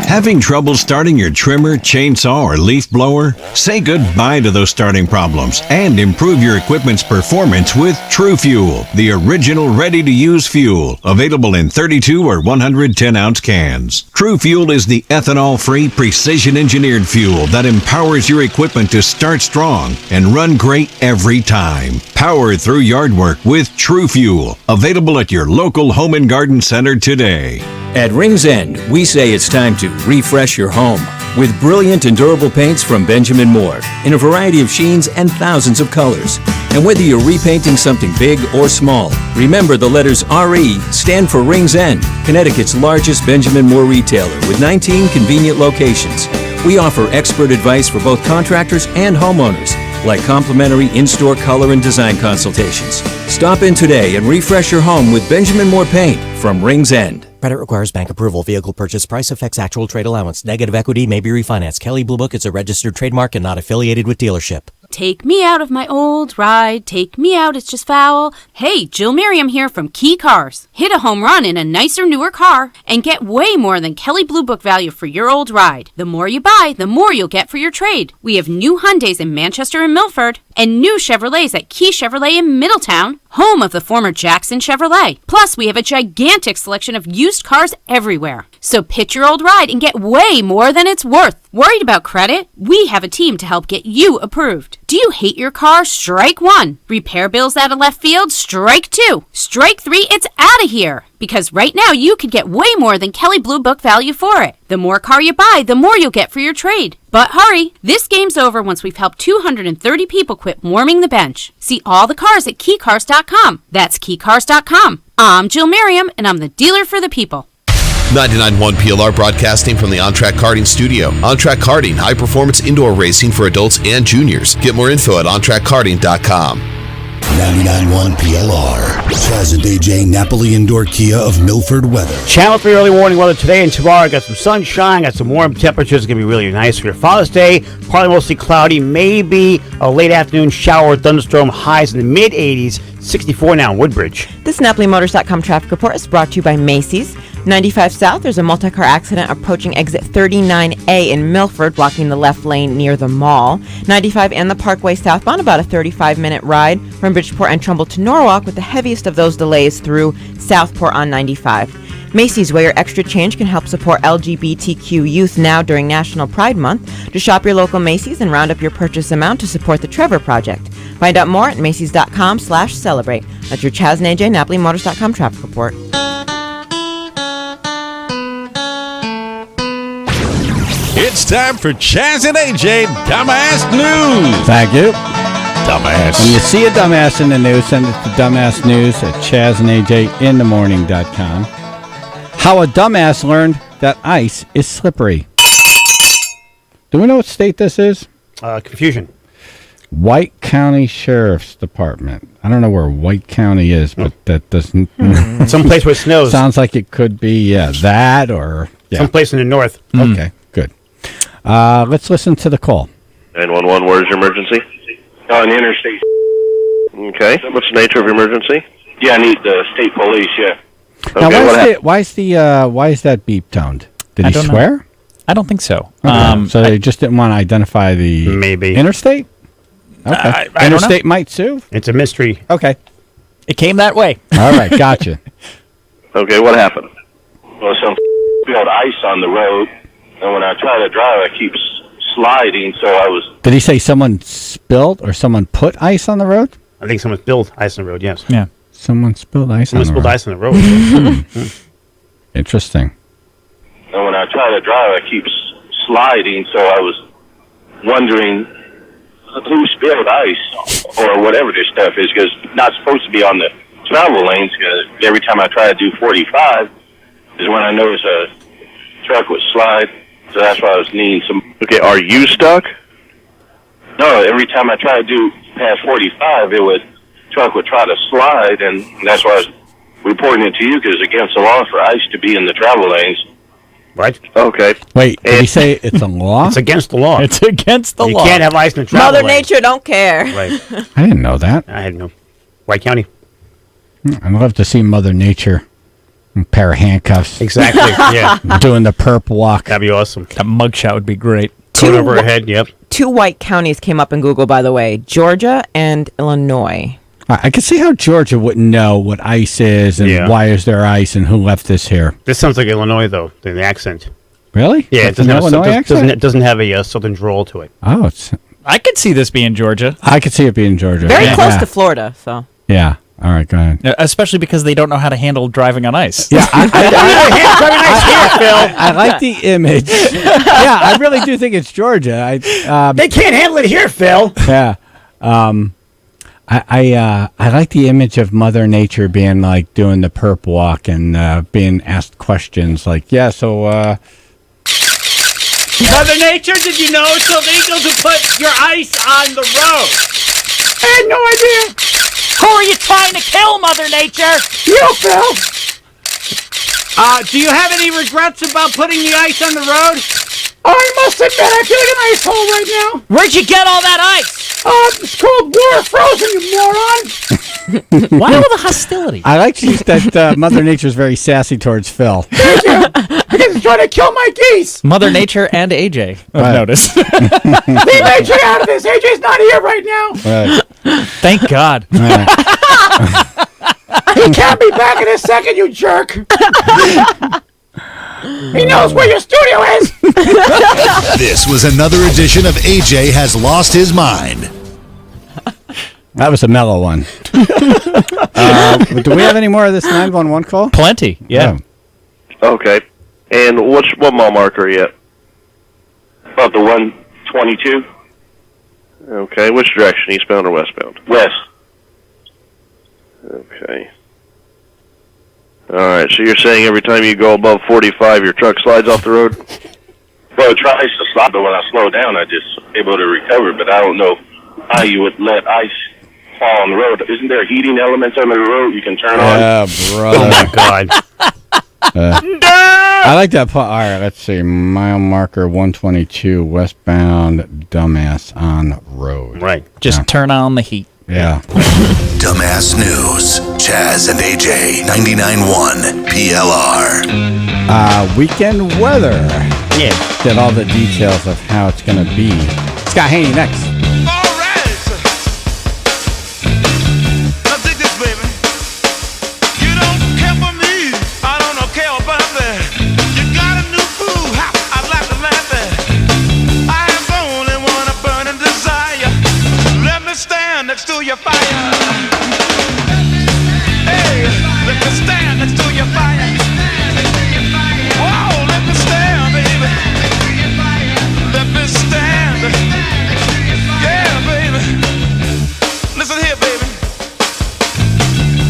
Having trouble starting your trimmer, chainsaw, or leaf blower? Say goodbye to those starting problems and improve your equipment's performance with True Fuel, the original ready-to-use fuel, available in 32 or 110-ounce cans. True Fuel is the ethanol-free, precision-engineered fuel that empowers your equipment to start strong and run great every time. Power through yard work with True Fuel, available at your local home and garden center today. At Ring's End, we say it's time to refresh your home with brilliant and durable paints from Benjamin Moore in a variety of sheens and thousands of colors. And whether you're repainting something big or small, remember the letters RE stand for Ring's End, Connecticut's largest Benjamin Moore retailer with 19 convenient locations. We offer expert advice for both contractors and homeowners, like complimentary in-store color and design consultations. Stop in today and refresh your home with Benjamin Moore paint from Ring's End. Credit requires bank approval. Vehicle purchase price affects actual trade allowance. Negative equity may be refinanced. Kelley Blue Book is a registered trademark and not affiliated with dealership. Take me out of my old ride. Take me out, it's just foul. Hey, Jill Merriam here from Key Cars. Hit a home run in a nicer, newer car and get way more than Kelley Blue Book value for your old ride. The more you buy, the more you'll get for your trade. We have new Hyundais in Manchester and Milford and new Chevrolets at Key Chevrolet in Middletown, home of the former Jackson Chevrolet. Plus, we have a gigantic selection of used cars everywhere. So pitch your old ride and get way more than it's worth. Worried about credit? We have a team to help get you approved. Do you hate your car? Strike one. Repair bills out of left field? Strike two. Strike three, it's out of here. Because right now you could get way more than Kelley Blue Book value for it. The more car you buy, the more you'll get for your trade. But hurry, this game's over once we've helped 230 people quit warming the bench. See all the cars at KeyCars.com. That's KeyCars.com. I'm Jill Merriam, and I'm the dealer for the people. 99.1 PLR broadcasting from the On Track Karting Studio. On Track Karting, high performance indoor racing for adults and juniors. Get more info at ontrackkarting.com. 99.1 PLR. Chaz and AJ Napoli Indoor Kia of Milford weather. Channel 3 early morning weather today and tomorrow. Got some sunshine, got some warm temperatures. It's going to be really nice for your Father's Day. Partly mostly cloudy, maybe a late afternoon shower or thunderstorm. Highs in the mid-80s. 64 now in Woodbridge. This NapoliMotors.com traffic report is brought to you by Macy's. 95 South, there's a multi-car accident approaching exit 39A in Milford, blocking the left lane near the mall. 95 and the Parkway southbound, about a 35-minute ride from Bridgeport and Trumbull to Norwalk, with the heaviest of those delays through Southport on 95. Macy's, where your extra change can help support LGBTQ youth now during National Pride Month. To shop your local Macy's and round up your purchase amount to support the Trevor Project. Find out more at Macy's.com/celebrate. That's your Chaz and AJ NapoliMotors.com traffic report. It's time for Chaz and AJ Dumbass News. Thank you. Dumbass. When you see a dumbass in the news, send it to dumbassnews at chazandajinthemorning.com. How a dumbass learned that ice is slippery. Do we know what state this is? Confusion. White County Sheriff's Department. I don't know where White County is, but that doesn't... Someplace where it snows. Sounds like it could be that or... Yeah. Someplace in the north. Okay, good. Let's listen to the call. 911, where's your emergency? On the interstate. Okay, what's the nature of your emergency? Yeah, I need the state police, yeah. Now, why is that beep toned? Did he swear? I don't think so. Okay. So they just didn't want to identify the interstate? Okay. I Interstate might sue? It's a mystery. Okay. It came that way. All right, gotcha. Okay, what happened? Well, some spilled ice on the road, and when I try to drive, I keep sliding, so I was. Did he say someone spilled or someone put ice on the road? I think someone spilled ice on the road, yes. Yeah. Someone spilled ice Someone on the spilled road. ice on the road. Interesting. And when I try to drive, I keep sliding, so I was wondering who spilled ice or whatever this stuff is, because it's not supposed to be on the travel lanes, because every time I try to do 45 is when I notice a truck would slide, so that's why I was needing some. Okay, are you stuck? No, every time I try to do past 45, truck would try to slide, and that's why I was reporting it to you, because it's against the law for ice to be in the travel lanes. Right? Okay. Wait, did he say it's a law? It's against the law. It's against the you law. You can't have ice in the travel Mother lane. Nature don't care. Right. I didn't know that. I had no. White County. I'd love to see Mother Nature in a pair of handcuffs. Exactly, yeah. Doing the perp walk. That'd be awesome. That mugshot would be great. Coat over her head, yep. 2 white counties came up in Google, by the way, Georgia and Illinois. I can see how Georgia wouldn't know what ice is and why is there ice and who left this here. This sounds like Illinois, though, the accent. Really? Yeah, That's an Illinois accent? It doesn't have a southern drawl to it. Oh, it's. I could see this being Georgia. I could see it being Georgia. Very close to Florida, so. Yeah. All right, go ahead. Especially because they don't know how to handle driving on ice. Yeah, I like the image. Yeah, I really do think it's Georgia. They can't handle it here, Phil. Yeah. I like the image of Mother Nature being like doing the perp walk and being asked questions like, yeah, so Mother Nature, did you know it's illegal to put your ice on the road? I had no idea. Who are you trying to kill, Mother Nature? You, Phil. Do you have any regrets about putting the ice on the road? I must admit, I feel like an ice hole right now. Where'd you get all that ice? It's cold water frozen, you moron. Why all the hostility? I like that Mother Nature's very sassy towards Phil. Thank you. Because he's trying to kill my geese. Mother Nature and AJ, I've noticed. Leave AJ out of this. AJ's not here right now. Right. Thank God. Right. He can't be back in a second, you jerk. He knows where your studio is. This was another edition of AJ Has Lost His Mind. That was a mellow one. Do we have any more of this 911 call? Plenty, yeah. Okay. And what mile marker are you at? About the 122. Okay. Which direction, eastbound or westbound? West. Okay. All right. So you're saying every time you go above 45, your truck slides off the road? Well, it tries to slide, but when I slow down, I just able to recover. But I don't know how you would let ice fall on the road. Isn't there heating elements on the road you can turn on? Yeah, brother. Oh, my God. I like that part. All right, let's see. Mile marker 122, westbound, dumbass on road. Right. Just turn on the heat. Yeah. Dumbass News. Chaz and AJ, 99.1 PLR. Weekend weather. Yeah. Get all the details of how it's going to be. Scott Haney next. Next to your fire. Hey, let me stand next to your fire. Whoa, let me stand, baby. Let me stand. Yeah, baby. Listen here, baby.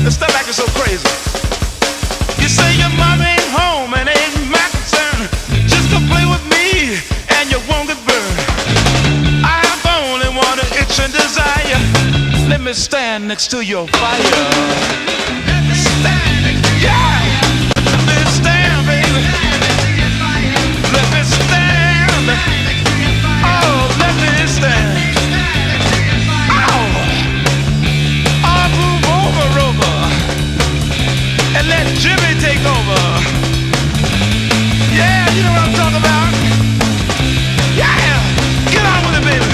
This stuff acting so crazy. You say your mom ain't home and ain't my concern. Just to play with me and you won't get burned. I have only one itch and desire. Let me stand next to your fire. Stand, yeah. Let me stand, baby. Let me stand. Oh, let me stand. Oh, I'll move over, and let Jimmy take over. Yeah, you know what I'm talking about. Yeah, get on with it, baby.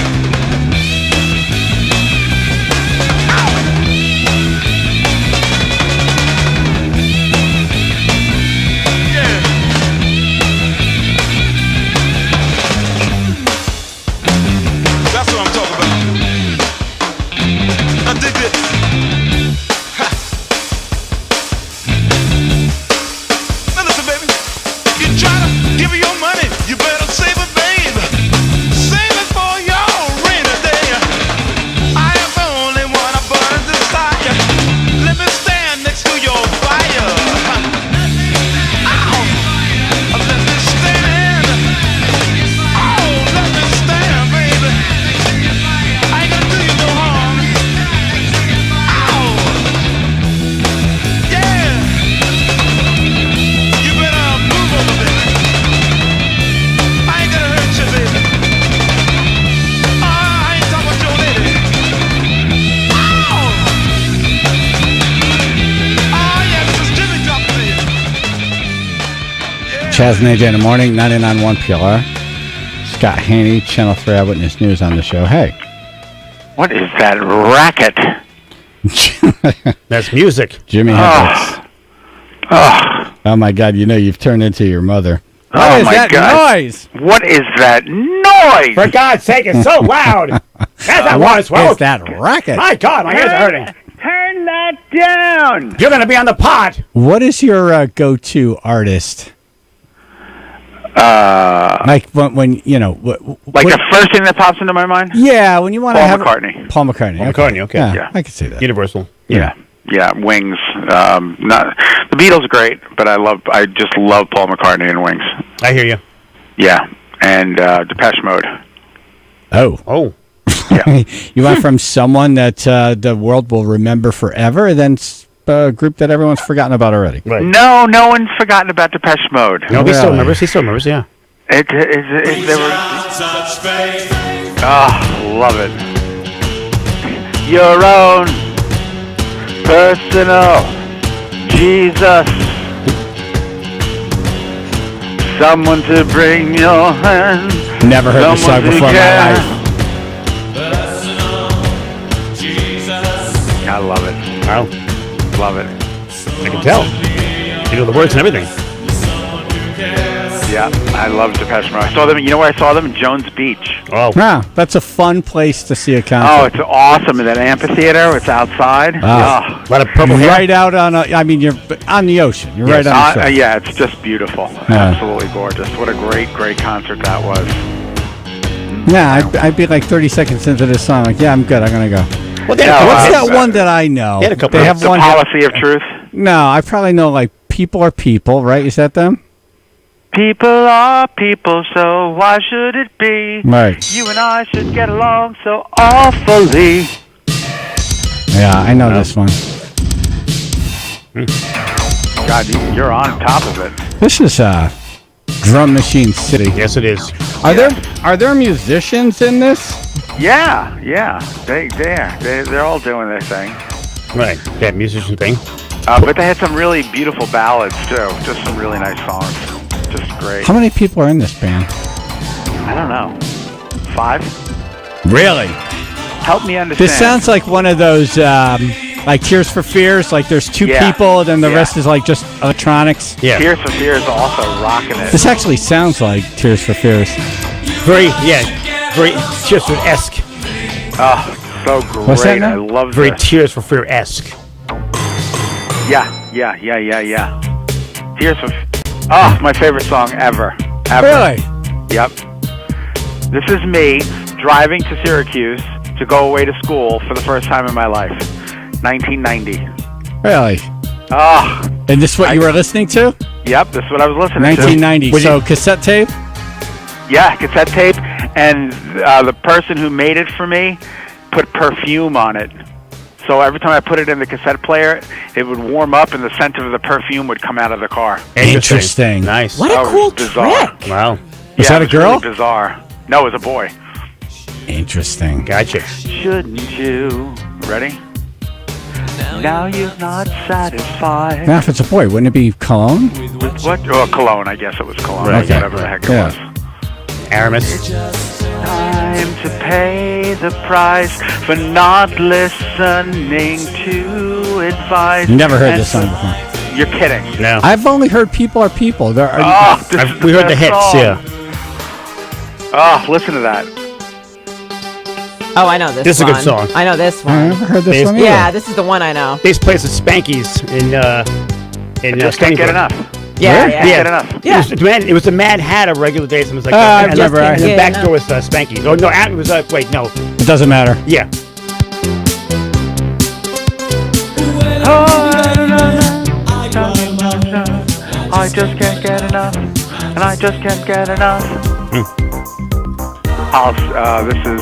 Chaz and AJ in the morning, 99.1 PLR. Scott Haney, Channel 3 Eyewitness News on the show. Hey. What is that racket? That's music. Jimmy Hendrix. Oh my God! You know you've turned into your mother. What is that noise? What is that noise? For God's sake, it's so loud. That's not What one smoke. is that racket? My God, my ears are hurting. Turn that down. You're going to be on the pot. What is your go-to artist? Like when you know, Like the first thing that pops into my mind? Yeah, when you want to Paul have McCartney. Paul McCartney. Paul McCartney, okay. Yeah, I can see that. Universal. Yeah. Wings. Not the Beatles, are great, but I just love Paul McCartney and Wings. I hear you. Yeah, and Depeche Mode. Oh. Yeah. You went from someone that the world will remember forever, then a group that everyone's forgotten about already. Right. No one's forgotten about Depeche Mode. No, he still remembers. He still remembers. Yeah. They were. Oh, love it. Your own personal Jesus. Someone to bring your hand. Never heard this song before in my life. I love it. Wow. Love it. I can tell. You know the words and everything. Yeah, I love Depeche Mode. I saw them. You know where I saw them? In Jones Beach. Oh. Wow, that's a fun place to see a concert. Oh, it's awesome in that amphitheater. It's outside. Wow. Oh. A lot of purple hair. Right out on. You're on the ocean. You're right on the shore. Yeah, it's just beautiful. Absolutely gorgeous. What a great consert that was. Yeah, I'd be like 30 seconds into this song. Like, yeah, I'm good. I'm gonna go. Well, what's that one that I know? They had a couple. They have The one. Policy of Truth. No, I probably know like People Are People, right? Is that them? People are people, so why should it be? Right. You and I should get along so awfully. Yeah, I know this one. God, you're on top of it. This is Drum Machine City. Yes, it is. Are there musicians in this? Yeah. They're all doing their thing. Right. That musician thing. But they had some really beautiful ballads too. Just some really nice songs. Just great. How many people are in this band? I don't know. 5? Really? Help me understand. This sounds like one of those like Tears for Fears. Like there's 2 people, and then the rest is like just electronics. Yeah. Tears for Fears also rocking it. This actually sounds like Tears for Fears. Very Tears for esque. Oh, so great. What's that now? I love Very this. Tears for Fear esque. Yeah. Tears for Oh, my favorite song ever. Really? Yep. This is me driving to Syracuse to go away to school for the first time in my life. 1990. Really? Oh. And this is what you were listening to? Yep, this is what I was listening 1990. to. So cassette tape? Yeah, cassette tape. And the person who made it for me put perfume on it. So every time I put it in the cassette player, it would warm up and the scent of the perfume would come out of the car. Interesting. Nice. What a cool bizarre. trick. Wow. Was that a girl? Really bizarre. No, it was a boy. Interesting. Gotcha. Shouldn't you? Ready? Now you're not satisfied. Now, if it's a boy, wouldn't it be Cologne? What? Oh, Cologne. I guess it was Cologne. Right. Whatever the heck it was. Aramis. Time to pay the price for not listening to advice. Never heard this song before. You're kidding. No. I've only heard People Are People. There are, we heard the hits, song. yeah. Oh, listen to that. Oh, I know this one. This is a good song. I know this one. I never heard this one either. Yeah, this is the one I know. They used to play some Spankies in Just can't get enough. Yeah, Can't get enough. Yeah. It was the Mad Hatter regular days. And it was like I and remember. the back door was Spankies. Oh no, it was wait, no. It doesn't matter. Yeah. I just can't get enough, and I just can't get enough. This is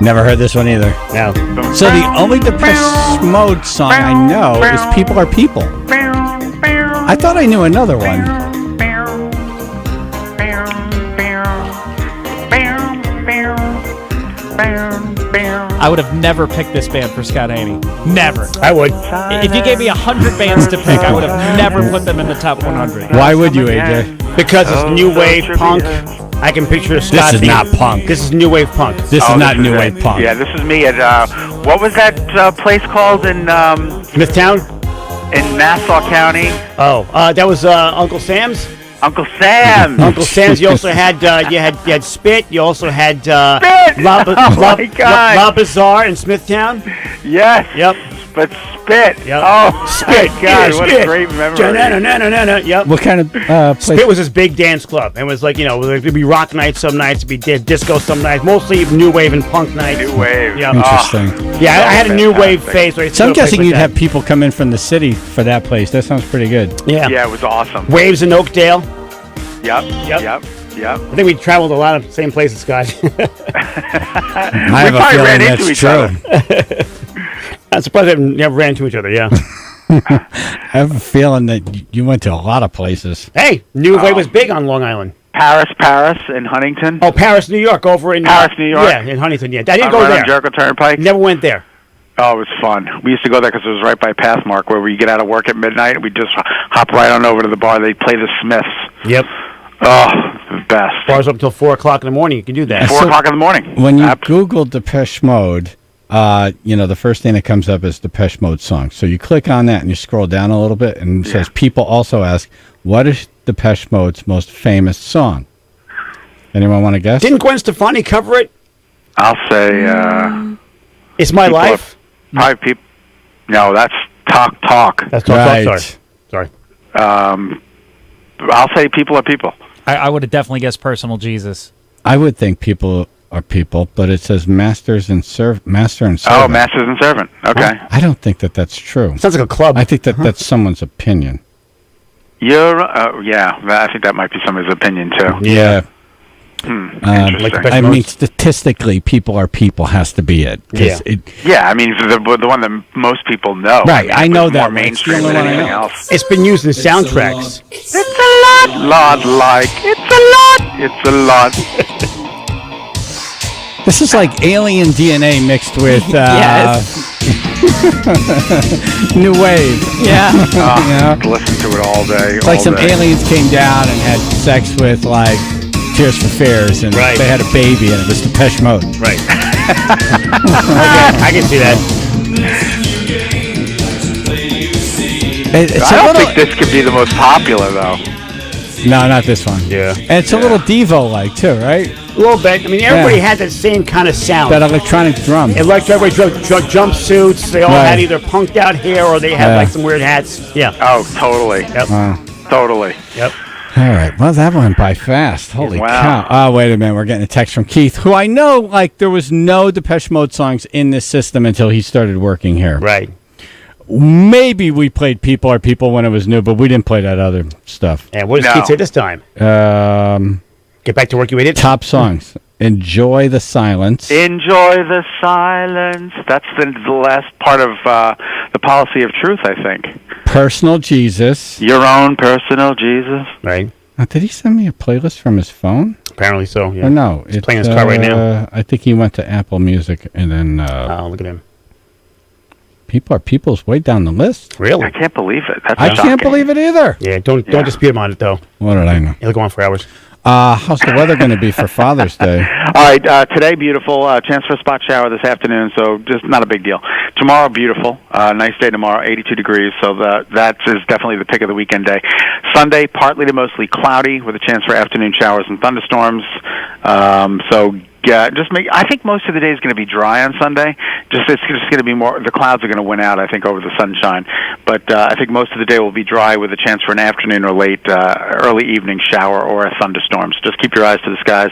Never heard this one either. No. So the only Depeche Mode song I know is People Are People. I thought I knew another one. I would have never picked this band for Scott Haney. Never. I would. If you gave me 100 bands to pick, I would have never put them in the top 100. Why would you, AJ? Because it's new wave punk. I can picture Scott. This is not punk. This is new wave punk. This is not new wave punk. Yeah, this is me at what was that place called in Smithtown? In Nassau County? Oh, that was Uncle Sam's. Uncle Sam. Uncle Sam's. You also had you had Spit. You also had Spit. La my God. La Bazaar in Smithtown. Yes. Yep. But Spit. Yep. Oh, Spit. my God, Yeah, what Spit. a great memory. Yep. What kind of place? Spit was this big dance club. It was like, it'd be rock nights some nights, it'd be disco some nights, mostly new wave and punk nights. New wave. Yeah. Interesting. Yeah, I had a new wave phase. Where So I'm guessing you'd have people come in from the city for that place. That sounds pretty good. Yeah. Yeah, it was awesome. Waves in Oakdale. Yep. Yep. Yep. I think we traveled a lot of same places, Scott. I have a feeling that's true. I'm surprised we never ran into each other, yeah. I have a feeling that you went to a lot of places. Hey, New Wave was big on Long Island. Paris, in Huntington. Oh, Paris, New York, over in... Paris, New York? Yeah, in Huntington, yeah. I didn't go right there. on Jericho Turnpike? Never went there. Oh, it was fun. We used to go there because it was right by Pathmark, where we get out of work at midnight, and we just hop right on over to the bar. They play the Smiths. Yep. Oh, the best. Bars up until 4 o'clock in the morning. You can do that. 4 o'clock in the morning. When you Google Depeche Mode, the first thing that comes up is Depeche Mode song. So you click on that and you scroll down a little bit, and it says people also ask, what is Depeche Mode's most famous song? Anyone want to guess? Didn't Gwen Stefani cover it? I'll say... It's My Life? Probably people... No, that's Talk. That's Talk. Sorry. I'll say People Are People. I would have definitely guessed Personal Jesus. I would think people are people, but it says master and servant. Oh, Masters and Servant. Okay. I don't think that's true. Sounds like a club. I think that's someone's opinion. Yeah, I think that might be somebody's opinion, too. Yeah. Interesting. I mean, statistically, people are people has to be it. Yeah. Yeah, I mean, the one that most people know. Right, I know that more one. It's the mainstream only than one I anything know. else. It's been used in soundtracks. It's a lot like. It's a lot. This is like alien DNA mixed with new wave. Yeah. Listen to it all day. It's like some aliens came down and had sex with like Tears for Fears, and they had a baby, and it was Depeche Mode. Right. I can see that. I don't think this could be the most popular, though. No, not this one. Yeah. And it's a little Devo-like, too, right? A little bit. I mean, everybody had that same kind of sound. That electronic drum. Everybody drove jumpsuits. They all had either punked out hair or they had like some weird hats. Yeah. Oh, totally. Yep. Totally. Yep. All right. Well, that went by fast. Holy Wow. cow. Oh, wait a minute. We're getting a text from Keith, who I know, like, there was no Depeche Mode songs in this system until he started working here. Right. Maybe we played People Are People when it was new, but we didn't play that other stuff. And what does Keith say this time? Get back to work, you idiot. Top songs. Enjoy the Silence. Enjoy the silence. That's the last part of the policy of truth, I think. Personal Jesus. Your own personal Jesus. Right. Did he send me a playlist from his phone? Apparently so, yeah. Or no? He's playing his car right now. I think he went to Apple Music and then... look at him. People Are People's way down the list. Really? I can't believe it. That's I can't shocking. believe it either. Yeah, don't dispute him on it, though. What did I know? He'll go on for hours. How's the weather going to be for Father's Day? All right, today beautiful. Chance for a spot shower this afternoon, so just not a big deal. Tomorrow beautiful. Nice day tomorrow, 82 degrees, so that is definitely the pick of the weekend day. Sunday, partly to mostly cloudy with a chance for afternoon showers and thunderstorms. I think most of the day is going to be dry on Sunday. It's just going to be more. The clouds are going to win out, I think, over the sunshine. But I think most of the day will be dry with a chance for an afternoon or late, early evening shower or a thunderstorm. So just keep your eyes to the skies.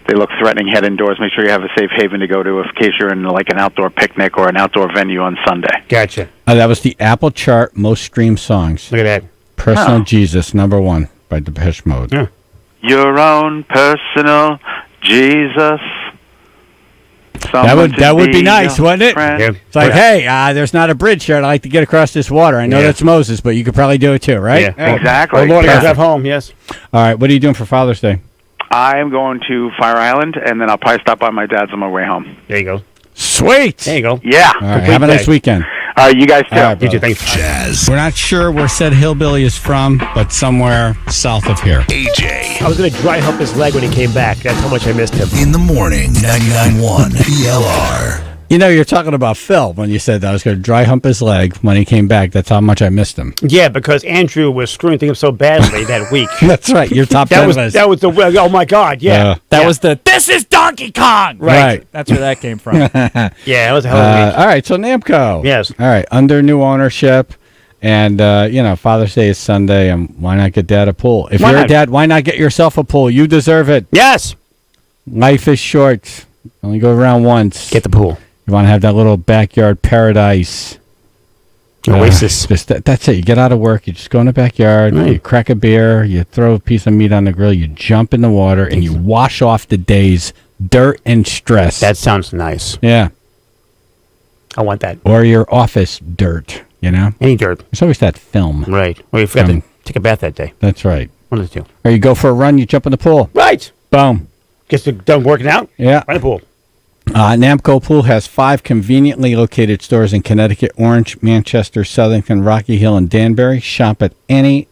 They look threatening. Head indoors. Make sure you have a safe haven to go to in case you're in like an outdoor picnic or an outdoor venue on Sunday. Gotcha. That was the Apple chart most streamed songs. Look at that. Personal Jesus, #1 by Depeche Mode. Yeah. Your own personal Jesus. That would be nice, wouldn't it? Yeah. It's like, hey, there's not a bridge here. I'd like to get across this water. I know that's Moses, but you could probably do it too, right? Yeah. Exactly. Oh, Lord, I gotta drive home, yes. All right, what are you doing for Father's Day? I am going to Fire Island, and then I'll probably stop by my dad's on my way home. There you go. Sweet. There you go. Yeah. All right, have a nice weekend. You guys too. All right, You too. brother. Thanks. Jazz. We're not sure where said hillbilly is from, but somewhere south of here. AJ. I was going to dry hump his leg when he came back. That's how much I missed him. In the morning. 99.1 PLR. You know, you're talking about Phil when you said that I was going to dry hump his leg when he came back. That's how much I missed him. Yeah, because Andrew was screwing things up so badly that week. That's right. Your top 10 list. That was the, oh my God, yeah. That was the, this is Donkey Kong! Right. That's where that came from. Yeah, that was a hell of a week. All right, so Namco. Yes. All right, under new ownership. And, Father's Day is Sunday, and why not get Dad a pool? If you're a dad, why not get yourself a pool? You deserve it. Yes. Life is short. Only go around once. Get the pool. You want to have that little backyard paradise. Oasis. That's it. You get out of work, you just go in the backyard, you crack a beer, you throw a piece of meat on the grill, you jump in the water, and you wash off the day's dirt and stress. That sounds nice. Yeah. I want that. Or your office dirt, Any dirt. There's always that film. Right. Or you forgot to take a bath that day. That's right. One of the two. Or you go for a run, you jump in the pool. Right. Boom. Gets done working out? Yeah. Right in the pool. Namco Pool has 5 conveniently located stores in Connecticut, Orange, Manchester, Southington, Rocky Hill, and Danbury. Shop at any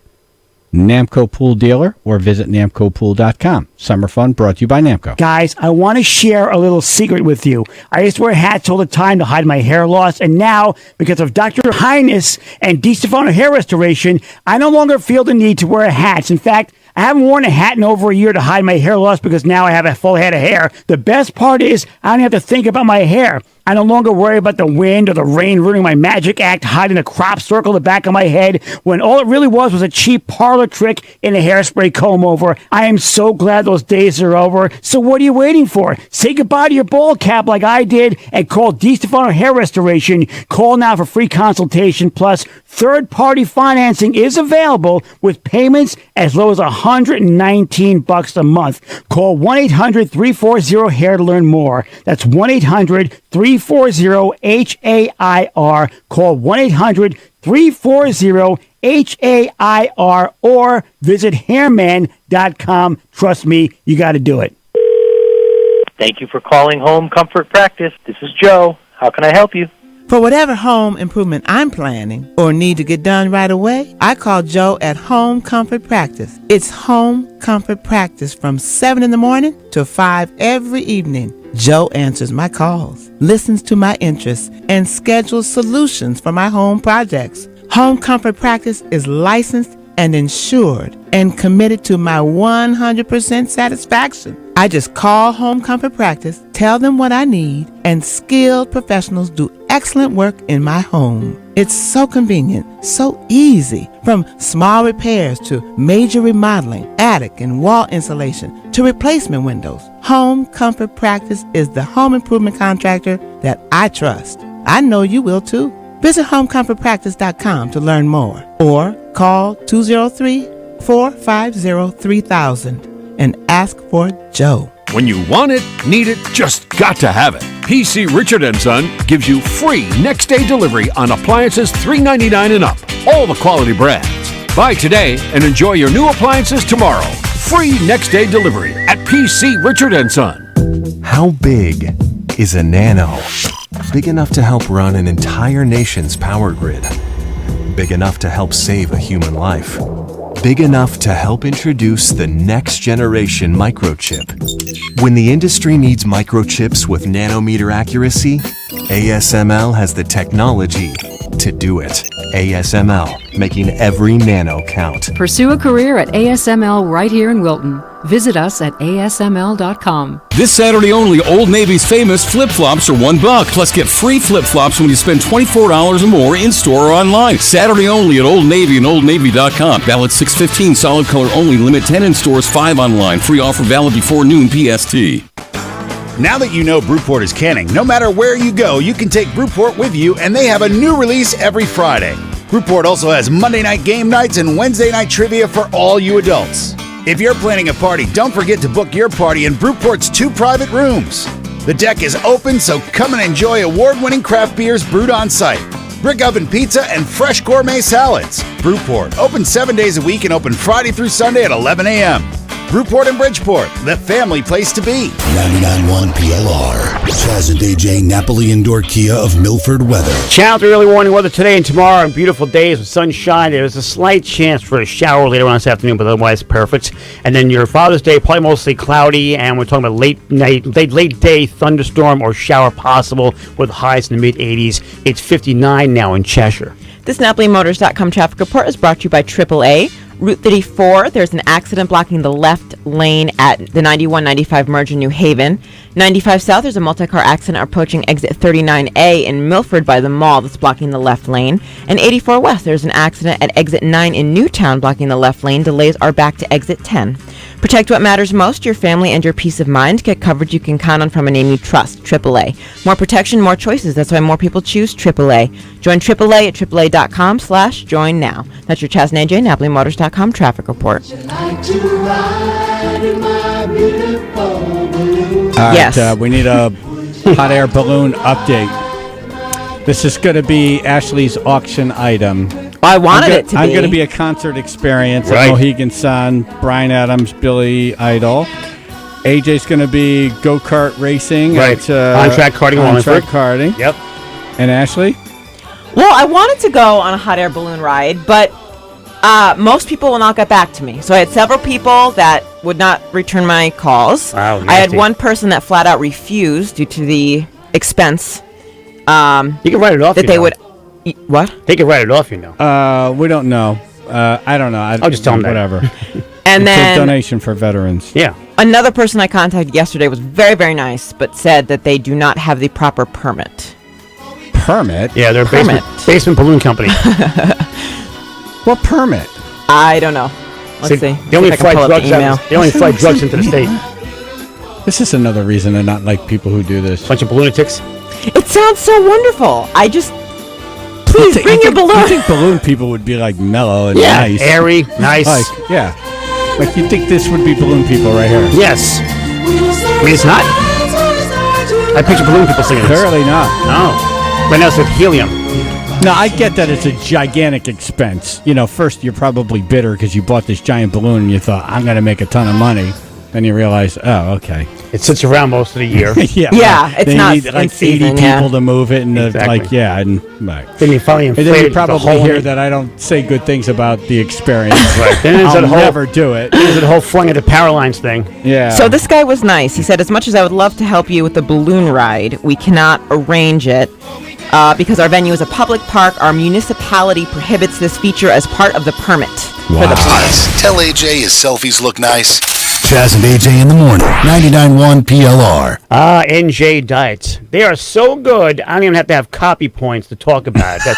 Namco Pool dealer or visit NamcoPool.com. Summer fun brought to you by Namco. Guys, I want to share a little secret with you. I used to wear hats all the time to hide my hair loss, and now, because of Dr. Highness and DeStefano Hair Restoration, I no longer feel the need to wear hats. In fact, I haven't worn a hat in over a year to hide my hair loss because now I have a full head of hair. The best part is I don't have to think about my hair. I no longer worry about the wind or the rain ruining my magic act, hiding a crop circle in the back of my head, when all it really was a cheap parlor trick in a hairspray comb over. I am so glad those days are over. So what are you waiting for? Say goodbye to your bald cap like I did and call DeStefano Hair Restoration. Call now for free consultation, plus third-party financing is available with payments as low as $119 a month. Call 1-800-340-HAIR to learn more. That's 1-800-340-HAIR. Call 1-800-340-HAIR or visit hairman.com. Trust me, you got to do it. Thank you for calling Home Comfort Practice. This is Joe. How can I help you? For whatever home improvement I'm planning or need to get done right away, I call Joe at Home Comfort Practice. It's Home Comfort Practice from 7 in the morning to 5 every evening. Joe answers my calls, listens to my interests, and schedules solutions for my home projects. Home Comfort Practice is licensed and insured and committed to my 100% satisfaction. I just call Home Comfort Practice, tell them what I need, and skilled professionals do excellent work in my home. It's so convenient, so easy, from small repairs to major remodeling, attic and wall insulation to replacement windows. Home Comfort Practice is the home improvement contractor that I trust. I know you will too. Visit homecomfortpractice.com to learn more or call 203-450-3000 and ask for Joe. When you want it, need it, just got to have it. PC Richard & Son gives you free next-day delivery on appliances $3.99 and up. All the quality brands. Buy today and enjoy your new appliances tomorrow. Free next-day delivery at PC Richard & Son. How big is a nano? Big enough to help run an entire nation's power grid. Big enough to help save a human life. Big enough to help introduce the next generation microchip. When the industry needs microchips with nanometer accuracy, ASML has the technology to do it. ASML, making every nano count. Pursue a career at ASML right here in Wilton. Visit us at asml.com. This Saturday only, Old Navy's famous flip-flops are $1. Plus get free flip-flops when you spend $24 or more in-store or online. Saturday only at Old Navy and oldnavy.com. Valid 6/15, solid color only. Limit 10 in stores, 5 online. Free offer valid before noon PST. Now that you know Brewport is canning, no matter where you go, you can take Brewport with you, and they have a new release every Friday. Brewport also has Monday night game nights and Wednesday night trivia for all you adults. If you're planning a party, don't forget to book your party in Brewport's 2 private rooms. The deck is open, so come and enjoy award-winning craft beers brewed on site, brick oven pizza, and fresh gourmet salads. Brewport, open 7 days a week and open Friday through Sunday at 11 a.m. Brewport and Bridgeport, the family place to be. 99.1 PLR. Chaz and AJ Napoli Indoor Kia of Milford weather. Channel 3 early warning weather today and tomorrow on beautiful days with sunshine. There's a slight chance for a shower later on this afternoon, but otherwise perfect. And then your Father's Day, probably mostly cloudy, and we're talking about late day thunderstorm or shower possible with highs in the mid-80s. It's 59 now in Cheshire. This NapoliMotors.com traffic report is brought to you by AAA. Route 34, there's an accident blocking the left lane at the 91-95 merge in New Haven. 95 South, there's a multi-car accident approaching exit 39A in Milford by the mall that's blocking the left lane. And 84 West, there's an accident at exit 9 in Newtown blocking the left lane. Delays are back to exit 10. Protect what matters most, your family and your peace of mind. Get coverage you can count on from a name you trust, AAA. More protection, more choices. That's why more people choose AAA. Join AAA at AAA.com/join now. That's your Chaz and AJ, NapoliMotors.com traffic report. All right, Yes. we need a hot air balloon update. This is going to be Ashley's auction item. I wanted it to be. I'm going to be a concert experience Right. at Mohegan Sun, Bryan Adams, Billy Idol. AJ's going to be go-kart racing. Right. On-track karting in On-track Wallingford. karting. Yep. And Ashley? Well, I wanted to go on a hot air balloon ride, but most people will not get back to me. So I had several people that would not return my calls. Wow, I had nasty. one person that flat out refused due to the expense. You can write it off. That they would. What? They can write it off, you know. We don't know. I don't know. I'll just tell them that. whatever. And It's a then donation for veterans. Yeah. another person I contacted yesterday was very, very nice, but said that they do not have the proper permit. Permit? Yeah, they're a basement balloon company. What permit? I don't know. Let's see. They only See if I can fly pull up drugs the email. They only fly drugs into the state. This is another reason to not like people who do this. Bunch of lunatics. It sounds so wonderful. I just please bring your balloon. You think balloon people would be like mellow and Yeah, nice, airy, nice. Like, yeah, like you think this would be balloon people right here? Yes. I mean, it's not. I picture balloon people singing this. Clearly not. No. Right now it's with helium. No, I get that it's a gigantic expense. You know, first you're probably bitter because you bought this giant balloon and you thought, I'm going to make a ton of money. Then you realize, oh, okay. It sits around most of the year. Yeah, it's they not need like in season, 80 yeah. people to move it, and Exactly. like, yeah, and right. Then you finally And inflate then it you with the probably hole in hear it. that I don't say good things about the experience. Right. Then there's I'll that whole never do it. There's that whole flung at the power lines thing. Yeah. So this guy was nice. He said, as much as I would love to help you with the balloon ride, we cannot arrange it because our venue is a public park. Our municipality prohibits this feature as part of the permit for the park. Tell AJ his selfies look nice. Chaz and AJ in the morning. 99.1 PLR. NJ Diets. They are so good, I don't even have to have copy points to talk about it.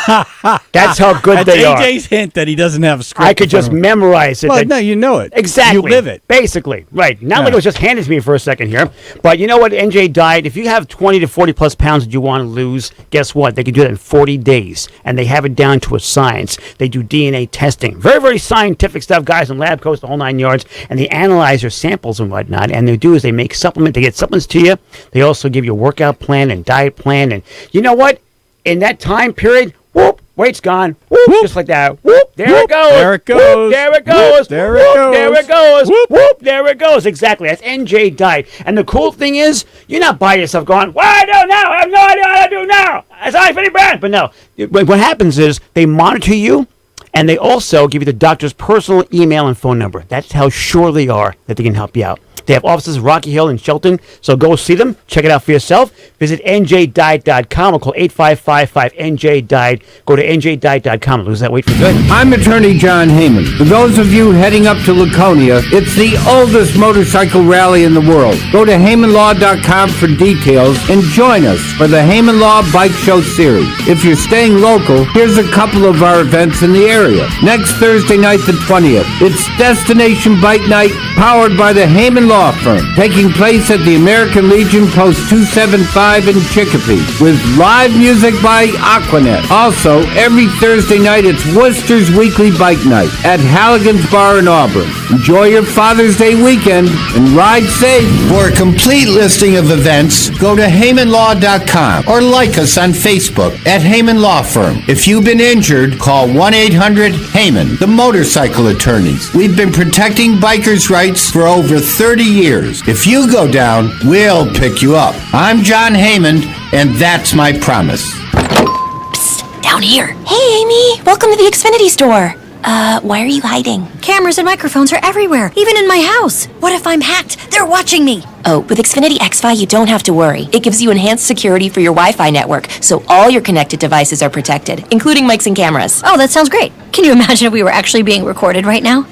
That's how good That's they are. AJ's hint that he doesn't have a script. I could in front just of him. memorize it. Well, no, you know it. Exactly. You live it. Basically. Right. Not Yeah. like it was just handed to me for a second here. But you know what, NJ Diet, if you have 20 to 40 plus pounds that you want to lose, guess what? They can do that in 40 days. And they have it down to a science. They do DNA testing. Very, very scientific stuff, guys, in lab coats, the whole 9 yards. And they analyze your samples and whatnot. And they do is they make supplement. They get supplements to you. They also give you a workout plan and diet plan. And you know what? In that time period, whoop, weight's gone. Whoop, just like that. Whoop, there it goes. There it goes. Whoop, there it goes. Whoop, there it Whoop, goes. there it goes. Whoop, there it goes. Exactly. That's NJ Diet. And the cool thing is, you're not by yourself going, what do I do now? I have no idea what I do now. It's not any brand. But no. What happens is they monitor you. And they also give you the doctor's personal email and phone number. That's how sure they are that they can help you out. They have offices in Rocky Hill and Shelton, so go see them. Check it out for yourself. Visit njdiet.com or call 855-5NJ-DIET. Go to njdiet.com and lose that weight for good. I'm attorney John Heyman. For those of you heading up to Laconia, it's the oldest motorcycle rally in the world. Go to heymanlaw.com for details and join us for the Heyman Law Bike Show Series. If you're staying local, here's a couple of our events in the area. Next Thursday night, the 20th, it's Destination Bike Night, powered by the Heyman Law Law Firm, taking place at the American Legion Post 275 in Chicopee, with live music by Aquanet. Also, every Thursday night, it's Worcester's Weekly Bike Night at Halligan's Bar in Auburn. Enjoy your Father's Day weekend and ride safe. For a complete listing of events, go to HeymanLaw.com or like us on Facebook at Heyman Law Firm. If you've been injured, call 1-800-HEYMAN, the motorcycle attorneys. We've been protecting bikers' rights for over 30 years. If you go down, we'll pick you up. I'm John Heyman, and that's my promise. Psst, down here. Hey, Amy. Welcome to the Xfinity store. Why are you hiding? Cameras and microphones are everywhere, even in my house. What if I'm hacked? They're watching me. Oh, with Xfinity XFi, you don't have to worry. It gives you enhanced security for your Wi-Fi network, so all your connected devices are protected, including mics and cameras. Oh, that sounds great. Can you imagine if we were actually being recorded right now?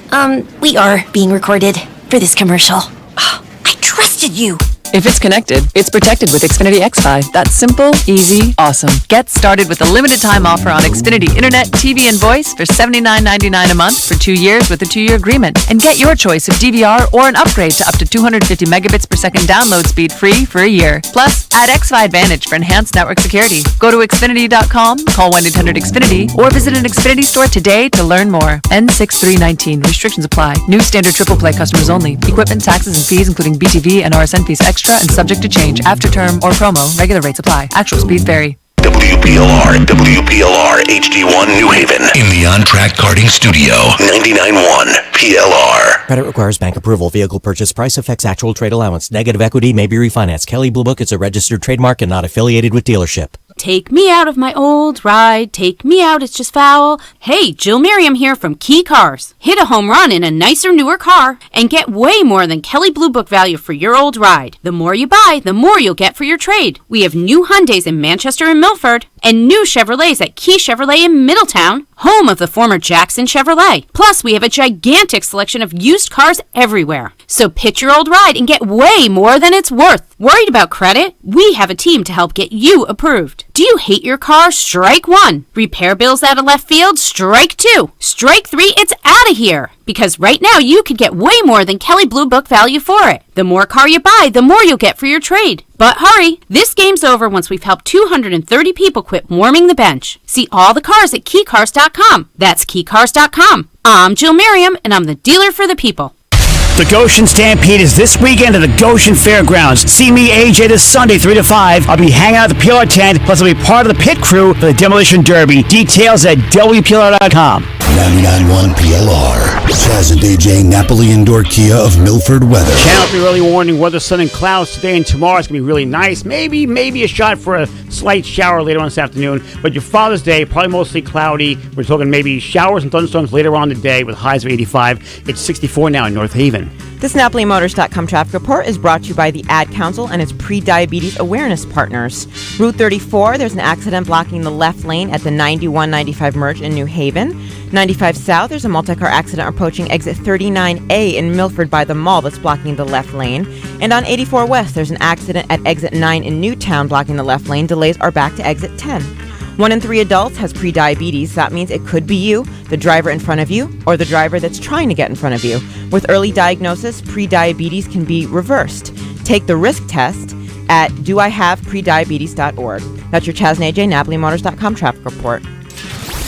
We are being recorded for this commercial. Oh, I trusted you. If it's connected, it's protected with Xfinity XFi. That's simple, easy, awesome. Get started with a limited time offer on Xfinity Internet, TV, and voice for $79.99 a month for 2 years with a 2-year agreement. And get your choice of DVR or an upgrade to up to 250 megabits per second download speed free for a year. Plus, add XFi Advantage for enhanced network security. Go to Xfinity.com, call 1-800-XFINITY, or visit an Xfinity store today to learn more. N6319. Restrictions apply. New standard triple play customers only. Equipment, taxes, and fees, including BTV and RSN fees extra and subject to change after term or promo. Regular rates apply. Actual speeds vary. WPLR and WPLR HD1 New Haven in the On Track Karting Studio. 99.1 PLR. Credit requires bank approval. Vehicle purchase price affects actual trade allowance. Negative equity may be refinanced. Kelley Blue Book is a registered trademark and not affiliated with dealership. Take me out of my old ride. Take me out, it's just foul. Hey, Jill Merriam here from Key Cars. Hit a home run in a nicer, newer car and get way more than Kelley Blue Book value for your old ride. The more you buy, the more you'll get for your trade. We have new Hyundais in Manchester and Milford and new Chevrolets at Key Chevrolet in Middletown, home of the former Jackson Chevrolet. Plus, we have a gigantic selection of used cars everywhere. So pitch your old ride and get way more than it's worth. Worried about credit? We have a team to help get you approved. Do you hate your car? Strike 1. Repair bills out of left field? Strike 2. Strike 3, it's out of here. Because right now you could get way more than Kelley Blue Book value for it. The more car you buy, the more you'll get for your trade. But hurry, this game's over once we've helped 230 people quit warming the bench. See all the cars at KeyCars.com. That's KeyCars.com. I'm Jill Merriam, and I'm the dealer for the people. The Goshen Stampede is this weekend at the Goshen Fairgrounds. See me, AJ, this Sunday, 3 to 5. I'll be hanging out at the PLR tent, plus I'll be part of the pit crew for the Demolition Derby. Details at WPLR.com. 99.1 PLR. Chaz and AJ, Napoli Indoor Kia of Milford weather. Channel 3 early warning, weather, sun and clouds today and tomorrow. It's going to be really nice. Maybe a shot for a slight shower later on this afternoon. But your Father's Day, probably mostly cloudy. We're talking maybe showers and thunderstorms later on today with highs of 85. It's 64 now in North Haven. This NapoliMotors.com traffic report is brought to you by the Ad Council and its pre-diabetes awareness partners. Route 34, there's an accident blocking the left lane at the 91-95 merge in New Haven. 95 South, there's a multi-car accident approaching exit 39A in Milford by the mall that's blocking the left lane. And on 84 West, there's an accident at exit 9 in Newtown blocking the left lane. Delays are back to exit 10. 1 in 3 adults has pre-diabetes. That means it could be you, the driver in front of you, or the driver that's trying to get in front of you. With early diagnosis, pre-diabetes can be reversed. Take the risk test at doihaveprediabetes.org. That's your Chaz and AJ, NapoliMotors.com traffic report.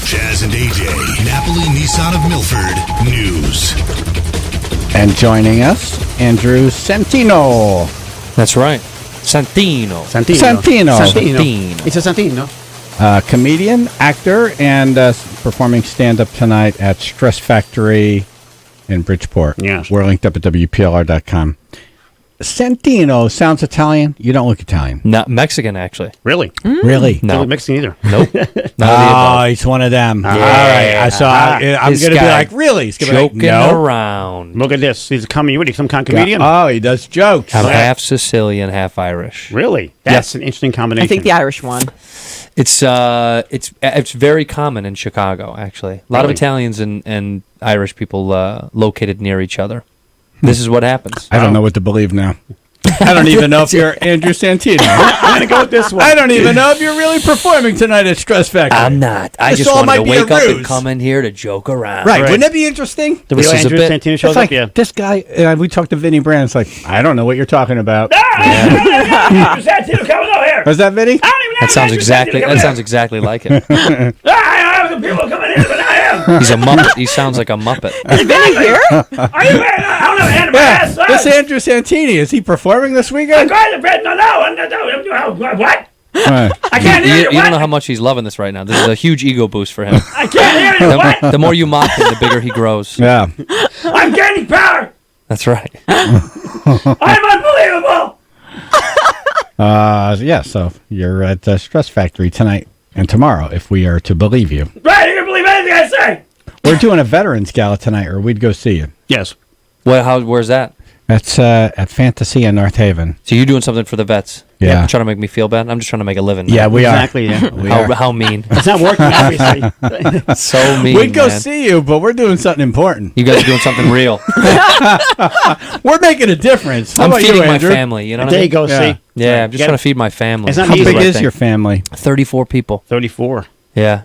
Chaz and AJ, Napoli Nissan of Milford News. And joining us, Andrew Santino. That's right. Santino. It's a Santino. Comedian, actor, and performing stand-up tonight at Stress Factory in Bridgeport. Yes. We're linked up at WPLR.com. Santino sounds Italian. You don't look Italian. Not Mexican, actually. Really? Really? No. Doesn't Mexican either. Nope. He's one of them. Yeah. All right. So I'm going to be like, really? He's gonna joking be like, no. around. Look at this. He's a comedian. Some kind of comedian? Oh, he does jokes. I'm half Sicilian, half Irish. Really? That's an interesting combination. I think the Irish one. It's very common in Chicago, actually. A lot of Italians and Irish people located near each other. This is what happens. I don't know what to believe now. I don't even know if you're Andrew Santino. I'm going to go with this one. I don't even know if you're really performing tonight at Stress Factory. I'm not. I This just all wanted to might be a wake up and ruse. come in here to joke around. Right. Wouldn't that be interesting? The This real is a Andrew bit- Santino shows It's like, up, yeah. this guy, we talked to Vinny Brand. It's like, I don't know what you're talking about. Andrew Santino coming out here. Was that Vinny? That sounds exactly like it. I have some people coming in, but I am. He's a Muppet. He sounds like a Muppet. Is Vinny here? Are you ready? I don't have a hand in my ass. This Andrew Santini, is he performing this weekend? No. What? Right. I can't hear you. You don't know how much he's loving this right now. This is a huge ego boost for him. I can't hear you. What? The more you mock him, the bigger he grows. Yeah. I'm gaining power. That's right. I'm unbelievable. Yeah, so you're at the Stress Factory tonight and tomorrow, if we are to believe you. Right, you can believe anything I say. We're doing a Veterans Gala tonight, or we'd go see you. Yes. Where's that? That's at Fantasy in North Haven. So you're doing something for the vets? Yeah. You're trying to make me feel bad? I'm just trying to make a living. Yeah, we are. Exactly, yeah. We are. How mean. It's not working, obviously. So mean, We'd go man. see you, but we're doing something important. You guys are doing something real. We're making a difference. How I'm about feeding you, my Andrew? family. You know what I There mean? you go, see. Yeah, I'm just trying to feed my family. It's not How easy. big Right is thing. your family? 34 people. 34. Yeah.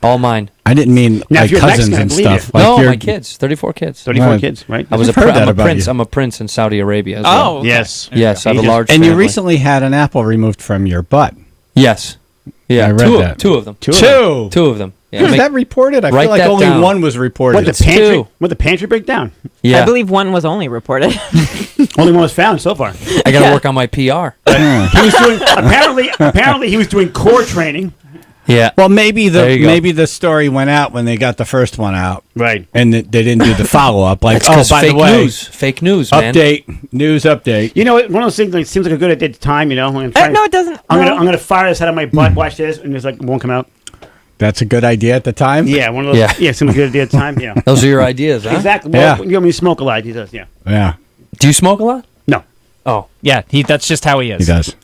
All mine. I didn't mean Now, like if you're cousins Mexican, I and believe stuff. you. Like No, you're- my kids. 34 kids. 34 Right. kids, right? I was a, I've heard that I'm a about prince. you. I'm a prince in Saudi Arabia as well. Oh, okay. Yes. Yes, I have a He large And you family. recently had an apple removed from your butt. Yes. Yeah, I read that. Two of them. Two? Two of them. Yeah, Was make- that reported? I write feel like that only down. one was reported. What, the It's pantry? two. What, the pantry breakdown? yeah. I believe one was only reported. Only one was found so far. I got to work on my PR. He was doing, apparently he was doing core training. Yeah. Well, maybe There you go. maybe the story went out when they got the first one out, Right. and they didn't do the follow up. Like, That's oh, 'cause by fake the way, news. Fake news, man. news update. You know, one of those things that seems like a good idea at the time, you know? I'm trying- No, it doesn't. I'm no. gonna fire this out of my butt, watch this, and it's like, it won't come out. That's a good idea at the time. Yeah, one of those. Yeah. Yeah, seems like a good idea at the time, yeah. Those are your ideas, huh? Exactly. Well, Yeah. you know, when you smoke a lot, he does, yeah. Yeah, Do you smoke a lot? No. Oh. Yeah, that's just how he is. he does.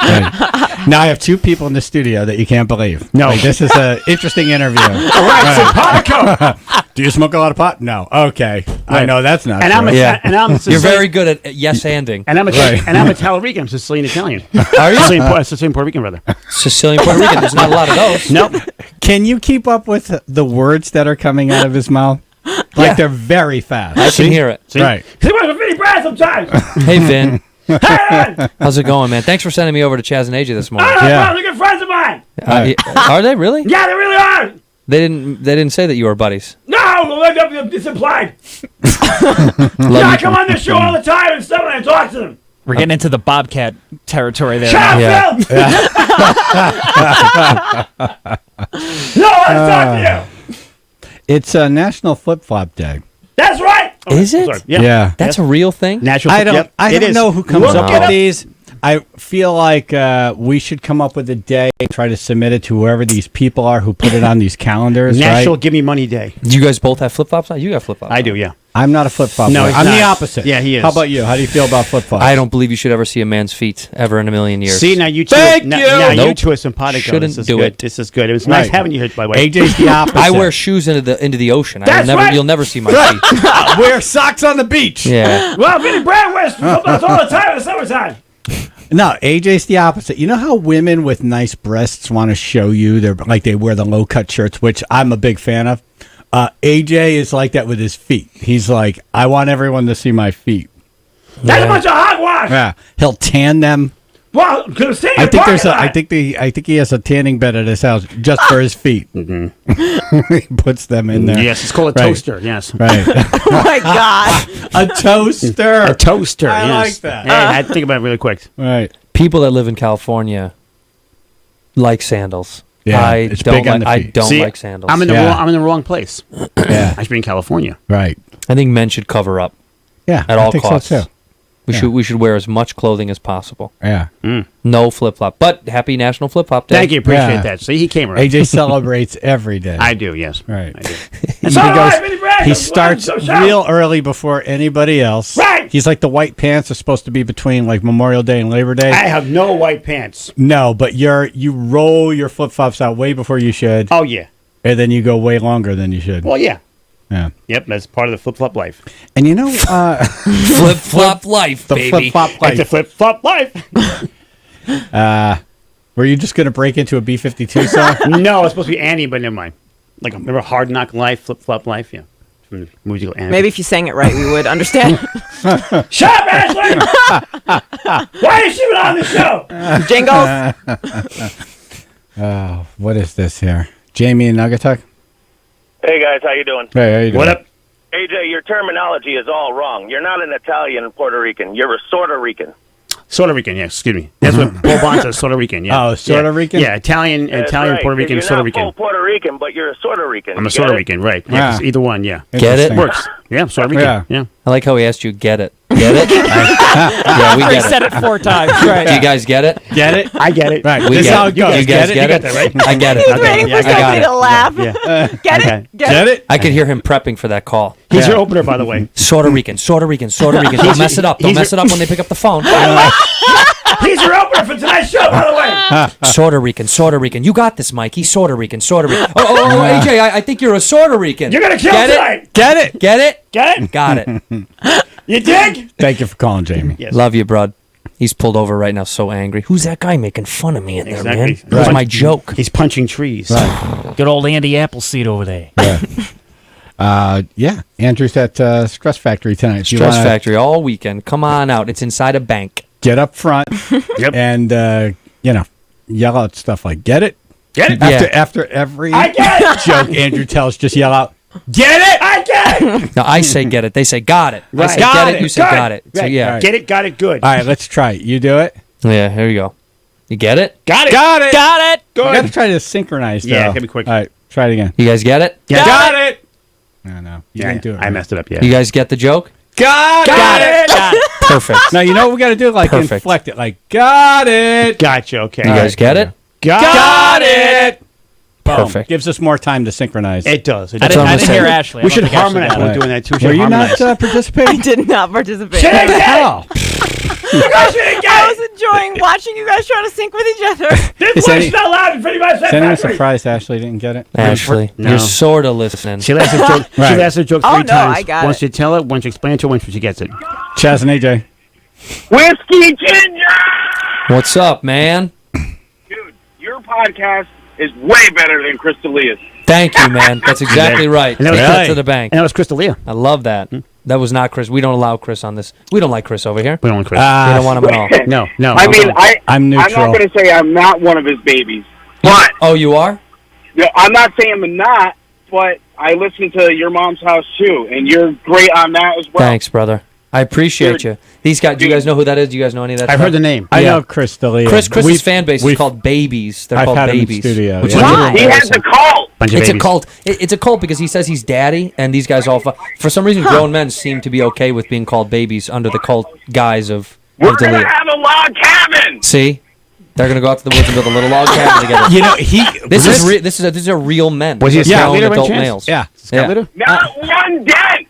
Right. Now I have two people in the studio that you can't believe. No. Like, this is an interesting interview. All right, simpatico. Do you smoke a lot of pot? No. Okay, I know that's not. And true. I'm a, Yeah. and I'm You're Sicilian- very good at yes-anding. And I'm a Right. and I'm Italian Rican. I'm Sicilian Italian. Are you? Sicilian Puerto Rican, brother. Sicilian Puerto Rican. There's not a lot of those. Nope. Can you keep up with the words that are coming out of his mouth? Like Yeah. they're very fast. I can hear it. See? Right. He wants a Vinny Brad sometimes. Hey, Vin. Hey, How's it going, man? Thanks for sending me over to Chaz and AJ this morning. Yeah. they're good friends of mine. Are they really? Yeah, they really are. They didn't say that you were buddies. No, it's implied. Love I you. come on this show all the time and stuff, and I talk to them. We're getting into the Bobcat territory there. Shut up, Yeah. Phil. No, I want to talk to you. It's a National Flip Flop Day. That's right. Is it? Sorry. Yeah. That's a real thing? Natural. I don't. Yep, I it don't is. know who comes Look up it with up. these. I feel like we should come up with a day, try to submit it to whoever these people are who put it on these calendars. National Right? Give Me Money Day. Do you guys both have flip-flops on? You got flip-flops I on. do, yeah. I'm not a flip flop. No, boy. he's I'm the not. opposite. Yeah, he is. How about you? How do you feel about flip flops? I don't believe you should ever see a man's feet ever in a million years. See, now you two. Thank now, you. Now you Nope. two are simpatico. Shouldn't This is do good. it. This is good. It was nice Right. having you here, by the way. AJ's the opposite. I wear shoes into the ocean. That's right. You'll never see my feet. wear socks on the beach. Yeah. Well, Vinny Brad wears flip-flops all the time in the summertime. No, AJ's the opposite. You know how women with nice breasts want to show you they're like they wear the low cut shirts, which I'm a big fan of. AJ is like that with his feet. He's like, I want everyone to see my feet. That's a bunch of hogwash. Yeah, he'll tan them. Well, because I think I think he has a tanning bed at his house just for his feet. Mm-hmm. He puts them in there. Yes, it's called a Right. toaster. Yes. Right. Oh my God. A toaster. A toaster. I yes. like that. Hey, I had to think about it really quick. Right. People that live in California like sandals. Yeah, I it's don't big on like. the I feet. don't See, like sandals. I'm in the Yeah. wrong. I'm in the wrong place. Yeah. I should be in California. Right. I think men should cover up Yeah. at I all think costs. So too. We should wear as much clothing as possible. Yeah. No flip flop. But happy National Flip Flop Day. Thank you. Appreciate Yeah. that. See, he came right. AJ celebrates every day. I do. Yes. Right. I do. He It's all goes- right, Vinny Brad. he I'm starts so shout. real early before anybody else. Right. He's like the white pants are supposed to be between like Memorial Day and Labor Day. I have no white pants. No, but you roll your flip flops out way before you should, Oh yeah. and then you go way longer than you should. Well, yeah. Yeah. Yep, that's part of the flip-flop life. And you know, flip-flop life, the baby. flip-flop life. It's a flip-flop life. Were you just going to break into a B-52 song? No, it's supposed to be Annie, but never mind. Like, remember Hard Knock Life, Flip-Flop Life? Yeah. From the musical Annie. Maybe if you sang it right, we would understand. Shut up, Ashley! Why is she on the show? Jingles. What is this here? Jamie in Naugatuck? Hey guys, how you doing? Hey, how you doing? What up? AJ, your terminology is all wrong. You're not an Italian and Puerto Rican. You're a Puerto Rican. Puerto Rican, yeah, excuse me. That's what Paul Bond says, Puerto Rican, yeah. Oh, Puerto Rican? Yeah, Italian, That's Italian, right, Puerto 'cause Rican, you're Puerto not Rican. full Puerto Rican, but you're a Puerto Rican. I'm a You Puerto get it? Rican, right. Yeah, it's either one, yeah. Get it? Works. Yeah, Puerto Rican. Yeah. I like how he asked you, get it. Get it? Yeah, we He get said it 4 times. Right. Do you guys get it? Get it? I get it. Right. We This is get how it. it goes. You guys You get got it? that, right? I get it. He's Okay. waiting for I got somebody it. to laugh. Yeah. Get Okay. it? Get Get it? I could hear him prepping for that call. He's your opener, by the way. Puerto Rican, Puerto Rican, Puerto Rican. Don't mess it up. Don't mess it up when they pick up the phone. He's your opener for tonight's show, by the way. Puerto Rican, Puerto Rican. You got this, Mike. He's Puerto Rican, Puerto Rican. Oh, AJ, I think you're a Puerto Rican. You're going to kill Get tonight. it? Get it? Get it? Get it? Got it. You dig? Thank you for calling, Jamie. Yes. Love you, bud. He's pulled over right now, so angry. Who's that guy making fun of me in there, man? Exactly. That was my joke. He's punching trees. Good old Andy Appleseed over there. Yeah. Andrew's at Stress Factory tonight. If you Stress wanna Factory all weekend. Come on out. It's inside a bank. Get up front Yep. and, yell out stuff like, get it? Get it? After every I get it. joke Andrew tells, just yell out, Get it? I get it. No, I say get it. They say got it. I Right. say Got get it. it. You say Good. got it. So, Right. yeah. Get it, got it, good. all right, let's try it. You do it? Yeah, here you go. You get it? Got it. Got it. Got it. I got to try to synchronize, though. Yeah, it can be quick. All right, try it again. You guys get it? Yeah. Got it. No. You Yeah, didn't do it. I right. messed it up, yeah. You guys get the joke? Got it. Got it. Perfect. Now, you know what we got to do? Like, Perfect. inflect it. Like, got it. Gotcha, okay. You guys get it? Got it. Boom. Perfect. Gives us more time to synchronize. It does. It I does. didn't, what I I'm didn't saying. hear Ashley. I We don't should think Ashley harmonize got when it. doing that, too. We Were should you harmonize. not I participating? did not participate. Shit, I get it. Hell. was enjoying watching you guys try to sync with each other. This Is voice any- not loud in front of Is anyone surprised Ashley didn't get it? Ashley, No. you're sort of listening. She lets her joke. Right. She lets her joke Oh, three no, times. I got Once it. you tell it, once you explain it to her, once she gets it. Chaz and AJ. Whiskey Ginger! What's up, man? Dude, your podcast is way better than Crystalia's. Thank you, man. That's exactly right. And that was Take that really- to the bank. And that was Crystalia. I love that. That was not Chris. We don't allow Chris on this. We don't like Chris over here. We don't want Chris. We don't want him at all. No. I mean, I'm neutral. I'm not going to say I'm not one of his babies, but Oh, you are? I'm not saying I'm not, but I listen to Your Mom's House too, and you're great on that as well. Thanks, brother. I appreciate you. These guys. Do you guys know who that is? Do you guys know any of that? I've stuff? heard the name. I Yeah. know Chris D'Elia. Chris's fan base is called Babies. They're I've called had him in Babies. studio, Which yeah. is a little He has embarrassing. a cult. Bunch of It's a babies. cult. It's a cult because he says he's daddy, and these guys all. For some reason, grown men seem to be okay with being called babies under the cult guise of We're going D'Elia. to have a log cabin. See, they're gonna go out to the woods and build a little log cabin together. You know, This is a real men. Was he a These are scout grown leader by adult chance? males. Yeah. Scout leader? Not one dent.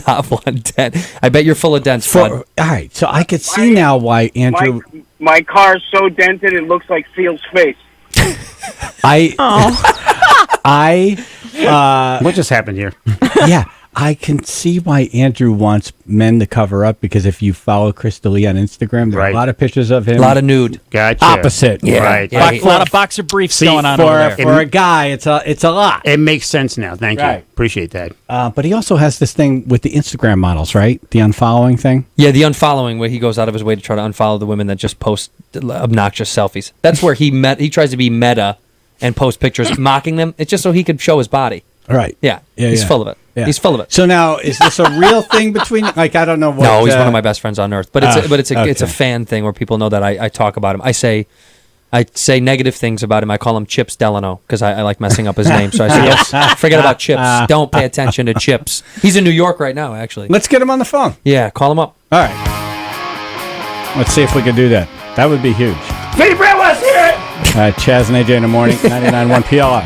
Not one dent. I bet you're full of dents, bud. all right, so I could see now why Andrew. My car's so dented it looks like Seal's face. What just happened here? Yeah, I can see why Andrew wants men to cover up because if you follow Chris D'Elia on Instagram, there are Right. a lot of pictures of him. A lot of nude. Gotcha. opposite. Yeah. Right. Yeah, A lot of boxer briefs See, going on over there. For a guy, it's a lot. It makes sense now. Thank you. Right. Appreciate that. But he also has this thing with the Instagram models, right? The unfollowing thing. Yeah, the unfollowing where he goes out of his way to try to unfollow the women that just post obnoxious selfies. That's where he tries to be meta and post pictures mocking them. It's just so he could show his body. Right. Yeah. He's full of it. Yeah. He's full of it. So now, is this a real thing between? Like, I don't know what. No, he's one of my best friends on earth. But it's a okay. fan thing where people know that I talk about him. I say negative things about him. I call him Chips Delano because I like messing up his name. So I say, yes, forget about Chips. Don't pay attention to Chips. He's in New York right now, actually. Let's get him on the phone. Yeah, call him up. All right. Let's see if we can do that. That would be huge. Vinny Brad wants to hear it. Chaz and AJ in the morning, 99.1 PLR.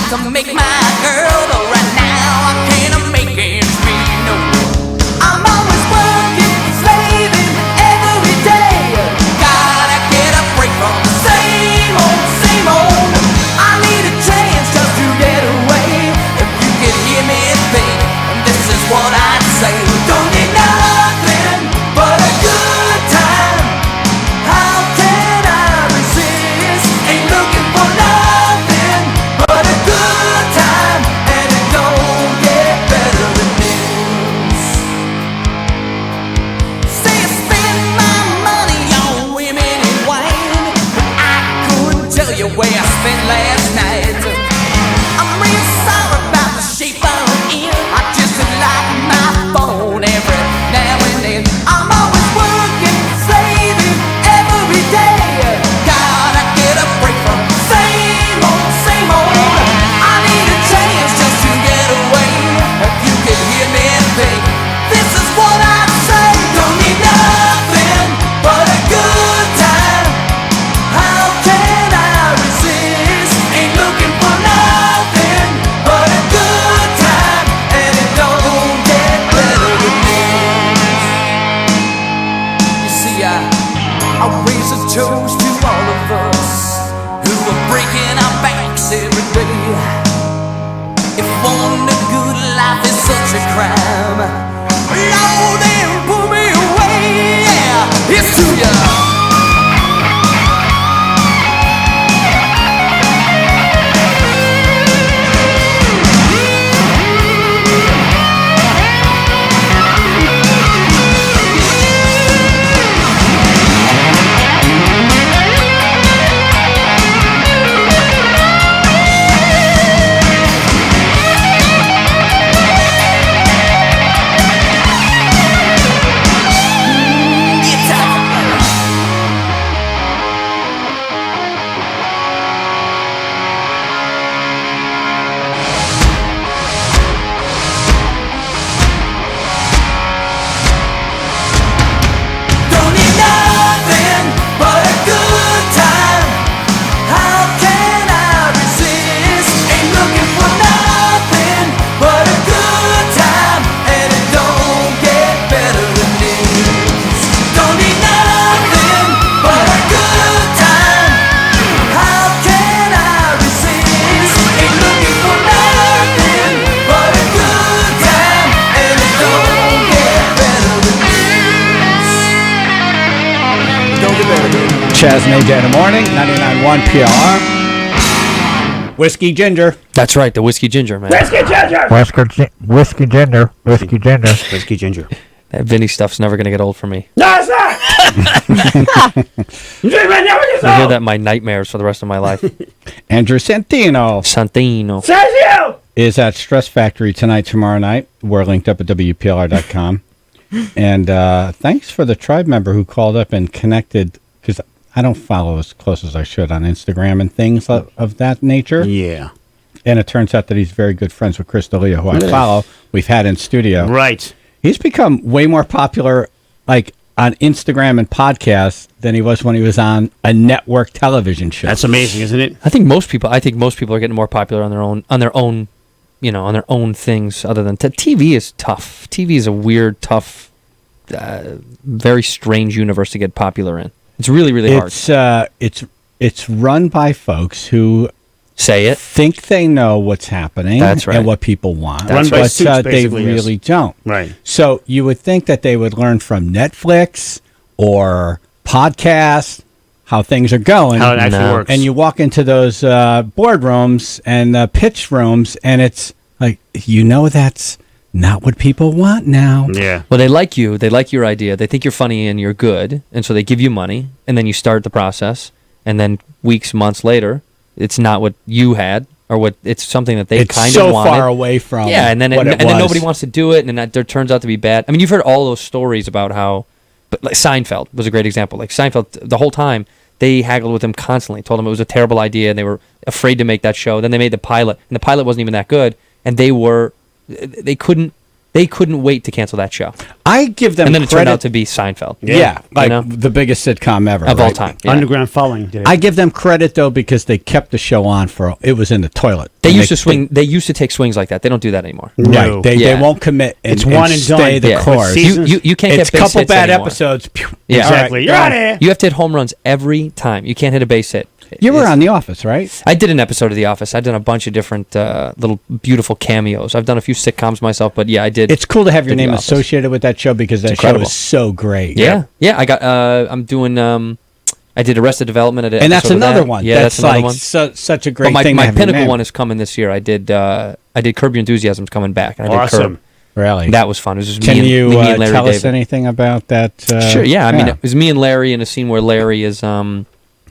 to make my girl, but right now I can't make ends meet. No, I'm always working, slaving every day. Gotta get a break from the same old, same old. I need a chance just to get away. If you could hear me think, this is what I'd say. Don't need nothing but a good time. How can I resist? Ain't looking for nothing but a good time, and it don't get better than this. Say I spend my money on women and wine, but I couldn't tell you where I spent last night. I'm real sorry about the shape I'm in. I just like my phone every now and then. I'm always working, saving every day. Gotta get a break from the same old, same old. I need a chance just to get away. If you could hear me think, this is what I'd say. Don't need nothing but a good time. How can I resist? Ain't looking for nothing but a good time, and it don't get better than this. You see, I raise a toast to all of us who are breaking our backs every day. If wanting a good life is such a crime, Lord, then pull me away. Yeah, it's to ya. Don't need nothing but a good time. How can I resist? Ain't looking for nothing but a good time, and it don't get better than this. Don't need nothing but a good time. How can I resist? Ain't looking for nothing but a good time, and it don't get better than this. Don't get better than this. Chaz and AJ in the morning, 99.1 PLR. Whiskey Ginger. That's right, the Whiskey Ginger, man. Whiskey Ginger! Whiskey Ginger. Whiskey Ginger. Whiskey Ginger. That Vinny stuff's never going to get old for me. No, it's not! You say it never gets I hear old. that in my nightmares for the rest of my life. Andrew Santino Says you! is at Stress Factory tonight, tomorrow night. We're linked up at WPLR.com. And thanks for the tribe member who called up and connected, because I don't follow as close as I should on Instagram and things of that nature. Yeah. And it turns out that he's very good friends with Chris D'Elia, who I follow. We've had in studio. Right. He's become way more popular, like on Instagram and podcasts, than he was when he was on a network television show. That's amazing, isn't it? I think most people are getting more popular on their own, you know, on their own things. Other than TV is tough. TV is a weird, tough, very strange universe to get popular in. It's really, really hard. It's run by folks who say it, think they know what's happening. That's right. And what people want. Run by suits, they basically, really yes. don't. Right. So you would think that they would learn from Netflix or podcasts how things are going. How it actually works. And you walk into those boardrooms and pitch rooms, and it's like, that's not what people want now. Yeah. Well, they like you. They like your idea. They think you're funny and you're good, and so they give you money, and then you start the process, and then weeks, months later, it's not what you had, or what it's something that they kind of wanted. It's so far away from and then what it then was. nobody wants to do it, and then it turns out to be bad. I mean, you've heard all those stories about how, but like Seinfeld was a great example. Like Seinfeld, the whole time they haggled with him constantly, told him it was a terrible idea, and they were afraid to make that show. Then they made the pilot, and the pilot wasn't even that good, and they They couldn't wait to cancel that show. I give them and then it credit. turned out to be Seinfeld. Yeah, like you know? the biggest sitcom ever Of all time. Yeah. Underground Following did it. I give them credit though because they kept the show on it was in the toilet. They used to swing. They used to take swings like that. They don't do that anymore. Right. They won't commit. It's one and stay done. the course. You can't It's get base couple hits bad anymore. episodes. Yeah. Exactly. You're out of here. You have to hit home runs every time. You can't hit a base hit. You were on The Office, right? I did an episode of The Office. I've done a bunch of different little beautiful cameos. I've done a few sitcoms myself, but yeah, I did. It's cool to have your did The name Office. associated with that show because that show is so great. Yeah. I got. I'm doing. I did Arrested Development, And that's episode of another that. one. Yeah, that's another like one. such a great But thing. my to have your pinnacle name. one is coming this year. I did Curb Your Enthusiasm's coming back. And I did Awesome. Curb. Really? That was fun. It was just Can me and, you me and Larry tell David. us anything about that? Sure. Yeah. I mean, it was me and Larry in a scene where Larry is.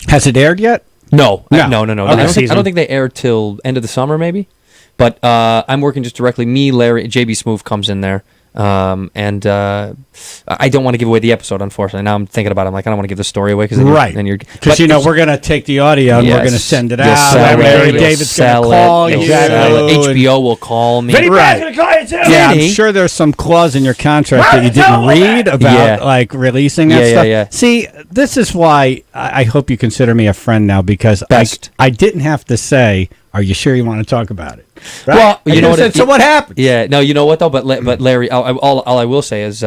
Has it aired yet? No. No. I don't Season. think they air till end of the summer, maybe. But I'm working just directly. Me, Larry, JB Smoove comes in there. And I don't want to give away the episode, unfortunately. Now I'm thinking about it. I'm like, I don't want to give the story away because then you're Because we're going to take the audio and we're going to send it out. Sell Larry it, David's going to sell call it, you. sell it. HBO will call me. Vinny Right. Brand's gonna call you too. Yeah, I'm Vinny? sure there's some clause in your contract that you didn't read about like releasing that stuff. Yeah. See, this is why I hope you consider me a friend now because I didn't have to say, "Are you sure you want to talk about it?" Right? Well, you know what? So what happened? Yeah, no, you know what though. But Larry, all I will say is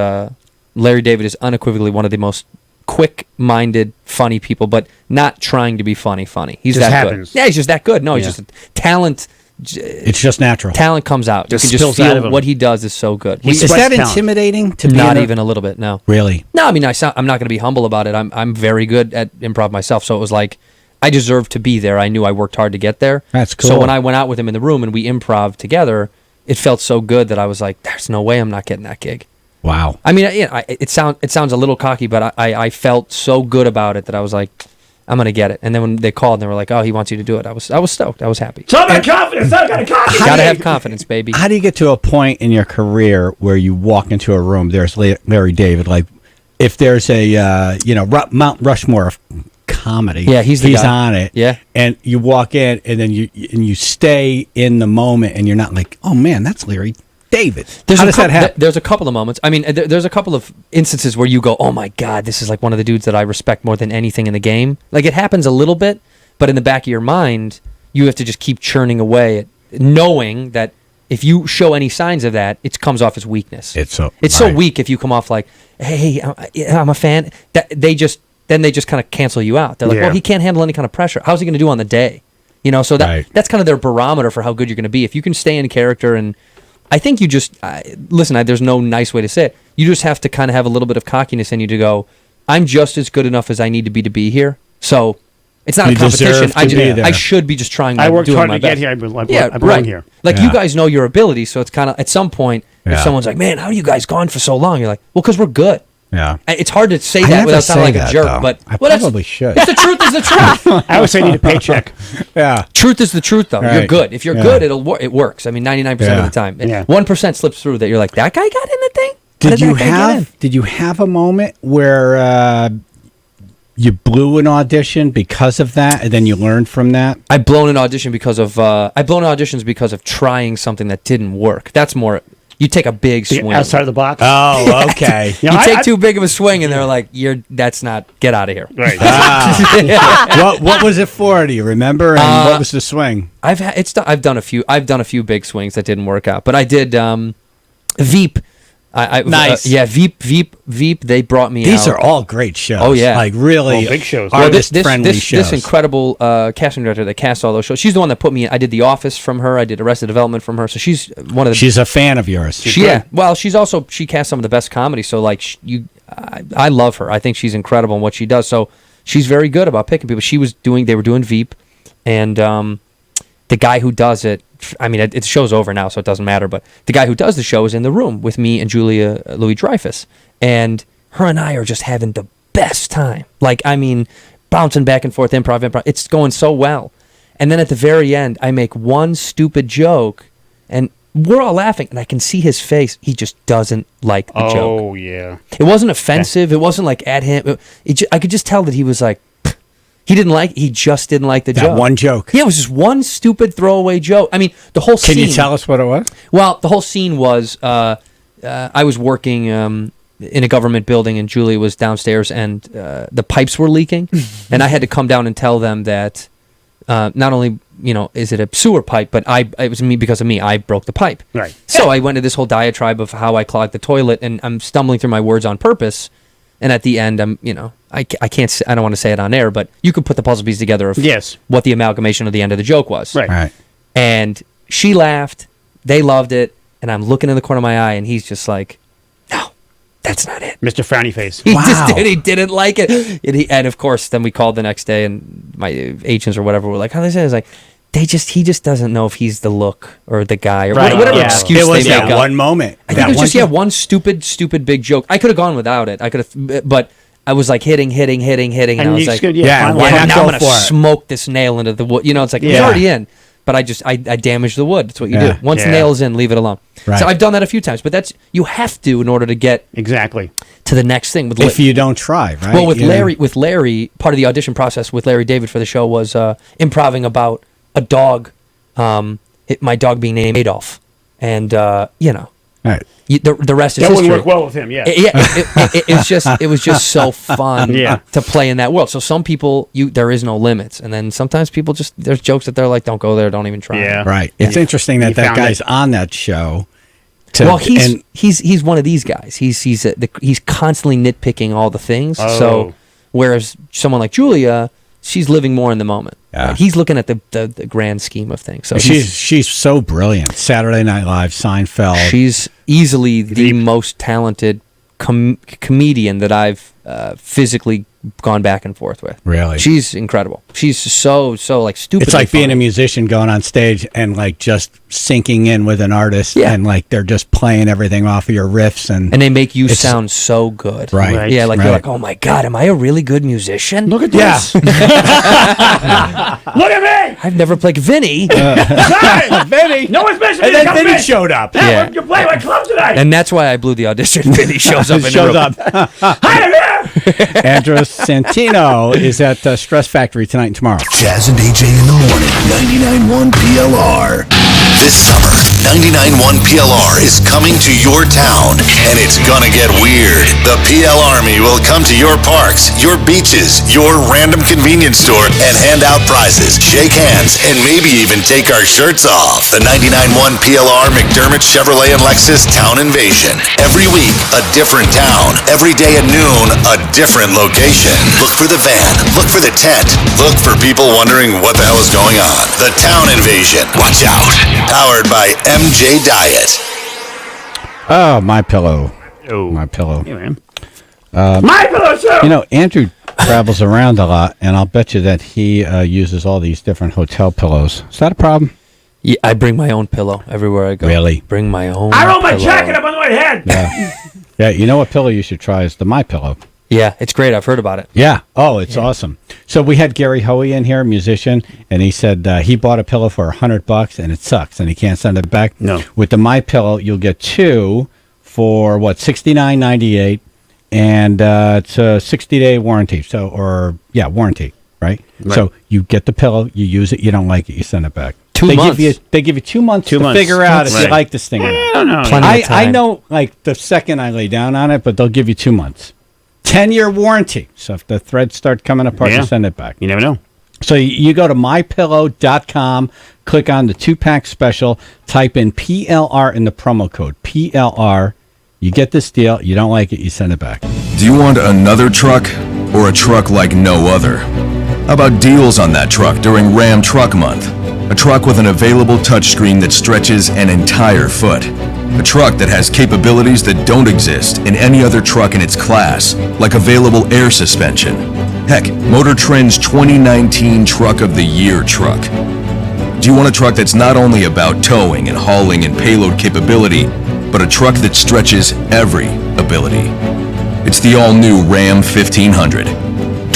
Larry David is unequivocally one of the most quick-minded, funny people, but not trying to be funny. He's Just that happens. good. Yeah, he's just that good. No, he's Yeah. just talent. It's just natural. Talent comes out. Just you can just spills out of feel him. what he does is so good. Is that intimidating to be Not in even a little bit. No. Really? No, I mean, I'm not going to be humble about it. I'm very good at improv myself, so it was like I deserved to be there. I knew I worked hard to get there. That's cool. So when I went out with him in the room and we improv together, it felt so good that I was like, "There's no way I'm not getting that gig." Wow. I mean, it sounds a little cocky, but I felt so good about it that I was like, I'm gonna get it. And then when they called and they were like, "Oh, he wants you to do it," I was stoked. I was happy. Talk about confidence. Talk about confidence. Gotta have confidence, baby. How do you get to a point in your career where you walk into a room? There's Larry David. Like, if there's a Mount Rushmore of comedy, Yeah, he's the guy. on it. Yeah. and you walk in, and then you stay in the moment, and you're not like, "Oh man, that's Larry David." How does that happen? There's a couple of moments. I mean, there's a couple of instances where you go, "Oh my God, this is like one of the dudes that I respect more than anything in the game." Like it happens a little bit, but in the back of your mind, you have to just keep churning away at knowing that if you show any signs of that, it comes off as weakness. It's so weak if you come off like, "Hey, I'm a fan." That they just kind of cancel you out. They're like, Yeah. "Well, he can't handle any kind of pressure. How's he going to do on the day?" So that's kind of their barometer for how good you're going to be. If you can stay in character and I think you just listen. There's no nice way to say it. You just have to kind of have a little bit of cockiness in you to go, "I'm just as good enough as I need to be here." So it's not You a competition. deserve to be there. I should be just trying. I worked doing hard my to get best. here. I belong here. Like you guys know your ability, so it's kind of at some point if someone's like, "Man, how are you guys gone for so long?" You're like, "Well, because we're good." Yeah. It's hard to say I that never without sounding say like a that, jerk, though. but I that's- probably should. It's the truth is the truth. I always say I need a paycheck. Yeah. Truth is the truth, though. You're Right. good. If you're Yeah. good, it works. I mean, 99% of the time. Yeah. 1% slips through that. You're like, that guy got in the thing? How Did you that guy get in? Did you have a moment where you blew an audition because of that, and then you learned from that? I've blown an audition because of auditions because of trying something that didn't work. That's more. You take a big swing outside of the box. Oh, okay. You take too big of a swing, and they're like, "That's not. Get out of here." Right. What was it for? Do you remember? And what was the swing? I've done a few big swings that didn't work out, but I did Veep. Nice. Veep. They brought me. These out. are all great shows. Oh yeah, like really big shows. artist-friendly shows. This incredible casting director that cast all those shows. She's the one that put me in. I did The Office from her. I did Arrested Development from her. So she's one of the. She's a fan of yours. Well, she casts some of the best comedy. So like I love her. I think she's incredible in what she does. So she's very good about picking people. They were doing Veep, and the guy who does it. I mean, the show's over now, so it doesn't matter. But the guy who does the show is in the room with me and Julia Louis-Dreyfus, and her and I are just having the best time. Like, I mean, bouncing back and forth, improv. It's going so well. And then at the very end, I make one stupid joke, and we're all laughing, and I can see his face. He just doesn't like the joke. Oh yeah. It wasn't offensive. It wasn't like at him. I could just tell that he was like. He just didn't like the joke. That one joke. Yeah, it was just one stupid throwaway joke. I mean, the whole scene. Can you tell us what it was? Well, the whole scene was I was working in a government building, and Julie was downstairs, and the pipes were leaking, and I had to come down and tell them that not only is it a sewer pipe, but it was me because of me. I broke the pipe. Right. So I went to this whole diatribe of how I clogged the toilet, and I'm stumbling through my words on purpose. And at the end, I can't. I don't want to say it on air, but you could put the puzzle piece together of what the amalgamation of the end of the joke was. Right. And she laughed. They loved it. And I'm looking in the corner of my eye, and he's just like, "No, that's not it." Mr. Frowny Face. He just did. He didn't like it. And of course, then we called the next day, and my agents or whatever were like, "How they say?" It's like, he just doesn't know if he's the look or the guy or whatever excuse they make up. One moment. I think it was just one stupid big joke. I could have gone without it. I could have, but I was like hitting, and I was like, why not now I'm go gonna for it? smoke this nail into the wood. It's like it's already in. But I damaged the wood. That's what you do. Once the nail is in, leave it alone. Right. So I've done that a few times, but you have to in order to get to the next thing. If you don't try, right? Well, with Larry, part of the audition process with Larry David for the show was improving about a dog, my dog being named Adolf, and right. The rest is that history. That would work well with him, yeah. It was just so fun to play in that world. So some people, there is no limits, and then sometimes people there's jokes that they're like, don't go there, don't even try. Yeah, right. It's interesting that guy's on that show. He's one of these guys. He's constantly nitpicking all the things. Oh. So whereas someone like Julia, she's living more in the moment. Yeah. He's looking at the grand scheme of things. So she's so brilliant. Saturday Night Live, Seinfeld. She's easily the most talented comedian that I've physically gone back and forth with. Really? She's incredible. She's so like stupid. It's like being a musician going on stage and like just sinking in with an artist and like they're just playing everything off of your riffs and they make you sound so good. Right. Yeah, like you're like, oh my God, am I a really good musician? Look at this. Look at me. I've never played Vinny. Vinny. No one's mentioned and then Vinny showed up. Hey, you're playing my club tonight. And that's why I blew the audition. Vinny shows up in the room. Hi, Andros Santino is at Stress Factory tonight and tomorrow. Jazz and AJ in the morning, 99.1 PLR. This summer, 99.1 PLR is coming to your town, and it's gonna get weird. The PL Army will come to your parks, your beaches, your random convenience store, and hand out prizes, shake hands, and maybe even take our shirts off. The 99.1 PLR McDermott Chevrolet and Lexus Town Invasion. Every week, a different town. Every day at noon, a different location. Look for the van. Look for the tent. Look for people wondering what the hell is going on. The Town Invasion. Watch out. Powered by MJ Diet. Oh, My Pillow. Oh. My Pillow. Hey, man. My Pillow show. Andrew travels around a lot, and I'll bet you that he uses all these different hotel pillows. Is that a problem? Yeah, I bring my own pillow everywhere I go. Really? Bring my own. I roll my pillow. jacket up on my head. Yeah. Yeah. You know what pillow you should try is the My Pillow. Yeah, it's great. I've heard about it. Yeah. Oh, it's awesome. So we had Gary Hoey in here, musician, and he said he bought a pillow for $100 and it sucks and he can't send it back. No. With the My Pillow, you'll get two for $69.98, and it's a 60-day warranty. Warranty, right? So you get the pillow, you use it, you don't like it, you send it back. 2 months. They give you 2 months to figure out if you like this thing or not. I don't know. I know, like the second I lay down on it, but they'll give you 2 months. 10-year warranty. So if the threads start coming apart, you send it back. You never know. So you go to mypillow.com, click on the 2-pack special, type in PLR in the promo code, PLR. You get this deal. You don't like it, you send it back. Do you want another truck or a truck like no other? How about deals on that truck during Ram Truck Month? A truck with an available touchscreen that stretches an entire foot. A truck that has capabilities that don't exist in any other truck in its class, like available air suspension. Heck, Motor Trend's 2019 Truck of the Year truck. Do you want a truck that's not only about towing and hauling and payload capability, but a truck that stretches every ability? It's the all-new Ram 1500.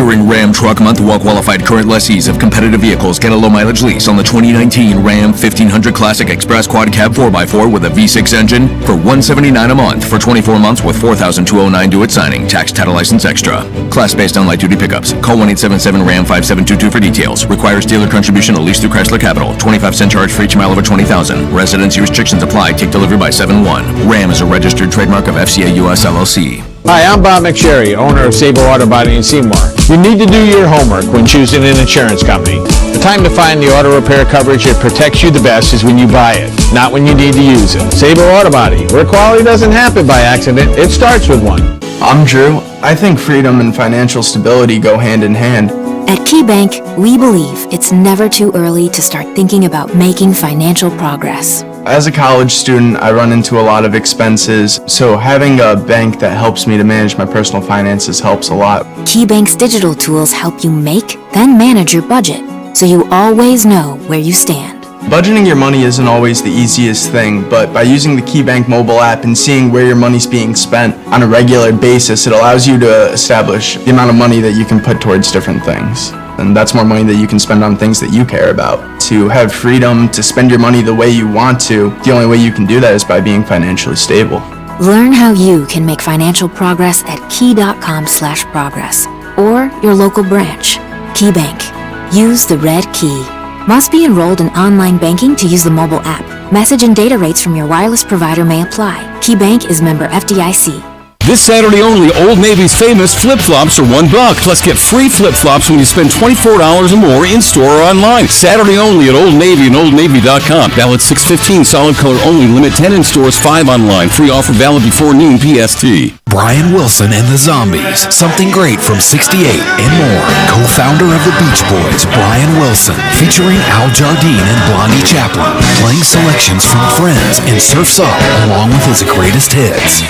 During Ram Truck Month, well-qualified current lessees of competitive vehicles get a low-mileage lease on the 2019 Ram 1500 Classic Express Quad Cab 4x4 with a V6 engine for $179 a month for 24 months with $4,209 due at signing. Tax, title, license extra. Class based on light-duty pickups. Call 1-877-RAM-5722 for details. Requires dealer contribution at least through Chrysler Capital. 25-cent charge for each mile over 20,000. Residence restrictions apply. Take delivery by 7/1. Ram is a registered trademark of FCA US LLC. Hi, I'm Bob McSherry, owner of Sable Auto Body in Seymour. You need to do your homework when choosing an insurance company. The time to find the auto repair coverage that protects you the best is when you buy it, not when you need to use it. Sable Auto Body, where quality doesn't happen by accident, it starts with one. I'm Drew. I think freedom and financial stability go hand in hand. At KeyBank, we believe it's never too early to start thinking about making financial progress. As a college student, I run into a lot of expenses, so having a bank that helps me to manage my personal finances helps a lot. KeyBank's digital tools help you make, then manage your budget, so you always know where you stand. Budgeting your money isn't always the easiest thing, but by using the KeyBank mobile app and seeing where your money's being spent on a regular basis, it allows you to establish the amount of money that you can put towards different things. And that's more money that you can spend on things that you care about. To have freedom to spend your money the way you want to, the only way you can do that is by being financially stable. Learn how you can make financial progress at key.com/progress or your local branch. KeyBank. Use the red key. Must be enrolled in online banking to use the mobile app. Message and data rates from your wireless provider may apply. KeyBank is member FDIC. This Saturday only, Old Navy's famous flip-flops are $1. Plus, get free flip-flops when you spend $24 or more in-store or online. Saturday only at Old Navy and OldNavy.com. Valid 6/15, solid color only. Limit 10 in stores, 5 online. Free offer valid before noon PST. Brian Wilson and the Zombies. Something great from 68 and more. Co-founder of the Beach Boys, Brian Wilson. Featuring Al Jardine and Blondie Chaplin. Playing selections from Friends and Surf's Up along with his greatest hits.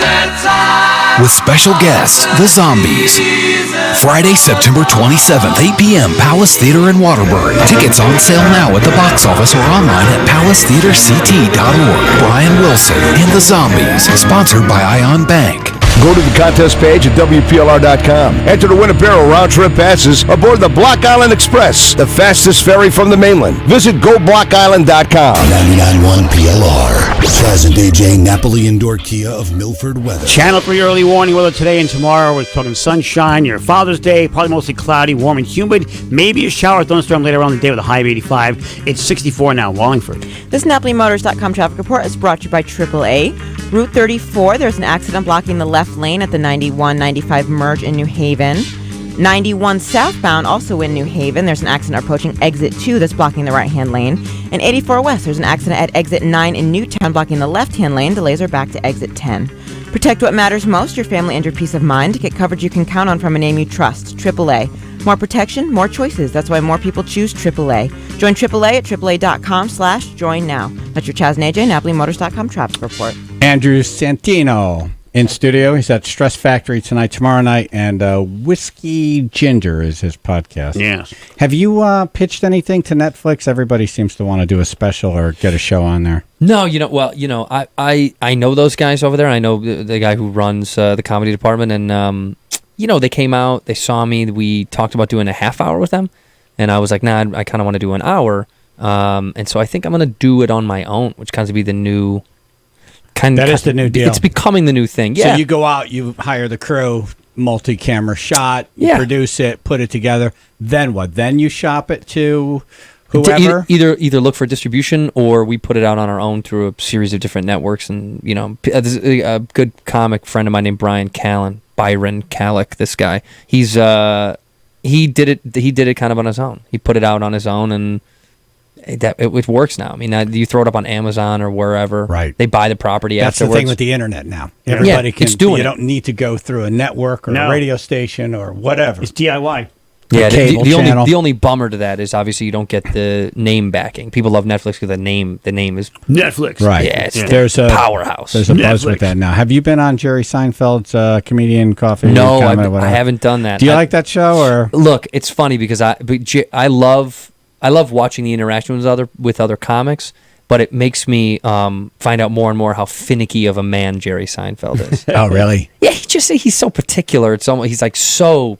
With special guests, the Zombies. Friday, September 27th, 8 p.m., Palace Theater in Waterbury. Tickets on sale now at the box office or online at palacetheaterct.org. Brian Wilson and the Zombies, sponsored by Ion Bank. Go to the contest page at WPLR.com. Enter to win a pair of round-trip passes aboard the Block Island Express, the fastest ferry from the mainland. Visit GoBlockIsland.com. 99.1 PLR. Present AJ Napoli Indoor Kia of Milford weather. Channel 3 early warning weather today and tomorrow. We're talking sunshine. Your Father's Day, probably mostly cloudy, warm and humid. Maybe a shower or thunderstorm later on in the day with a high of 85. It's 64 now in Wallingford. This NapoliMotors.com traffic report is brought to you by AAA. Route 34, there's an accident blocking the left lane at the 91-95 merge in New Haven. 91 southbound, also in New Haven. There's an accident approaching exit 2 that's blocking the right-hand lane. And 84 west, there's an accident at exit 9 in Newtown blocking the left-hand lane. Delays are back to exit 10. Protect what matters most, your family and your peace of mind. Get coverage you can count on from a name you trust, AAA. More protection, more choices. That's why more people choose AAA. Join AAA at AAA.com/join now. That's your Chaz and AJ, NapoliMotors.com traffic report. Andrew Santino in studio. He's at Stress Factory tonight, tomorrow night, and Whiskey Ginger is his podcast. Yes. Have you pitched anything to Netflix? Everybody seems to want to do a special or get a show on there. No, I know those guys over there. I know the guy who runs the comedy department, and they came out, they saw me, we talked about doing a half hour with them, and I was like, nah, I kind of want to do an hour, and so I think I'm going to do it on my own, which kind of be the new... That is the new deal. It's becoming the new thing. Yeah. So you go out, you hire the crew, multi-camera shot, you produce it, put it together. Then what? Then you shop it to whoever? Either look for distribution, or we put it out on our own through a series of different networks. And, there's a good comic friend of mine named Byron Kallick, this guy. He did it kind of on his own. He put it out on his own, and it works now. I mean, you throw it up on Amazon or wherever. Right. They buy the property That's afterwards. the thing with the internet now. Everybody can. You don't need to go through a network or a radio station or whatever. It's DIY. Yeah, the only bummer to that is obviously you don't get the name backing. People love Netflix because the name is Netflix. Right. Yeah, it's There's a powerhouse. There's a buzz with that now. Have you been on Jerry Seinfeld's Comedian Coffee? No, I haven't done that. Do you like that show? Or look, it's funny because I love watching the interaction with other comics, but it makes me find out more and more how finicky of a man Jerry Seinfeld is. Oh, really? Yeah, he's so particular. It's almost, he's like so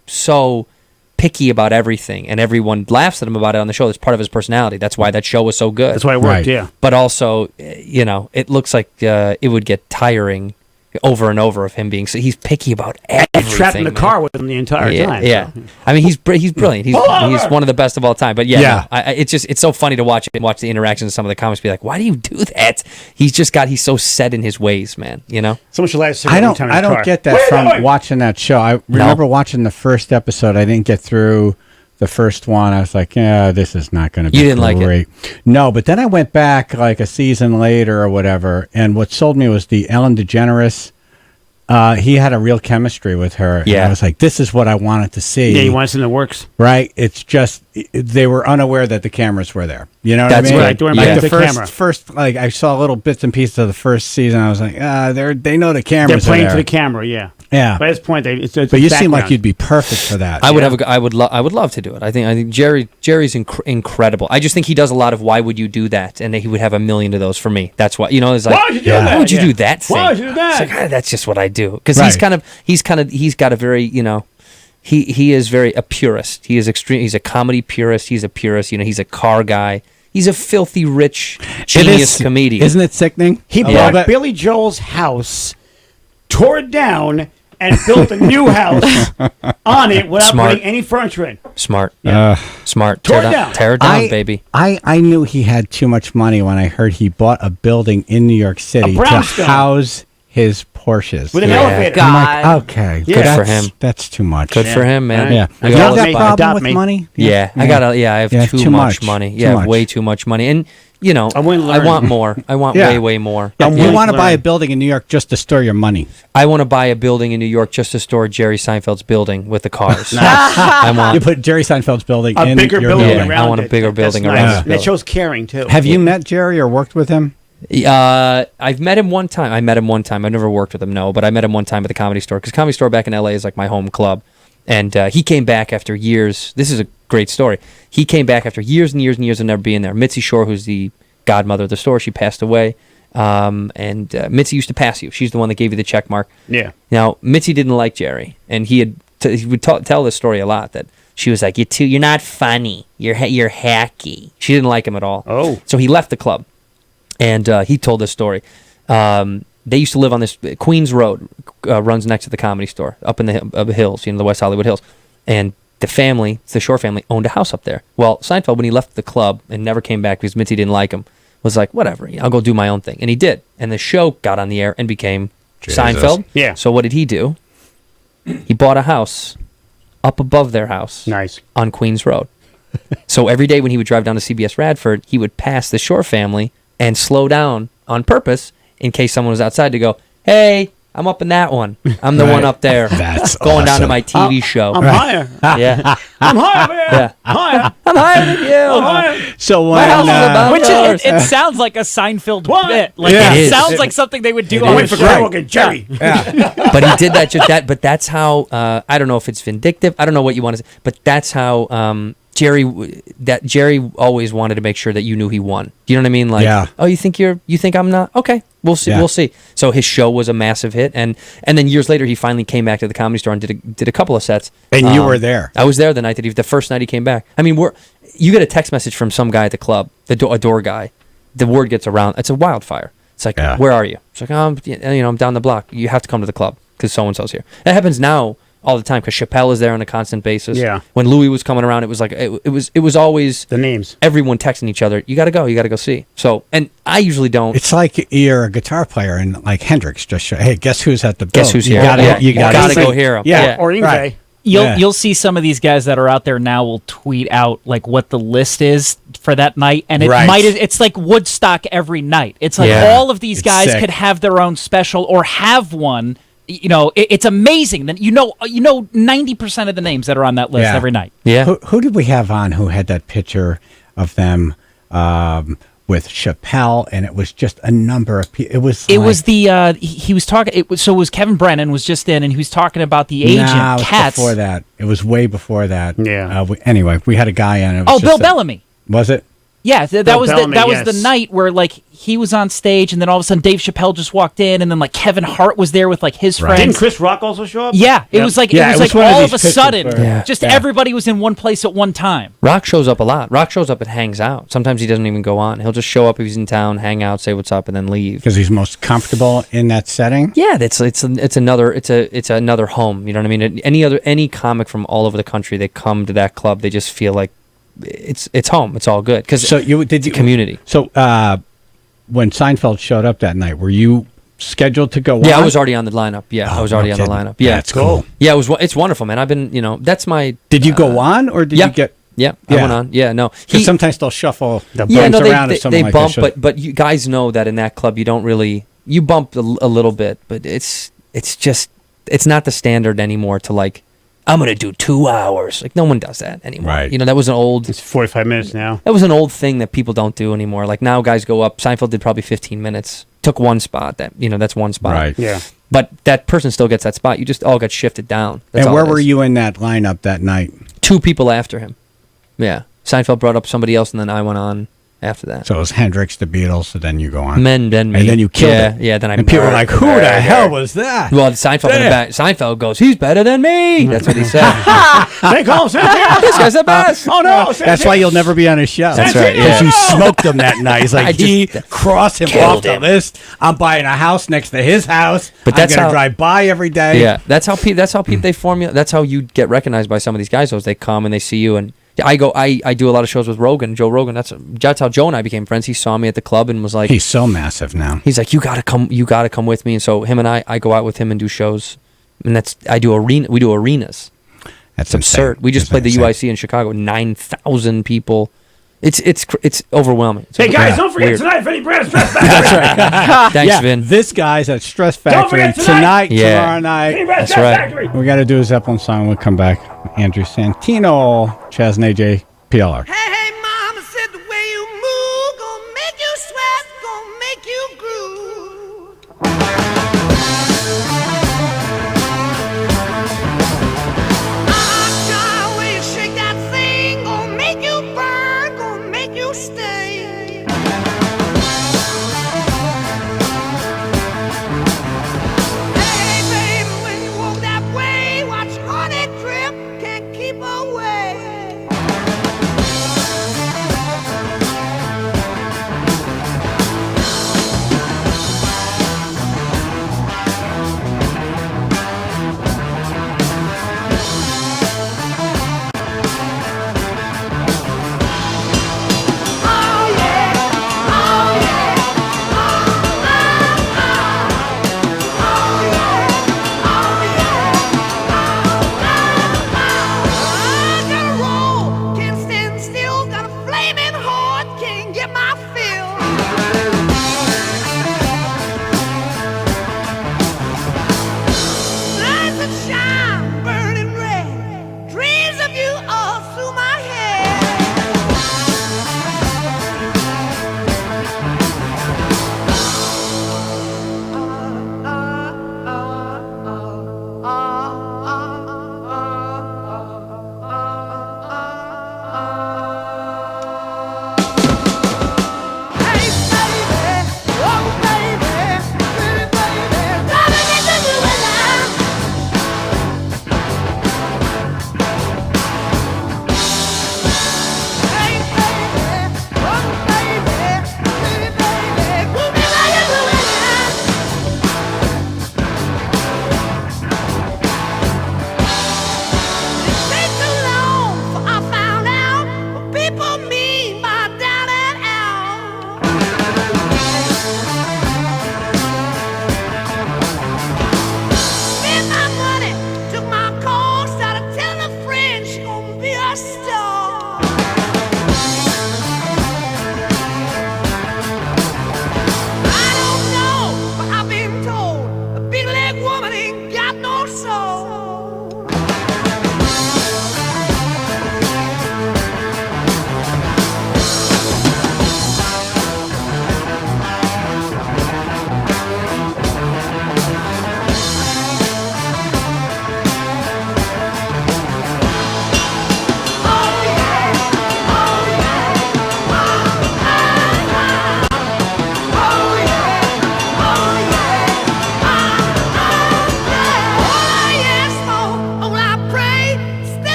picky about everything, and everyone laughs at him about it on the show. That's part of his personality. That's why that show was so good. That's why it worked, yeah. But also, it looks like it would get tiring over and over of him being so. He's picky about everything. Trapped in the car with him the entire time. Yeah, I mean, he's brilliant. He's one of the best of all time. But it's so funny to watch the interactions of some of the comics. Be like, why do you do that? He's so set in his ways, man. So much last. I don't get that from watching that show. I remember watching the first episode. I didn't get through the first one. I was like, yeah, this is not going to be You didn't great. like it? No, but then I went back like a season later or whatever, and what sold me was the Ellen DeGeneres. He had a real chemistry with her. Yeah. And I was like, this is what I wanted to see. Yeah, you want something that works. Right? It's just, they were unaware that the cameras were there. You know what That's I mean? right. Like The first, like I saw little bits and pieces of the first season. I was like, they know the They're cameras playing are to there. the camera, yeah. Yeah. By this point, it's But you seem like background. you'd be perfect for that. I would love to do it. I think Jerry's incredible. I just think he does a lot of why would you do that, and he would have a million of those for me. That's why it's like Why would you do that? Why would you Yeah. do that thing? Why would you do that? It's like, that's just what I do because Right. he's got a very he is very a purist. He is extreme. He's a comedy purist. He's a purist. He's a car guy. He's a filthy rich genius comedian. Isn't it sickening? He bought Billy Joel's house, tore it down, and built a new house on it without Smart. putting any furniture in. Smart. Yeah. Smart. Tore Tear it down. Tear it down, baby. I knew he had too much money when I heard he bought a building in New York City to brownstone. house his Porsches. With an elevator. I'm God. like, okay. Good for that's- him. That's too much. Good for him, man. Yeah. We You all have that aspire. problem Adopt with me. money? Yeah, I have too much money. Too Yeah, much. way too much money. And I wouldn't I learn. want more. I want Yeah. way more. And you Yeah. want to buy a Learn. building in New York just to store your money. I want to buy a building in New York just to store Jerry Seinfeld's building with the cars. I You want. put Jerry Seinfeld's building A in bigger your building building. Yeah, I want a it. bigger That's building nice. around this And it building. shows caring, too. Have you met Jerry or worked with him? I've met him one time. I've never worked with him, no, but I met him one time at the Comedy Store because Comedy Store back in LA is like my home club. And he came back after years. This is a great story. He came back after years and years and years of never being there. Mitzi Shore, who's the godmother of the store, she passed away. And Mitzi used to pass you. She's the one that gave you the check mark. Yeah. Now, Mitzi didn't like Jerry, and he would tell this story a lot, that she was like, you're not funny. You're hacky. She didn't like him at all. Oh. So he left the club, and he told this story. They used to live on this Queens Road, runs next to the Comedy Store, up in the hills, the West Hollywood Hills. And the Shore family, owned a house up there. Well, Seinfeld, when he left the club and never came back because Mitzi didn't like him, was like, whatever, I'll go do my own thing. And he did. And the show got on the air and became Seinfeld. Yeah. So what did he do? He bought a house up above their house. Nice. On Queens Road. So every day when he would drive down to CBS Radford, he would pass the Shore family and slow down on purpose in case someone was outside to go, hey, I'm up in that one. I'm the one up there. That's going down to awesome. my TV show. I'm higher. Yeah. I'm higher, man. Yeah. Higher. I'm higher than you. I'm higher. So My house is about Which yours. it sounds like a Seinfeld What? bit. Like Yeah. it It is. sounds like something they would do It on Wait the for show. Greg and Jerry. But he did that. But that's how. I don't know if it's vindictive. I don't know what you want to say. But that's how Jerry always wanted to make sure that you knew he won. Do you know what I mean? Like, Yeah. oh, you think I'm not? Okay, we'll see. Yeah. We'll see. So his show was a massive hit, and then years later he finally came back to the Comedy Store and did a couple of sets. And you were there. I was there the night the first night he came back. I mean, you get a text message from some guy at the club, a door guy. The word gets around. It's a wildfire. It's like, Yeah. where are you? It's like, oh, I'm down the block. You have to come to the club because so and so's here. That happens now all the time because Chappelle is there on a constant basis. Yeah. When Louis was coming around, it was like it was always The names. everyone texting each other. You got to go see. So, and I usually don't. It's like you're a guitar player and like Hendrix just show, hey, guess who's at the bill? Guess who's You here? gotta, Yeah. you gotta go sing. hear 'em. Yeah. Yeah. Or Ingve. Right. You'll Yeah. see some of these guys that are out there now will tweet out like what the list is for that night, and Right. it's like Woodstock every night. It's like Yeah. all of these It's guys sick. could have their own special or have one. It's amazing that 90% of the names that are on that list Yeah. every night. Yeah. Who did we have on who had that picture of them with Chappelle, and it was just a number of people. It was the he was talking. It was Kevin Brennan was just in, and he was talking about the agent Nah, it was Katz. before that. It was way before that. Yeah. Anyway, we had a guy in. It was Oh, just Bill Bellamy. Was it? Yeah, that Bill was Bellamy, that was yes. the night where like he was on stage, and then all of a sudden Dave Chappelle just walked in, and then like Kevin Hart was there with like his friends. Didn't Chris Rock also show up? Yeah, it Yep. was like Yeah, it it was was like one of all these of a pictures sudden, where- just Yeah. everybody was in one place at one time. Rock shows up a lot. Rock shows up and hangs out. Sometimes he doesn't even go on. He'll just show up if he's in town, hang out, say what's up, and then leave. Because he's most comfortable in that setting. Yeah, it's another home. You know what I mean? Any comic from all over the country, they come to that club. They just feel like it's home. It's all good because community. So when Seinfeld showed up that night, were you scheduled to go on? Yeah, I was already on the lineup. Yeah, I was already on the lineup. Yeah, That's cool. Yeah, it's wonderful, man. I've been, that's my. Did you go on or did you get? Yeah, I went on. Yeah, no. Because sometimes they'll shuffle the Yeah, bumps no, around they if someone like bump, this but you guys know that in that club you don't really you bump a little bit, but it's not the standard anymore to like I'm gonna do 2 hours. Like no one does that anymore. Right. That was an old. It's 45 minutes now. That was an old thing that people don't do anymore. Like now guys go up. Seinfeld did probably 15 minutes. Took one spot. That's one spot. Right. Yeah. But that person still gets that spot. You just all got shifted down. That's And all where it were is. you in that lineup that night? 2 people after him. Yeah. Seinfeld brought up somebody else, and then I went on after that. So it was Hendrix, the Beatles, so then you go on. Then me. And then you killed it. Yeah, then I. And people were like, who the hell was that? Well, Seinfeld goes, he's better than me. That's what he said. They call him Santino. This guy's the best. Oh, no. That's why you'll never be on his show. That's right, Because yeah. you smoked him that night. He's I like, just crossed him killed off the him. list. I'm buying a house next to his house. But that's I'm going how- to drive by every day. Yeah, that's how they form you. That's how you get recognized by some of these guys. Those they come and they see you, and I do a lot of shows with Rogan, Joe Rogan. That's how Joe and I became friends. He saw me at the club and was like, He's so massive now. he's like, you gotta come with me. And so him and I go out with him and do shows, and we do arenas. That's It's absurd. We just played the UIC in Chicago, 9,000 people. It's overwhelming. It's Hey, guys, overwhelming. don't forget Weird. tonight, Vinny Brand's Stress Factory. That's right. Thanks, yeah, Vin. this guy's at Stress Don't Factory forget tonight, Yeah. tomorrow night. Vinny Brand's That's Stress right. Factory. We got to do a Zeppelin song. We'll come back. Andrew Santino, Chaz and AJ, PLR. Hey, mama said the way you move gonna make you sweat, gonna make you groove. Child, way you shake that thing, gonna make you burn, gonna make you stay. Hey, baby, when you walk that way, watch honey drip, can't keep away.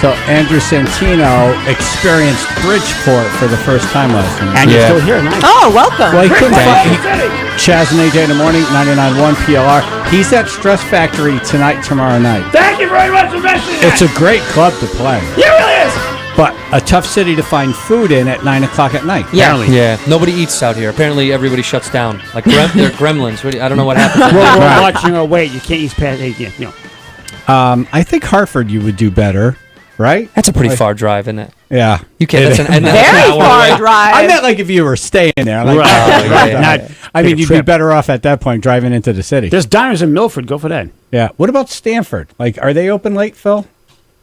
So Andrew Santino experienced Bridgeport for the first time last night. And you're still here, nice. Oh, welcome. Well, he couldn't find Chaz and AJ in the morning, 99.1 PLR. He's at Stress Factory tomorrow night. Thank you very much for mentioning that. It's a great club to play. It really is. But a tough city to find food in at 9 o'clock at night. Yeah. Nobody eats out here. Apparently, everybody shuts down. Like they're gremlins. I don't know what happened. We're watching our weight. You can't eat past 8. You know. I think Hartford you would do better, right? That's a pretty far drive, isn't it? Yeah. You can't. That's an Very hour far away. drive. I meant like if you were staying there. Like, Right. I mean, Take a you'd trip. be better off at that point driving into the city. There's diners in Milford. Go for that. Yeah. What about Stanford? Like, are they open late, Phil?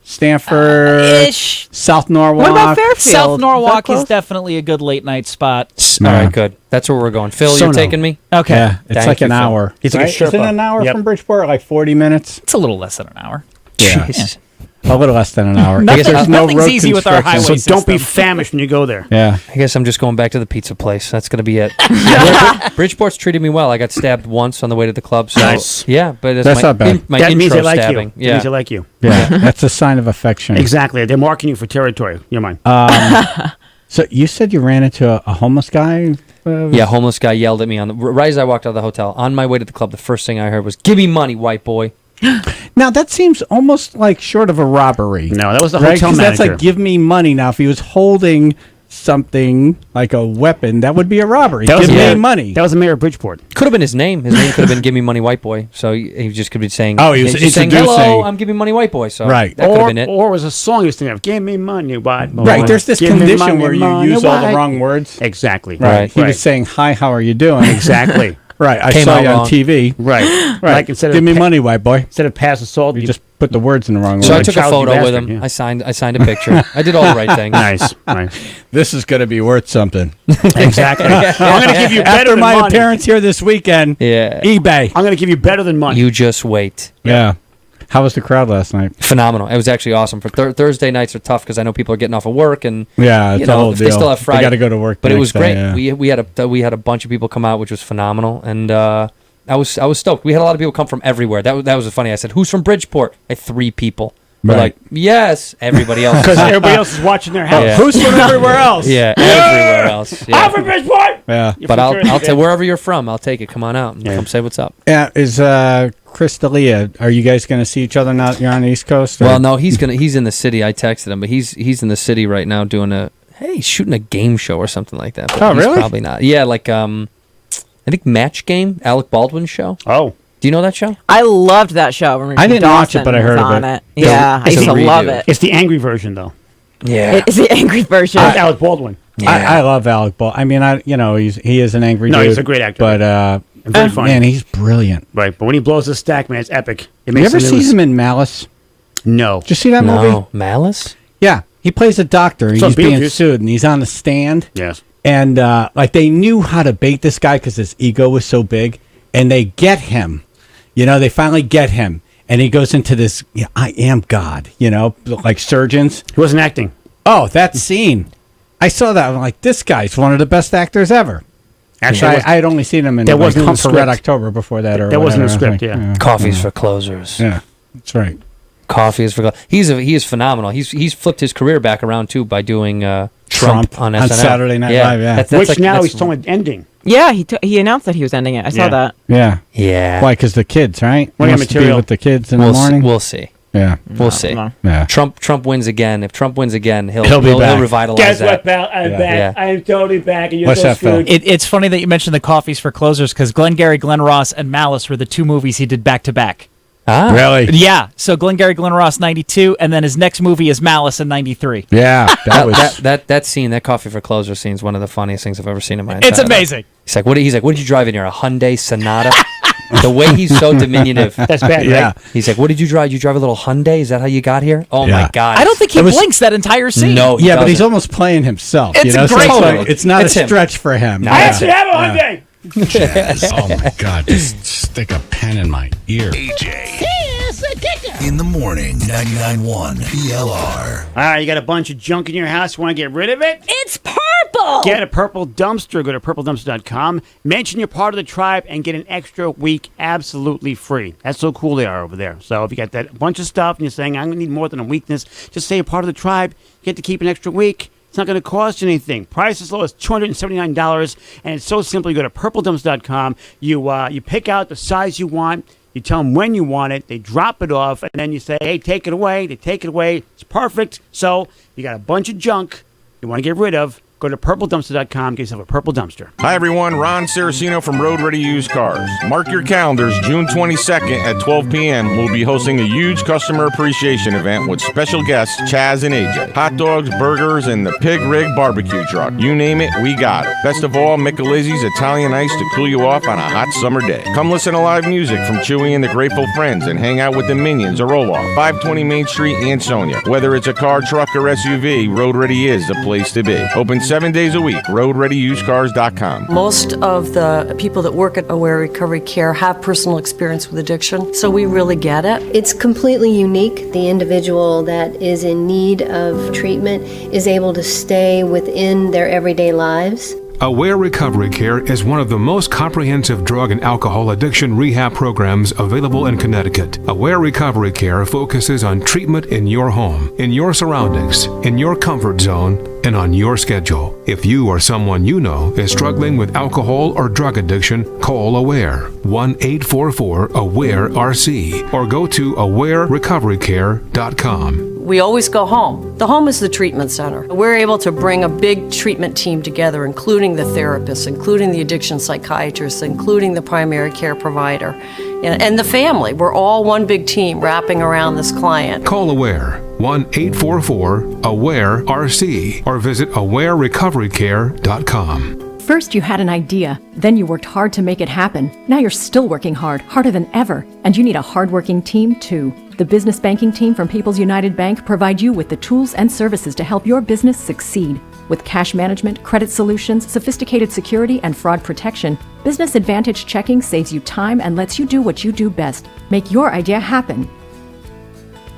Stanford, Ish. South Norwalk. What about Fairfield? South Norwalk Is is that close? definitely a good late night spot. All right, good. That's where we're going. Phil, you're taking me? Okay. Yeah, it's Thank like you, an Phil. hour. He's like a Right? Is it Sherpa. an hour Yep. from Bridgeport? Like 40 minutes? It's a little less than an hour. Yeah. Jeez. A little less than an hour. Nothing- There's no nothing's road easy with our construction. highway So don't be system. famished when you go there. Yeah. I guess I'm just going back to the pizza place. That's going to be it. Bridgeport's treated me well. I got stabbed once on the way to the club. So Nice. Yeah, but it's That's my, not bad. my That intro means they like stabbing. you. That Yeah. means they like you. Yeah. That's a sign of affection. Exactly. They're marking you for territory. You're mine. So you said you ran into a homeless guy? Yeah, homeless guy yelled at me right as I walked out of the hotel. On my way to the club, the first thing I heard was, "Give me money, white boy." Now, that seems almost like short of a robbery. No, that was the right? hotel 'Cause manager. that's like, give me money. Now, if he was holding something like a weapon, that would be a robbery. That was Give the me mayor- money. That was the mayor of Bridgeport. Could have been his name. His name could have been "Give me money, white boy." So he just could be saying, Oh, he was just saying, introducing- "Hello, I'm giving money, white boy." So Right. that could have Or, been it. or was a song he was thinking of. Give me money, white boy. Right, there's this Give me condition money, where you money, use all the white- wrong words. Exactly. Right. He was saying, hi, how are you doing? Exactly. Right, I Came saw out you on wrong. TV. Right. Right. Like instead of Give me money, white boy. Instead of pass assault, You just put the words in the wrong So I way. took a child, you photo with bastard, him. yeah. I signed a picture. I did all the right things. Nice. Nice. This is going to be worth something. Exactly. I'm going to give you better After than my money. appearance here this weekend, Yeah. eBay. I'm going to give you better than money. You just wait. Yeah. How was the crowd last night? Phenomenal. It was actually awesome. For Thursday nights are tough because I know people are getting off of work and Yeah, you it's a know, whole if deal. they still have Friday. They got to go to work. But the it was next great. day, yeah. We had a bunch of people come out, which was phenomenal, and I was stoked. We had a lot of people come from everywhere. That was funny. I said, "Who's from Bridgeport?" I had 3 people. We're Right. like, "Yes." Everybody else. Because everybody else is watching their house. Yeah. Who's from everywhere else? Yeah, everywhere else. Yeah. I'm from Bridgeport. Yeah. You're But from I'll Jersey, tell baby. wherever you're from, I'll take it. Come on out and come say what's up. Yeah, is Chris D'Elia, are you guys going to see each other now that you're on the East Coast? or- Well, no, he's in the city. I texted him, but he's in the city right now doing he's shooting a game show or something like that. But Oh, he's really? Probably not. Yeah, like I think Match Game, Alec Baldwin's show. Oh. Do you know that show? I loved that show. When I didn't watch it, Dawson but I heard was of on it. Yeah, I It's used a to love redo. it. It's the angry version, though. Yeah. It's the angry version. Alec Baldwin. I love Alec Baldwin. I mean, he is an angry No, dude. he's a great actor. But Very funny. man, he's brilliant. Right. But when he blows the stack, man, it's epic. It You makes ever the see news. him in Malice? No. Did you see that movie? No, Malice. Yeah, he plays a doctor. And So he's being Beetlejuice. sued, and he's on the stand. Yes. And like they knew how to bait this guy because his ego was so big, and they get him. You know, they finally get him, and he goes into this. Yeah, I am God. You know, like surgeons. He wasn't acting. Oh, that scene! I saw that. I'm like, this guy's one of the best actors ever. Actually, I had only seen him in that like, wasn't in Hunt the for Red script. October before that. Or That wasn't in the whatever, I script, think. yeah. Coffee's for closers. Yeah, that's right. Coffee is for he is phenomenal. He's flipped his career back around too by doing Trump on SNL. Saturday Night Live, yeah. That's Which like- now that's- he's talking ending. Yeah, he announced that he was ending it. I saw Yeah. that. Yeah. Yeah. Why? Because the kids, right? What He kind of wants to be material? with the kids in We'll the morning. we'll see. Yeah. We'll see. no. Yeah. Trump wins again. If Trump wins again, he'll be back. revitalize Guess that. what, pal? I'm Yeah. back. Yeah. I'm totally back. And you're What's so that, Phil? screwed. It's funny that you mentioned the Coffees for Closers because Glengarry Glen Ross and Malice were the 2 movies he did back to back. Ah, Really? Yeah, so Glengarry Glen Ross 92, and then his next movie is Malice in 93. Yeah. That was. that scene, that Coffee for Closer scene, is one of the funniest things I've ever seen in my entire It's life. amazing. He's like, what did you drive in here? A Hyundai Sonata? The way he's so diminutive. That's bad, Yeah. right? He's like, what did you drive? You drive a little Hyundai? Is that how you got here? Oh Yeah. my God. I don't think he It was- blinks that entire scene. No, he Yeah, but he's doesn't. almost playing himself. It's you know, a great so it's, like, movie. it's not It's a him. stretch for him. No, I Yeah. actually have a Hyundai. Oh my God, just stick a pen in my ear. AJ. In the morning, 99.1 PLR. All right, you got a bunch of junk in your house. You want to get rid of it? It's purple! purple! Get a purple dumpster. Go to purpledumpster.com. Mention you're part of the tribe and get an extra week absolutely free. That's so cool they are over there. So if you got that bunch of stuff and you're saying, I'm going to need more than a weakness, just say you're part of the tribe. You get to keep an extra week. It's not going to cost you anything. Price as low as $279, and it's so simple. You go to purpledumps.com. You pick out the size you want. You tell them when you want it. They drop it off, and then you say, hey, take it away. They take it away. It's perfect. So you got a bunch of junk you want to get rid of. Go to purpledumpster.com. Get yourself a purple dumpster. Hi, everyone. Ron Saraceno from Road Ready Used Cars. Mark your calendars. June 22nd at 12 p.m. We'll be hosting a huge customer appreciation event with special guests Chaz and AJ. Hot dogs, burgers, and the Pig Rig barbecue truck. You name it, we got it. Best of all, Michelizzi's Italian Ice to cool you off on a hot summer day. Come listen to live music from Chewy and the Grateful Friends and hang out with the Minions or Roloff. 520 Main Street, Ansonia. Whether it's a car, truck, or SUV, Road Ready is the place to be. Open 7 days a week. RoadReadyUsedCars.com. Most of the people that work at Aware Recovery Care have personal experience with addiction, so we really get it. It's completely unique. The individual that is in need of treatment is able to stay within their everyday lives. Aware Recovery Care is one of the most comprehensive drug and alcohol addiction rehab programs available in Connecticut. Aware Recovery Care focuses on treatment in your home, in your surroundings, in your comfort zone, and on your schedule. If you or someone you know is struggling with alcohol or drug addiction, call Aware 1-844-AWARE-RC or go to awarerecoverycare.com. We always go home. The home is the treatment center. We're able to bring a big treatment team together, including the therapists, including the addiction psychiatrists, including the primary care provider, and the family. We're all one big team wrapping around this client. Call Aware 1-844-AWARE-RC or visit awarerecoverycare.com. First, you had an idea. Then you worked hard to make it happen. Now you're still working hard, harder than ever. And you need a hardworking team, too. The business banking team from People's United Bank provides you with the tools and services to help your business succeed. With cash management, credit solutions, sophisticated security, and fraud protection, Business Advantage Checking saves you time and lets you do what you do best. Make your idea happen.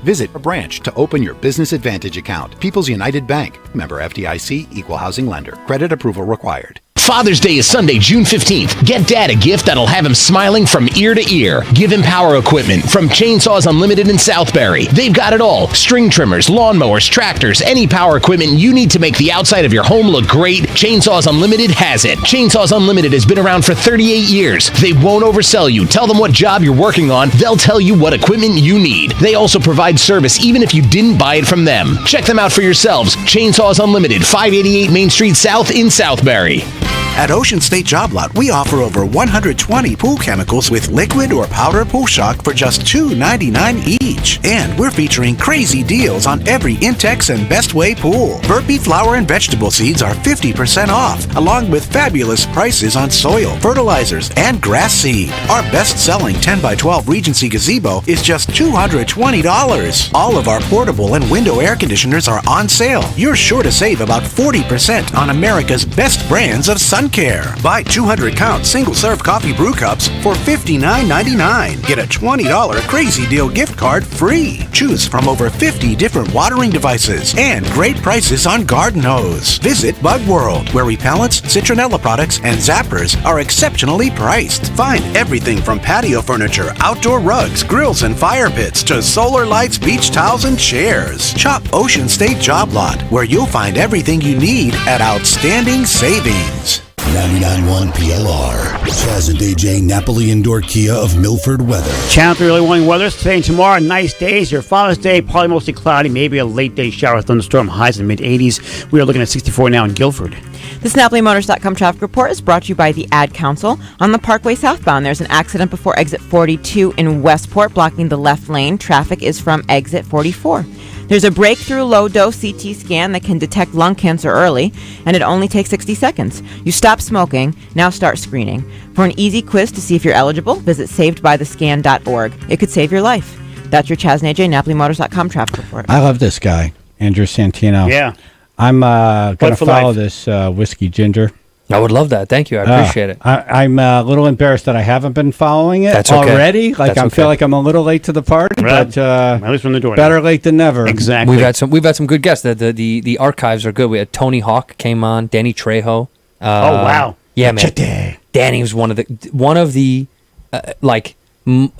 Visit a branch to open your Business Advantage account. People's United Bank. Member FDIC, Equal Housing Lender. Credit approval required. Father's Day is Sunday, June 15th. Get Dad a gift that'll have him smiling from ear to ear. Give him power equipment from Chainsaws Unlimited in Southbury. They've got it all. String trimmers, lawnmowers, tractors, any power equipment you need to make the outside of your home look great. Chainsaws Unlimited has it. Chainsaws Unlimited has been around for 38 years. They won't oversell you. Tell them what job you're working on. They'll tell you what equipment you need. They also provide service even if you didn't buy it from them. Check them out for yourselves. Chainsaws Unlimited, 588 Main Street South in Southbury. At Ocean State Job Lot, we offer over 120 pool chemicals with liquid or powder pool shock for just $2.99 each. And we're featuring crazy deals on every Intex and Best Way pool. Burpee flower and vegetable seeds are 50% off, along with fabulous prices on soil, fertilizers, and grass seed. Our best-selling 10x12 Regency gazebo is just $220. All of our portable and window air conditioners are on sale. You're sure to save about 40% on America's best brands of sun care. Buy 200-count single-serve coffee brew cups for $59.99. Get a $20 Crazy Deal gift card free. Choose from over 50 different watering devices and great prices on garden hose. Visit Bug World, where repellents, citronella products, and zappers are exceptionally priced. Find everything from patio furniture, outdoor rugs, grills, and fire pits to solar lights, beach towels, and chairs. Shop Ocean State Job Lot, where you'll find everything you need at outstanding savings. 99.1 PLR. Chaz and AJ Napoli Indoor Kia of Milford Weather. Channel 3 early warning weather today and tomorrow. Nice days. Your Father's Day, probably mostly cloudy. Maybe a late day shower, thunderstorm, highs in the mid-80s. We are looking at 64 now in Guilford. This NapoliMotors.com traffic report is brought to you by the Ad Council. On the Parkway southbound, there's an accident before exit 42 in Westport, blocking the left lane. Traffic is from exit 44. There's a breakthrough low-dose CT scan that can detect lung cancer early, and it only takes 60 seconds. You stop smoking, now start screening. For an easy quiz to see if you're eligible, visit savedbythescan.org. It could save your life. That's your Chaz and AJ, NapoliMotors.com traffic report. I love this guy, Andrew Santino. Yeah. I'm going to follow life. this Whiskey Ginger I would love that. Thank you. I appreciate it. I'm a little embarrassed that I haven't been following it That's okay. already. Like That's I okay. feel like I'm a little late to the party, but at least from the door. better late than never. Exactly. We've had some good guests. The archives are good. We had Tony Hawk came on, Danny Trejo. Oh wow. Yeah, man. Danny was one of the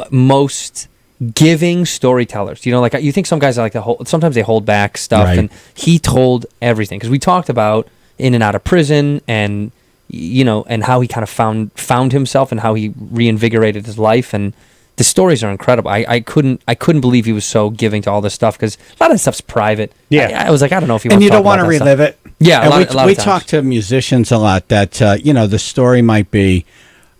most giving storytellers. You know, like you think some guys are like sometimes they hold back stuff, Right. and he told everything because we talked about in and out of prison and and how he kind of found himself and how he reinvigorated his life, and the stories are incredible. I couldn't believe he was so giving to all this stuff because a lot of this stuff's private. Yeah. I was like, I don't know if he and wants you to don't talk want to about that relive stuff. it. Yeah, and a lot we of times. talk to musicians a lot that the story might be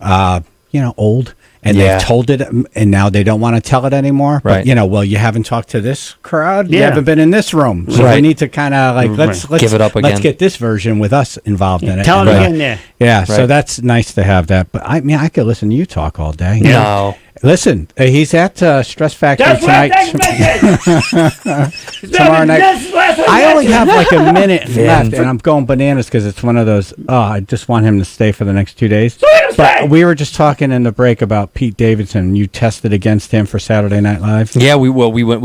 old. And Yeah. they've told it, and now they don't want to tell it anymore. Right. But, you haven't talked to this crowd. You Yeah. haven't been in this room. So Right. we need to kind of let's Give it up Let's again. get this version with us involved in it. Tell And, them again there. Yeah, so Right. that's nice to have that. But I could listen to you talk all day. No. Listen, he's at Stress Factory That's tonight. Tomorrow night. I only have like a minute left, and I'm going bananas because it's one of those. Oh, I just want him to stay for the next 2 days. But we were just talking in the break about Pete Davidson. You tested against him for Saturday Night Live. Yeah, we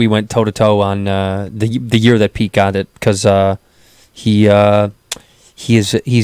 went toe to toe on the year that Pete got it because he's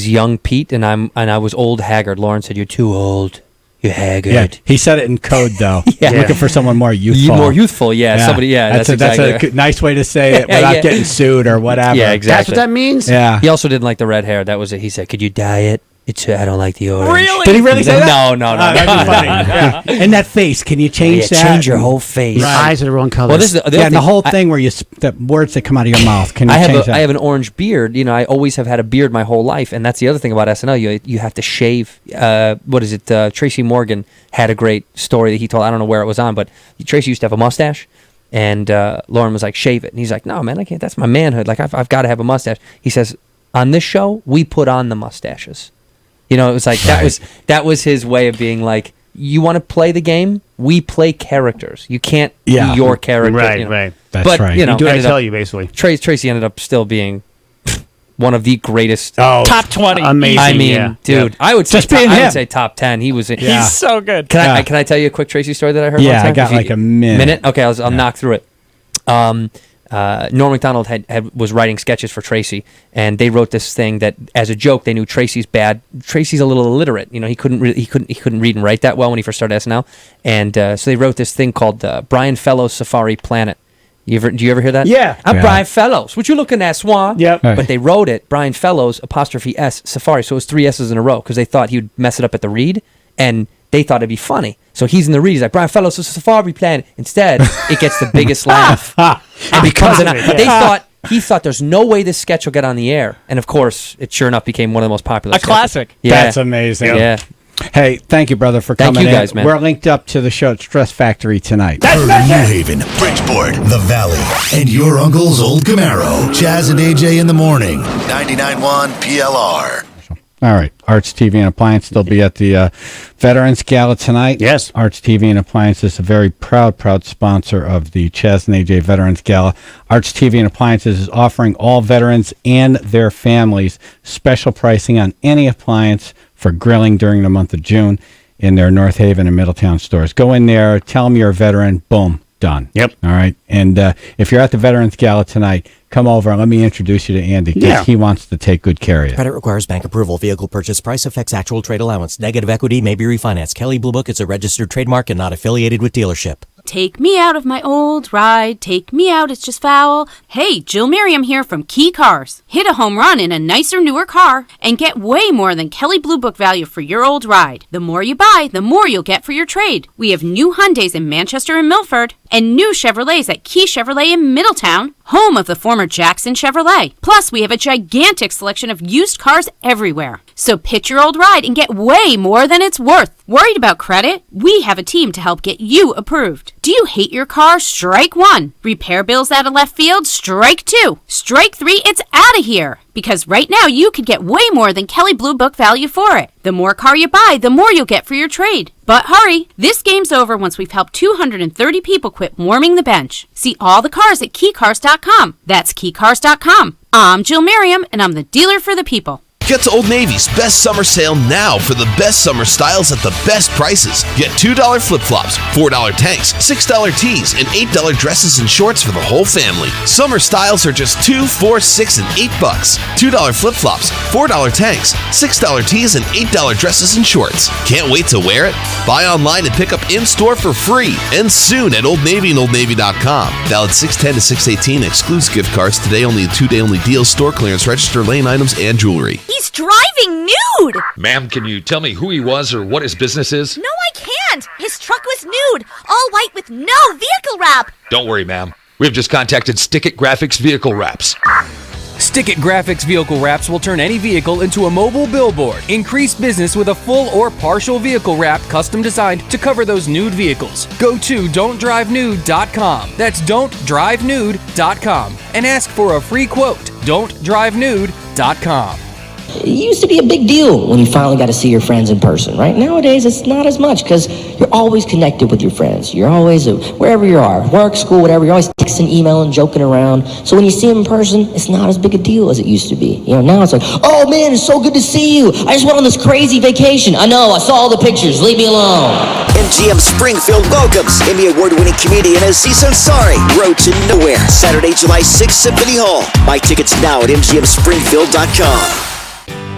young Pete and I was old Haggard. Lauren said, "You're too old. You're haggard." Yeah, he said it in code though. Yeah. Looking for someone more youthful. More youthful, yeah. Somebody, yeah. That's exactly. a good, nice way to say it without getting sued or whatever. Yeah, exactly. That's what that means? Yeah. He also didn't like the red hair. That was it. He said, "Could you dye it? I don't like the orange." Really? Did he really say that? No. That'd be funny. Yeah. And that face, can you change that? Change your whole face. Your eyes are the wrong color. Well, this is the and the whole thing where the words that come out of your mouth. Can you change that? I have an orange beard. I always have had a beard my whole life, and that's the other thing about SNL. You have to shave. What is it? Tracy Morgan had a great story that he told. I don't know where it was on, but Tracy used to have a mustache, and Lauren was like, "Shave it," and he's like, "No, man, I can't. That's my manhood. Like I've got to have a mustache." He says, "On this show, we put on the mustaches." It was like that was his way of being like, you want to play the game? We play characters. You can't be your character. Right. That's right. You do what I tell you, basically. Tracy ended up still being one of the greatest. Top 20. Amazing. I mean, yeah. dude, I would say Just being him. I would say top 10. He was. Yeah. He's so good. Can I tell you a quick Tracy story that I heard? Yeah, one time? I got like a minute. Okay, I'll knock through it. Norm Macdonald was writing sketches for Tracy, and they wrote this thing that, as a joke, they knew Tracy's bad. Tracy's a little illiterate. He couldn't read and write that well when he first started SNL, and so they wrote this thing called Brian Fellows Safari Planet. Do you ever hear that? Yeah. I'm Brian Fellows. What you looking at, Swan? Yep. Right. But they wrote it Brian Fellows 'S Safari, so it was 3 S's in a row because they thought he would mess it up at the read, and they thought it'd be funny. So he's in the read. He's like, Brian Fellows Safari Planet. Instead, it gets the biggest laugh. And because of it, he thought there's no way this sketch will get on the air. And of course, it sure enough became one of the most popular A sketches. classic. Yeah. That's amazing. Yeah. Hey, thank you, brother, for Thank coming you guys, in. man. We're linked up to the show at Stress Factory tonight. New Haven, Bridgeport, the Valley, and your uncle's old Camaro. Chaz and AJ in the morning. 99.1 PLR. All right. Arts TV and Appliance will be at the Veterans Gala tonight. Yes. Arts TV and Appliance is a very proud sponsor of the Chaz and AJ Veterans Gala. Arts TV and Appliances is offering all veterans and their families special pricing on any appliance for grilling during the month of June in their North Haven and Middletown stores. Go in there, tell them you're a veteran, boom, done. Yep. All right. And if you're at the Veterans Gala tonight, come over and let me introduce you to Andy because he wants to take good care of you. Credit requires bank approval. Vehicle purchase price affects actual trade allowance. Negative equity may be refinanced. Kelley Blue Book is a registered trademark and not affiliated with dealership. Take me out of my old ride. Take me out, it's just foul. Hey, Jill Merriam here from Key Cars. Hit a home run in a nicer, newer car and get way more than Kelley Blue Book value for your old ride. The more you buy, the more you'll get for your trade. We have new Hyundais in Manchester and Milford and new Chevrolets at Key Chevrolet in Middletown, home of the former Jackson Chevrolet. Plus, we have a gigantic selection of used cars everywhere. So pitch your old ride and get way more than it's worth. Worried about credit? We have a team to help get you approved. Do you hate your car? Strike 1. Repair bills out of left field? Strike 2. Strike 3, it's out of here. Because right now you could get way more than Kelley Blue Book value for it. The more car you buy, the more you'll get for your trade. But hurry, this game's over once we've helped 230 people quit warming the bench. See all the cars at KeyCars.com. That's KeyCars.com. I'm Jill Merriam, and I'm the dealer for the people. Get to Old Navy's best summer sale now for the best summer styles at the best prices. Get $2 flip-flops, $4 tanks, $6 tees, and $8 dresses and shorts for the whole family. Summer styles are just $2, $4, $6, and $8. $2 flip-flops, $4 tanks, $6 tees, and $8 dresses and shorts. Can't wait to wear it? Buy online and pick up in-store for free and soon at Old Navy and OldNavy.com. Valid 6/10 to 6/18. Excludes gift cards. Today only a 2-day only deal. Store clearance. Register lane items and jewelry. He's driving nude! Ma'am, can you tell me who he was or what his business is? No, I can't! His truck was nude, all white with no vehicle wrap! Don't worry, ma'am. We've just contacted Stick It Graphics Vehicle Wraps. Stick It Graphics Vehicle Wraps will turn any vehicle into a mobile billboard. Increase business with a full or partial vehicle wrap custom designed to cover those nude vehicles. Go to don'tdrivenude.com. That's don'tdrivenude.com and ask for a free quote. Don'tdrivenude.com. It used to be a big deal when you finally got to see your friends in person, right? Nowadays, it's not as much because you're always connected with your friends. You're always, wherever you are, work, school, whatever, you're always texting, emailing, joking around. So when you see them in person, it's not as big a deal as it used to be. You know, now it's like, oh man, it's so good to see you. I just went on this crazy vacation. I know, I saw all the pictures. Leave me alone. MGM Springfield welcomes Emmy Award-winning comedian Aziz Ansari. Road to Nowhere, Saturday, July 6th, Symphony Hall. Buy tickets now at mgmspringfield.com.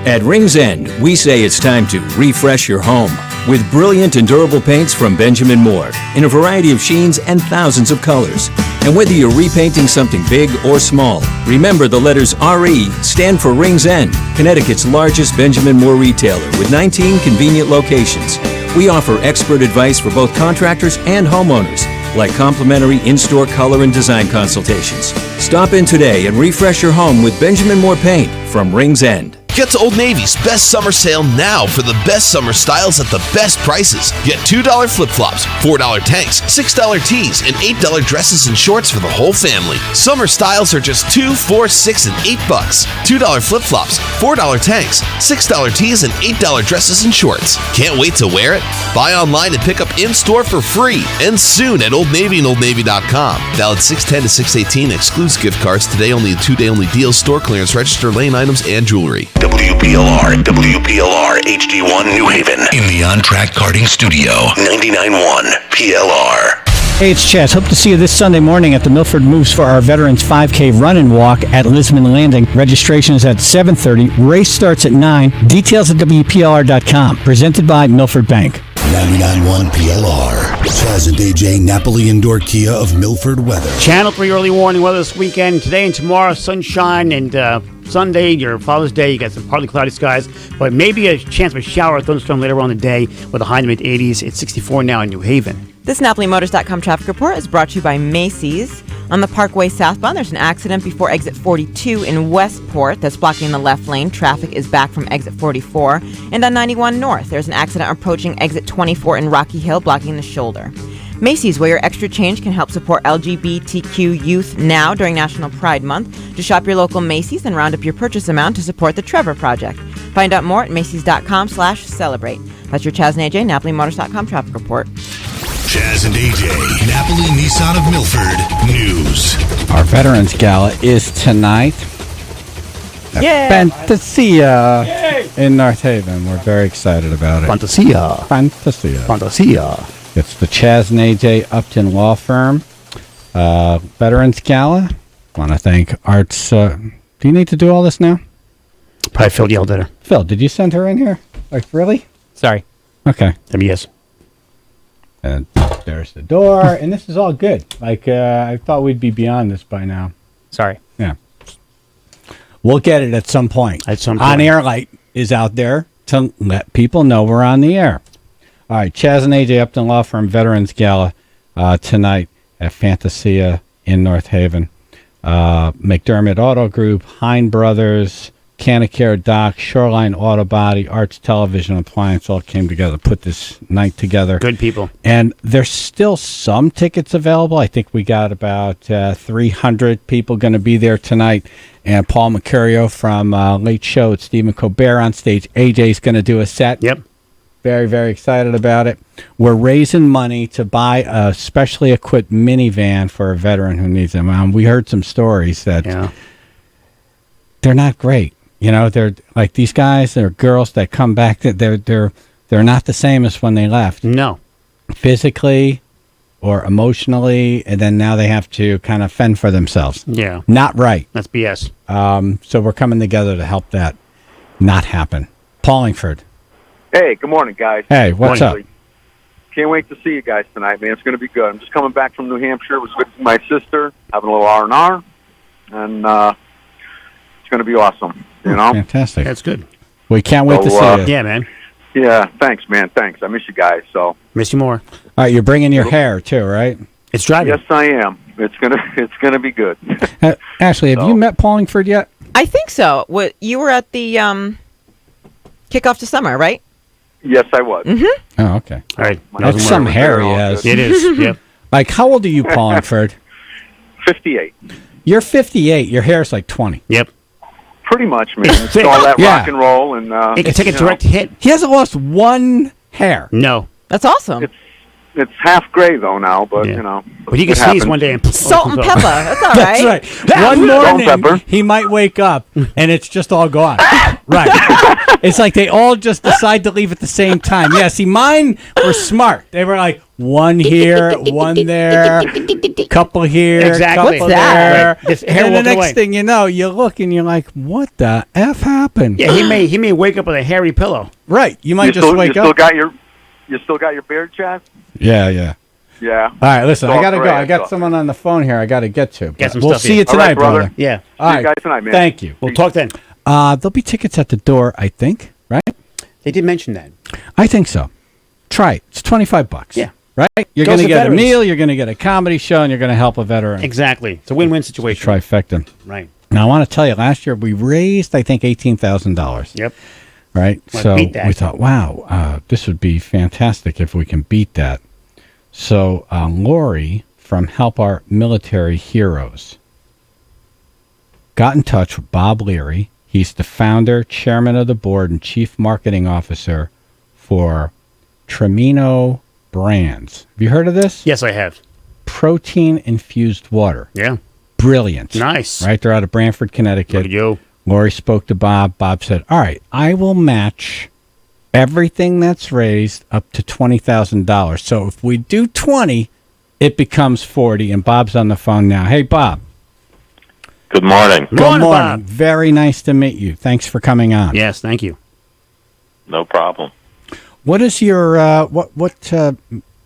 At Rings End, we say it's time to refresh your home with brilliant and durable paints from Benjamin Moore in a variety of sheens and thousands of colors. And whether you're repainting something big or small, remember the letters RE stand for Rings End, Connecticut's largest Benjamin Moore retailer with 19 convenient locations. We offer expert advice for both contractors and homeowners, like complimentary in-store color and design consultations. Stop in today and refresh your home with Benjamin Moore paint from Rings End. Get to Old Navy's best summer sale now for the best summer styles at the best prices. Get $2 flip-flops, $4 tanks, $6 tees, and $8 dresses and shorts for the whole family. Summer styles are just $2, $4, $6, and $8. $2 flip-flops, $4 tanks, $6 tees, and $8 dresses and shorts. Can't wait to wear it? Buy online and pick up in-store for free and soon at Old Navy and OldNavy.com. Valid 6/10 to 6/18. Excludes gift cards. Today only a 2-day only deal. Store clearance. Register lane items and jewelry. WPLR HD1 New Haven in the On Track Karting Studio. 99.1 PLR. Hey, it's Chaz. Hope to see you this Sunday morning at the Milford Moves for our Veterans 5K Run and Walk at Lisbon Landing. Registration is at 7:30. Race starts at 9. Details at WPLR.com. Presented by Milford Bank. 99.1 PLR. Chaz and AJ, Napoli Indoor Kia of Milford weather. Channel 3 early warning weather this weekend. Today and tomorrow, sunshine, and Sunday, your Father's Day, you got some partly cloudy skies, but maybe a chance of a shower or thunderstorm later on in the day with a high in the mid-80s. It's 64 now in New Haven. This NapoliMotors.com traffic report is brought to you by Macy's. On the Parkway southbound, there's an accident before exit 42 in Westport that's blocking the left lane. Traffic is back from exit 44. And on 91 North, there's an accident approaching exit 24 in Rocky Hill, blocking the shoulder. Macy's, where your extra change can help support LGBTQ youth now during National Pride Month. To shop your local Macy's and round up your purchase amount to support the Trevor Project. Find out more at Macy's.com/celebrate. That's your Chaz and AJ, NapoliMotors.com traffic report. Chaz and AJ, Napoli Nissan of Milford News. Our Veterans Gala is tonight at Fantasia in North Haven. We're very excited about it. Fantasia. It's the Chaz and AJ Upton Law Firm Veterans Gala. Want to thank Arts. Do you need to do all this now? Probably Phil yelled at her. Phil, did you send her in here? Like, really? Sorry. Okay. Yes. And there's the door, and this is all good. Like, I thought we'd be beyond this by now. Sorry. Yeah. We'll get it at some point. On-air light is out there to let people know we're on the air. All right, Chaz and AJ Upton Law Firm Veterans Gala tonight at Fantasia in North Haven. McDermott Auto Group, Hine Brothers, Canacare Dock, Shoreline Auto Body, Arts Television Appliance all came together to put this night together. Good people. And there's still some tickets available. I think we got about 300 people going to be there tonight. And Paul Mercurio from Late Show with Stephen Colbert on stage. AJ's going to do a set. Yep. Very, very excited about it. We're raising money to buy a specially equipped minivan for a veteran who needs them. We heard some stories that they're not great. You know, they're like these guys or girls that come back. They're not the same as when they left. No, physically or emotionally, and then now they have to kind of fend for themselves. Yeah, not right. That's BS. So we're coming together to help that not happen. Paulingford. Hey, good morning, guys. Hey, what's up? Can't wait to see you guys tonight, man. It's going to be good. I'm just coming back from New Hampshire. I was with my sister, having a little R&R, and it's going to be awesome. You know, fantastic. That's good. We can't wait to see you. Yeah, man. Yeah, thanks, man. Thanks. I miss you guys. So miss you more. All right, you're bringing your hair too, right? It's driving. Yes, I am. It's gonna be good. Ashley, have you met Paulingford yet? I think so. What you were at the kickoff to summer, right? Yes, I was. Mm-hmm. Oh, okay. All right. That's some hair he has. It is. Yep. Like, how old are you, Paulingford? 58. You're 58. Your hair's like 20. Yep. Pretty much, man. It's all that Yeah. rock and roll, and It can take a direct hit. He hasn't lost one hair. No. That's awesome. It's half gray though now, but you know. But you can it sneeze happens. one day and Salt and pepper. That's all That's right. right. One Salt and morning, pepper. he might wake up and it's just all gone. Right. It's like they all just decide to leave at the same time. Yeah, see, mine were smart. They were like, one here, one there, couple here, Exactly. couple What's that? there. Right. This hair And the walked next away. thing you know, you look and you're like, what the F happened? Yeah, he may wake up with a hairy pillow. Right. You might You just still, wake you up. still got your beard, Chaz? Yeah, yeah. Yeah. All right, listen, It's I all got to go. gray, I got so. someone on the phone here I got to get to. Got some We'll stuff see here. you tonight, All right, brother. brother. Yeah. All See you right. guys tonight, man. Thank you. We'll talk then. There'll be tickets at the door, I think, right? They did mention that. I think so. Try it. It's $25. Yeah. Right? You're Goes going to to get veterans. a meal, you're going to get a comedy show, and you're going to help a veteran. Exactly. It's a win-win situation. Trifecta. Right. Now, I want to tell you, last year we raised, I think, $18,000. Yep. Right? Wanna So beat that. we thought, wow, this would be fantastic if we can beat that. So Lori from Help Our Military Heroes got in touch with Bob Leary. He's the founder, chairman of the board, and chief marketing officer for Tremino Brands. Have you heard of this? Yes, I have. Protein-infused water. Yeah. Brilliant. Nice. Right? They're out of Brantford, Connecticut. Yo. Lori spoke to Bob. Bob said, all right, I will match everything that's raised up to $20,000. So if we do 20, it becomes 40. And Bob's on the phone now. Hey, Bob. Good morning. Good Morning, morning. Bob. Very nice to meet you. Thanks for coming on. Yes, thank you. No problem. What is your what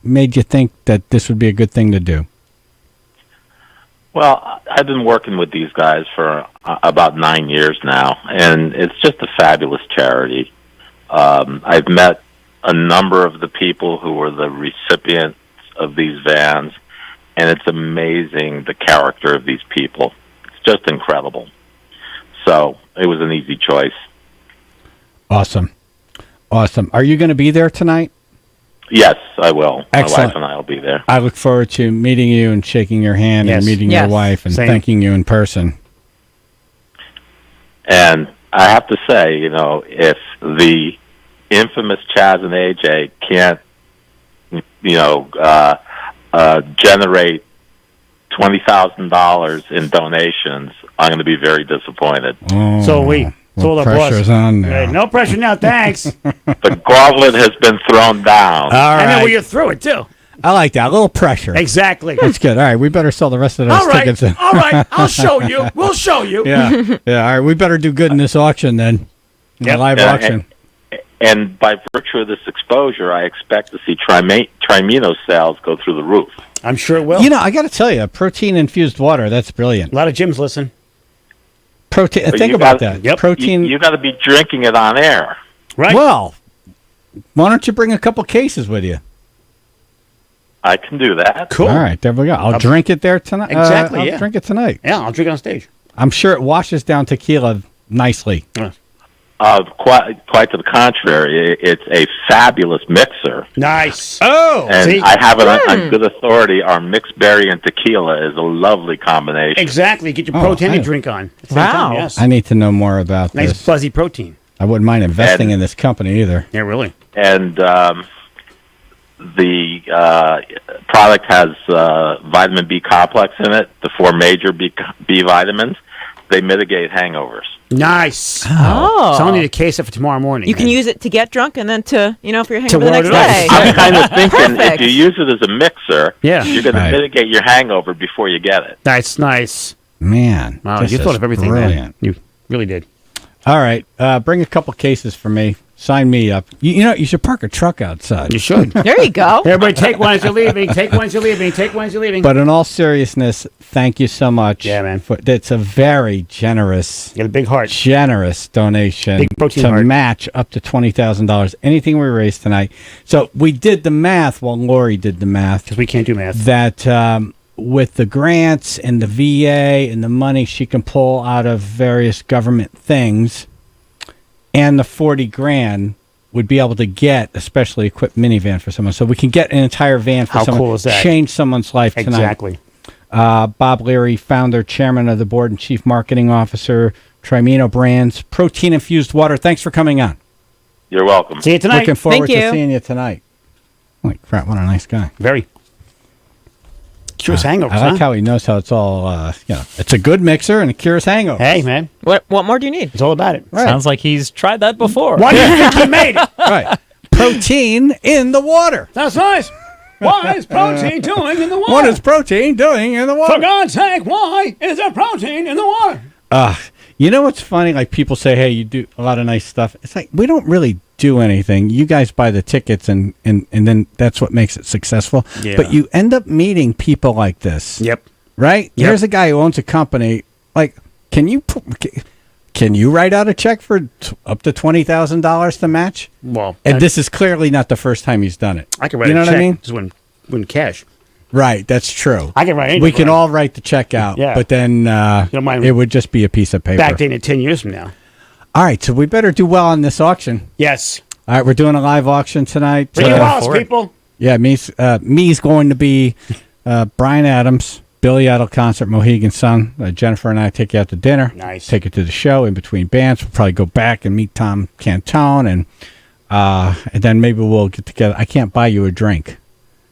made you think that this would be a good thing to do? Well, I've been working with these guys for about 9 years now, and it's just a fabulous charity. I've met a number of the people who were the recipients of these vans, and it's amazing the character of these people. It's just incredible. So it was an easy choice. Awesome. Are you going to be there tonight? Yes, I will. Excellent. My wife and I will be there. I look forward to meeting you and shaking your hand Yes. and meeting Yes. your wife and Same. thanking you in person. And I have to say, you know, if the infamous Chaz and AJ can't, you know, generate $20,000 in donations, I'm going to be very disappointed. Oh, So we. well, Told our boss. pressure's on now. Hey, no pressure now, thanks. The gauntlet has been thrown down. All I know right. well, you're through it, too. I like that. A little pressure. Exactly. That's good. All right. We better sell the rest of those All right. tickets. All right. I'll show you. We'll show you. Yeah. Yeah. All right. We better do good in this auction then. In the live Yeah, auction. And by virtue of this exposure, I expect to see Trimino sales go through the roof. I'm sure it will. You know, I got to tell you, protein-infused water, that's brilliant. A lot of gyms listen. Protein. But Think you about gotta- that. Yep. Protein. You got to be drinking it on air. Right? Well, why don't you bring a couple cases with you? I can do that. Cool. All right. There we go. I'll drink it there tonight. Exactly, I'll yeah. drink it tonight. Yeah, I'll drink it on stage. I'm sure it washes down tequila nicely. Quite to the contrary, it's a fabulous mixer. Nice. Oh. And See? I have it on good authority. Our mixed berry and tequila is a lovely combination. Exactly. Get your Oh, protein I- to drink on. At the same Wow. time, yes. I need to know more about Nice this. fuzzy protein. I wouldn't mind investing And- in this company either. Yeah, really. And the product has vitamin B complex in it, the 4 major B vitamins. they mitigate hangovers. Nice. Oh. So I'll need a case of it for tomorrow morning. You can use it to get drunk and then to, for your hangover the ward next it off. day. I'm kind of thinking Perfect. if you use it as a mixer, Yeah. you're going Right. to mitigate your hangover before you get it. That's nice. Man. Wow, this you thought is of everything, brilliant. man. You really did. All right. Bring a couple cases for me. Sign me up. You should park a truck outside. You should. There you go. Everybody take one as you're leaving. Take one as you're leaving. Take one as you're leaving. But in all seriousness, thank you so much. Yeah, man. It's a very generous, you got a big heart. generous donation Big protein to heart. match up to $20,000. Anything we raise tonight. So we did the math. Well, Lori did the math. Because we can't do math. That with the grants and the VA and the money she can pull out of various government things, and the 40 grand would be able to get a specially equipped minivan for someone. So we can get an entire van for How someone. cool is that? Change someone's life tonight. Exactly. Bob Leary, founder, chairman of the board, and chief marketing officer, Trimino Brands, protein-infused water. Thanks for coming on. You're welcome. See you tonight. Looking forward Thank to you. seeing you tonight. Holy crap, what a nice guy. Very. Cures hangovers, I like huh? how he knows how it's all, it's a good mixer and it cures hangovers. Hey, man. What more do you need? It's all about it. Right. Sounds like he's tried that before. Why do you think he made it? Right. Protein in the water. That's nice. What is protein doing in the water? What is protein doing in the water? For God's sake, why is there protein in the water? You know what's funny? Like people say, hey, you do a lot of nice stuff. It's like, we don't really do anything. You guys buy the tickets and then that's what makes it successful. Yeah. But you end up meeting people like this. Yep. Right? Yep. Here's a guy who owns a company. Like, can you write out a check for up to $20,000 to match? Well, And this is clearly not the first time he's done it. I can write you know a check. what I mean? Just wouldn't cash. Right, that's true. I can write anything. We can all write the check out, Yeah. but then don't mind it would just be a piece of paper. backdated 10 years from now. All right, so we better do well on this auction. Yes. All right, we're doing a live auction tonight. Bring your wallets, people. Yeah, me's going to be Brian Adams, Billy Idol concert, Mohegan Sun. Jennifer and I take you out to dinner. Nice. Take you to the show in between bands. We'll probably go back and meet Tom Cantone, and then maybe we'll get together. I can't buy you a drink,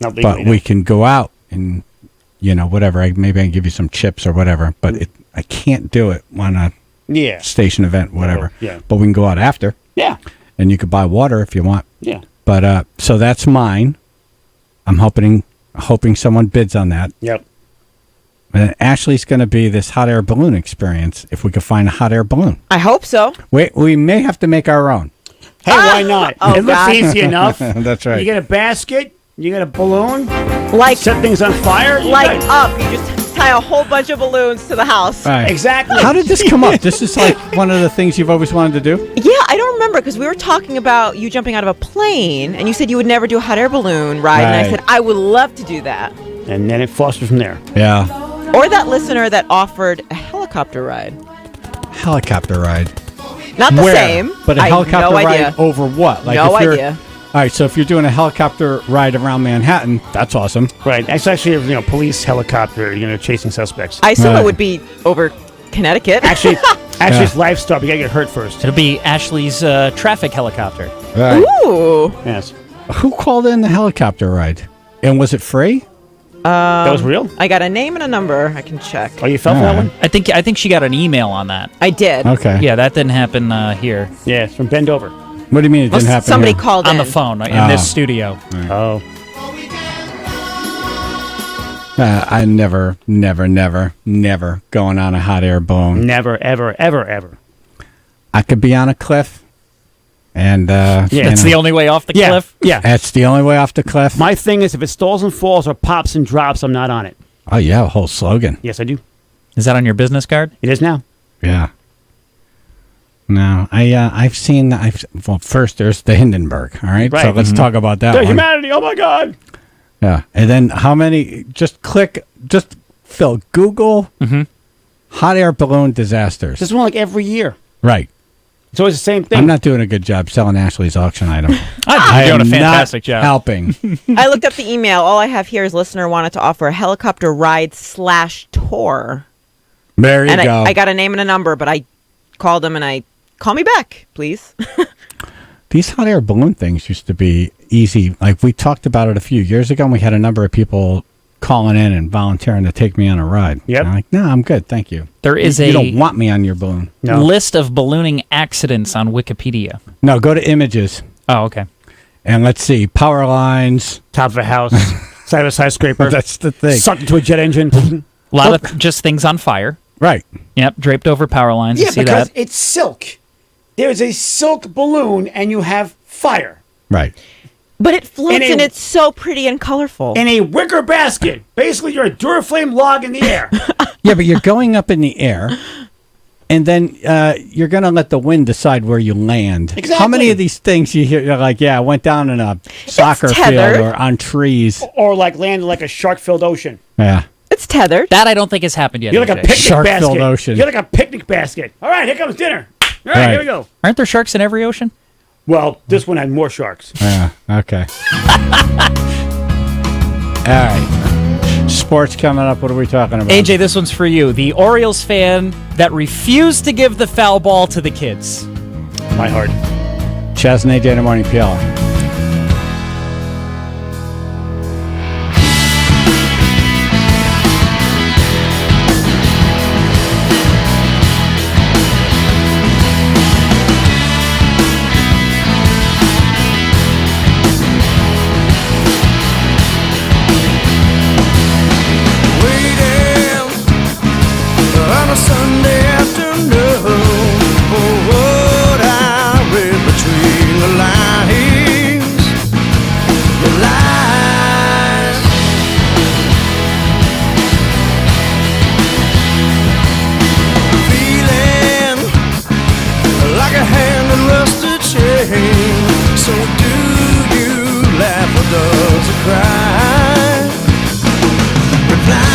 Not but legally, no. we can go out and whatever. Maybe I can give you some chips or whatever. But I can't do it on a Yeah. station event, whatever. Yeah. But we can go out after. Yeah. And you could buy water if you want. Yeah. But so that's mine. I'm hoping someone bids on that. Yep. And Ashley's going to be this hot air balloon experience if we could find a hot air balloon. I hope so. We may have to make our own. Hey, why not? Oh, it looks God. easy enough. That's right. You get a basket, you get a balloon, Like set things on fire. you're like good. up. You just tie a whole bunch of balloons to the house. All right. Exactly. How did this come up? This is like one of the things you've always wanted to do? Yeah, I don't remember because we were talking about you jumping out of a plane, and you said you would never do a hot air balloon ride, and I Right. said I would love to do that. And then it fosters from there. Yeah. Or that listener that offered a helicopter ride. Helicopter ride. Not the Where? same. But a I have helicopter no ride idea. over what? No if you're, idea. All right, so if you're doing a helicopter ride around Manhattan, that's awesome. Right. It's actually a police helicopter, chasing suspects. I assume Right. it would be over Connecticut. Actually, it's livestock. You gotta get hurt first. It'll be Ashley's traffic helicopter. Right. Ooh. Yes. Who called in the helicopter ride? And was it free? That was real? I got a name and a number. I can check. Oh, you fell for that one? I think she got an email on that. I did. Okay. Yeah, that didn't happen here. Yeah, it's from Bend Over. What do you mean it didn't happen? Somebody here? called On in. the phone in Oh. this studio. Oh. I never going on a hot air balloon. Never, ever, ever, ever. I could be on a cliff, and That's the only way off the cliff. Yeah. That's the only way off the cliff. My thing is, if it stalls and falls or pops and drops, I'm not on it. Oh yeah, a whole slogan. Yes, I do. Is that on your business card? It is now. Yeah. No, I've seen. Well, first there's the Hindenburg. All right, so Right. let's talk about that The one. humanity. Oh my God. Yeah, and then how many? Just Phil, Google hot air balloon disasters. This is one like every year. Right. It's always the same thing. I'm not doing a good job selling Ashley's auction item. I'm doing a am fantastic not job. helping. I looked up the email. All I have here is listener wanted to offer a helicopter ride /tour. There you And go. I got a name and a number, but I called them and I call me back, please. These hot air balloon things used to be easy. Like we talked about it a few years ago, and we had a number of people calling in and volunteering to take me on a ride. Yep. I'm like, no, I'm good, thank you. There is you a don't want me on your balloon. list of ballooning accidents on Wikipedia. No, go to images. Oh, okay. And let's see, power lines. Top of a house, side of a skyscraper. That's the thing. Sucked into a jet engine. A lot of just things on fire. Right. Yep, draped over power lines. Yeah, I see because that. it's silk. There's a silk balloon, and you have fire. Right. But it floats, In a- and it's so pretty and colorful. In a wicker basket. Basically, you're a Duraflame log in the air. Yeah, but you're going up in the air, and then you're going to let the wind decide where you land. Exactly. How many of these things you hear, you're like, yeah, I went down in a soccer field tethered. or on trees. Or like landed like a shark-filled ocean. Yeah. It's tethered. That I don't think has happened yet. You're like a AJ. picnic Shark-filled basket. ocean. You're like a picnic basket. All right, here comes dinner. All right, Right. here we go. Aren't there sharks in every ocean? Well, this one had more sharks. Yeah, okay. All right. Sports coming up. What are we talking about? AJ, this one's for you. The Orioles fan that refused to give the foul ball to the kids. My heart. Chaz and AJ in the morning, PL. On a Sunday afternoon, for what I read between the lines, the lines. Feeling like a hand in rusted chain. So do you laugh or does it cry? Reply.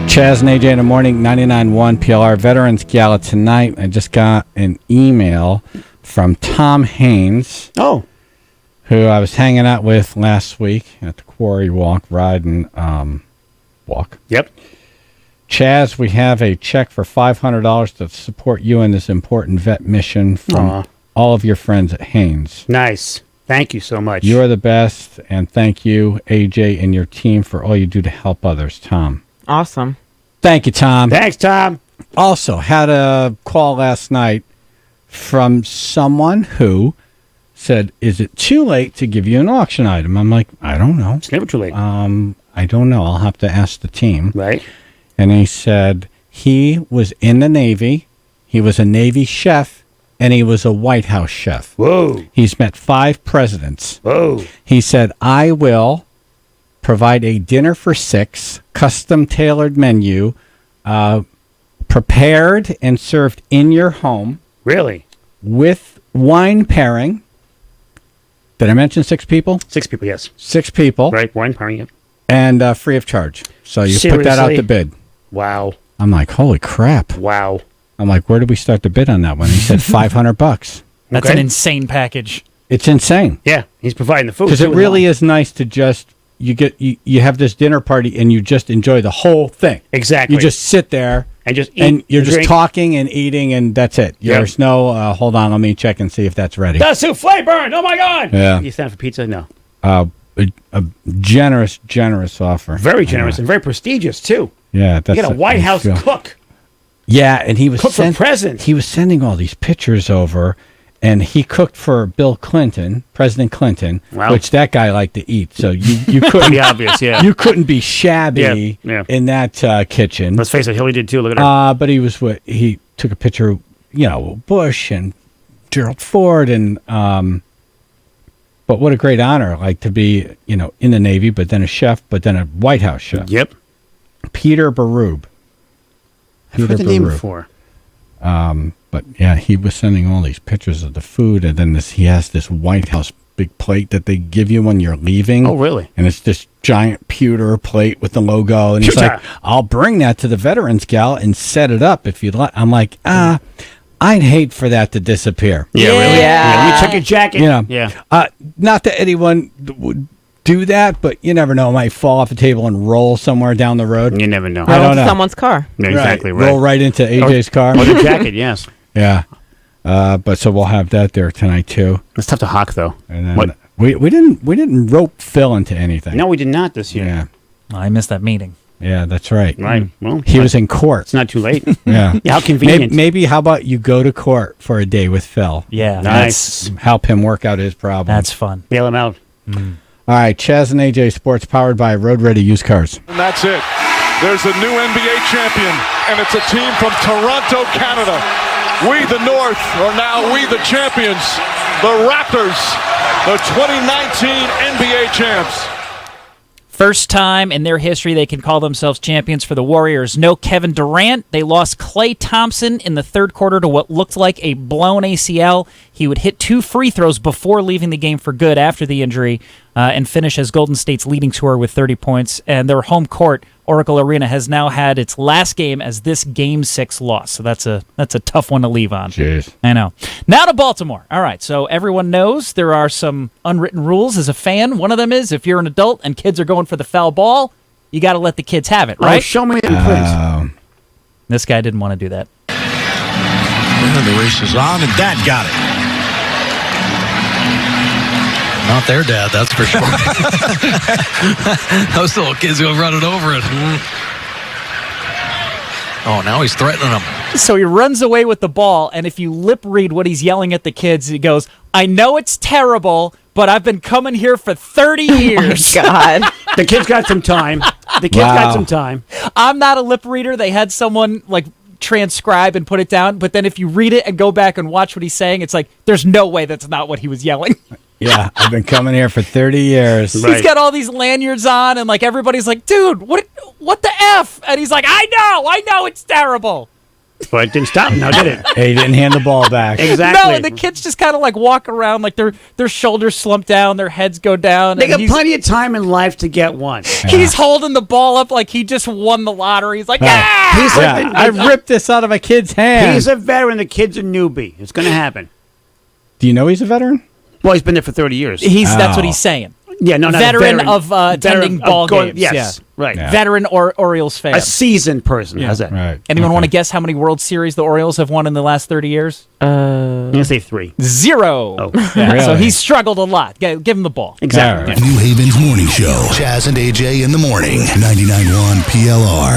Chaz and AJ in the morning, 99.1 PLR Veterans Gala tonight. I just got an email from Tom Haynes. Oh. Who I was hanging out with last week at the Quarry Walk, riding walk. Yep. Chaz, we have a check for $500 to support you in this important vet mission from Aw. all of your friends at Haynes. Nice. Thank you so much. You are the best, and thank you, AJ, and your team for all you do to help others, Tom. Awesome. Thank you, Tom. Thanks, Tom. Also, had a call last night from someone who said, is it too late to give you an auction item? I'm like, I don't know. It's never too late. I don't know. I'll have to ask the team. Right. And he said he was in the Navy. He was a Navy chef, and he was a White House chef. Whoa. He's met 5 presidents. Whoa. He said, I will provide a dinner for 6, custom-tailored menu, prepared and served in your home. Really? With wine pairing. Did I mention 6 people? 6 people, yes. 6 people. Right, wine pairing, yep. And free of charge. So you put that out to bid. Wow. I'm like, holy crap. Wow. I'm like, where did we start to bid on that one? He said $500. That's an insane package. It's insane. Yeah, he's providing the food. Because it really is nice to just, you have this dinner party and you just enjoy the whole thing. Exactly. You just sit there. And just eat and you're and just drink. talking and eating, and that's it. There's no, hold on, let me check and see if that's ready. The souffle burned. Oh, my God. Yeah. You stand for pizza? No. A generous offer. Very generous and very prestigious, too. Yeah. That's You got a White House cook. Yeah, and he was Cook for president. He was sending all these pictures over, and he cooked for Bill Clinton, President Clinton, Wow. which that guy liked to eat. So you couldn't Pretty obvious, yeah. You couldn't be shabby Yeah. in that kitchen. Let's face it, Hillary did, too. Look at her. But he took a picture, Bush and Gerald Ford, and but what a great honor, like to be, in the Navy, but then a chef, but then a White House chef. Yep. Peter Baroob. I've heard the name before. But yeah, he was sending all these pictures of the food, and then he has this White House big plate that they give you when you're leaving. Oh, really? And it's this giant pewter plate with the logo, and he's Pewter. like, "I'll bring that to the Veterans Gal and set it up if you'd like." I'm like, I'd hate for that to disappear. Yeah, really? Yeah. Let me check your jacket. Yeah. Not that anyone would do that, but you never know. It might fall off the table and roll somewhere down the road. You never know. I don't know. Someone's car. Yeah, exactly right. Roll right into AJ's car. Or the jacket, yes. Yeah. But so we'll have that there tonight too. It's tough to hawk, though. And then What? we didn't rope Phil into anything. No, we did not this year. Yeah. I missed that meeting. Yeah, that's right. Right. Well, He was in court. It's not too late. Yeah. How convenient. Maybe how about you go to court for a day with Phil? Yeah. Nice. Help him work out his problem. That's fun. Bail him out. All right, Chaz and AJ Sports powered by Road Ready Used Cars. And that's it. There's a new NBA champion, and it's a team from Toronto, Canada. We, the North, are now we, the champions. The Raptors, the 2019 NBA champs. First time in their history they can call themselves champions for the Warriors. No Kevin Durant. They lost Klay Thompson in the third quarter to what looked like a blown ACL. He would hit 2 free throws before leaving the game for good after the injury and finish as Golden State's leading scorer with 30 points. And their home court, Oracle Arena, has now had its last game as this Game 6 loss. So that's a tough one to leave on. Jeez. I know. Now to Baltimore. All right, so everyone knows there are some unwritten rules as a fan. One of them is if you're an adult and kids are going for the foul ball, you got to let the kids have it, right? Oh, show me them prints. This guy didn't want to do that. And the race is on, and Dad got it. Not their dad, that's for sure. Those little kids go running over it. Oh, now he's threatening them. So he runs away with the ball, and if you lip read what he's yelling at the kids, he goes, "I know it's terrible, but I've been coming here for 30 years. Oh, God. The kids got some time. The kids got some time. I'm not a lip reader. They had someone transcribe and put it down, but then if you read it and go back and watch what he's saying, it's like, there's no way that's not what he was yelling. Yeah, I've been coming here for 30 years. He's got all these lanyards on, and everybody's like, dude, what the F? And he's like, I know it's terrible. But it didn't stop him now, did it? He didn't hand the ball back. Exactly. No, and the kids just kind of walk around their shoulders slump down, their heads go down. They and got plenty of time in life to get one. He's holding the ball up like he just won the lottery. He's like, yeah! I ripped this out of a kid's hand. He's a veteran. The kid's a newbie. It's going to happen. Do you know he's a veteran? Well, he's been there for 30 years. That's what he's saying. Yeah, no, not veteran of attending ball games. Yes, yeah. right. Yeah. Veteran or Orioles fan. A seasoned person. Yeah. How's that? Right. Anyone want to guess how many World Series the Orioles have won in the last 30 years? I'm going to say 3. 0. Oh, yeah. really? So he's struggled a lot. Give him the ball. Exactly. New Haven's morning show. Chaz and AJ in the morning. 99.1 PLR.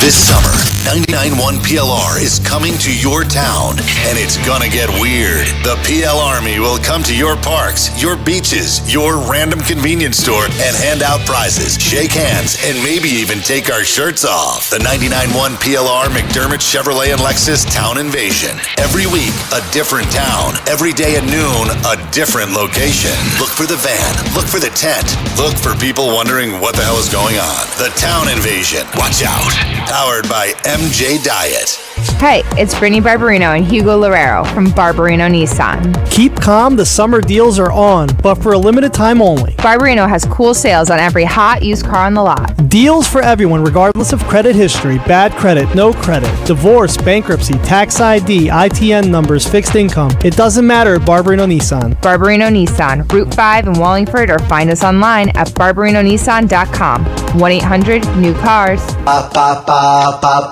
This summer, 99.1 PLR is coming to your town, and it's gonna get weird. The PL Army will come to your parks, your beaches, your random convenience store, and hand out prizes, shake hands, and maybe even take our shirts off. The 99.1 PLR McDermott Chevrolet and Lexus Town Invasion. Every week, a different town. Every day at noon, a different location. Look for the van. Look for the tent. Look for people wondering what the hell is going on. The Town Invasion. Watch out. Powered by MJ Diet. Hey, it's Brittany Barberino and Hugo Lorero from Barberino Nissan. Keep calm, the summer deals are on, but for a limited time only. Barberino has cool sales on every hot used car on the lot. Deals for everyone regardless of credit history, bad credit, no credit, divorce, bankruptcy, tax ID, ITN numbers, fixed income. It doesn't matter at Barberino Nissan. Barberino Nissan, Route 5 in Wallingford, or find us online at barberinonissan.com. 1-800-NEW-CARS.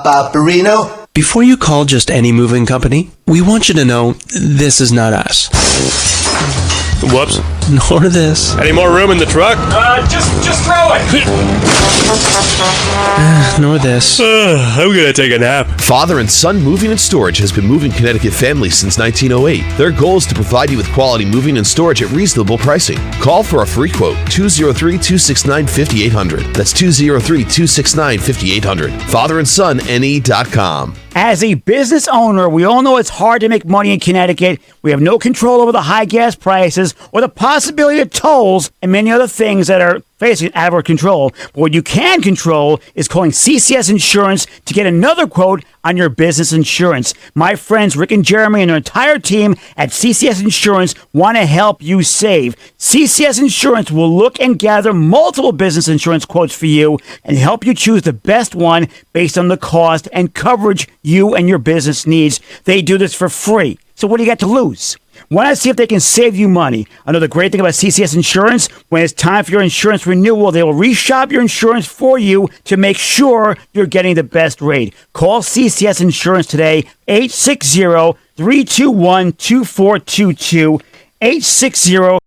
Barberino. Before you call just any moving company, we want you to know this is not us. Whoops. Nor this. Any more room in the truck? Just throw it! Nor this. I'm gonna take a nap. Father and Son Moving and Storage has been moving Connecticut families since 1908. Their goal is to provide you with quality moving and storage at reasonable pricing. Call for a free quote, 203-269-5800. That's 203-269-5800. FatherandSonNE.com. As a business owner, we all know it's hard to make money in Connecticut. We have no control over the high gas prices or the possibility of tolls and many other things that are basically out of our control. But what you can control is calling CCS Insurance to get another quote on your business insurance. My friends Rick and Jeremy and their entire team at CCS Insurance want to help you save. CCS Insurance will look and gather multiple business insurance quotes for you and help you choose the best one based on the cost and coverage you and your business needs. They do this for free. So what do you got to lose? Why not see if they can save you money? Another great thing about CCS Insurance, when it's time for your insurance renewal, they will reshop your insurance for you to make sure you're getting the best rate. Call CCS Insurance today, 860-321-2422, 860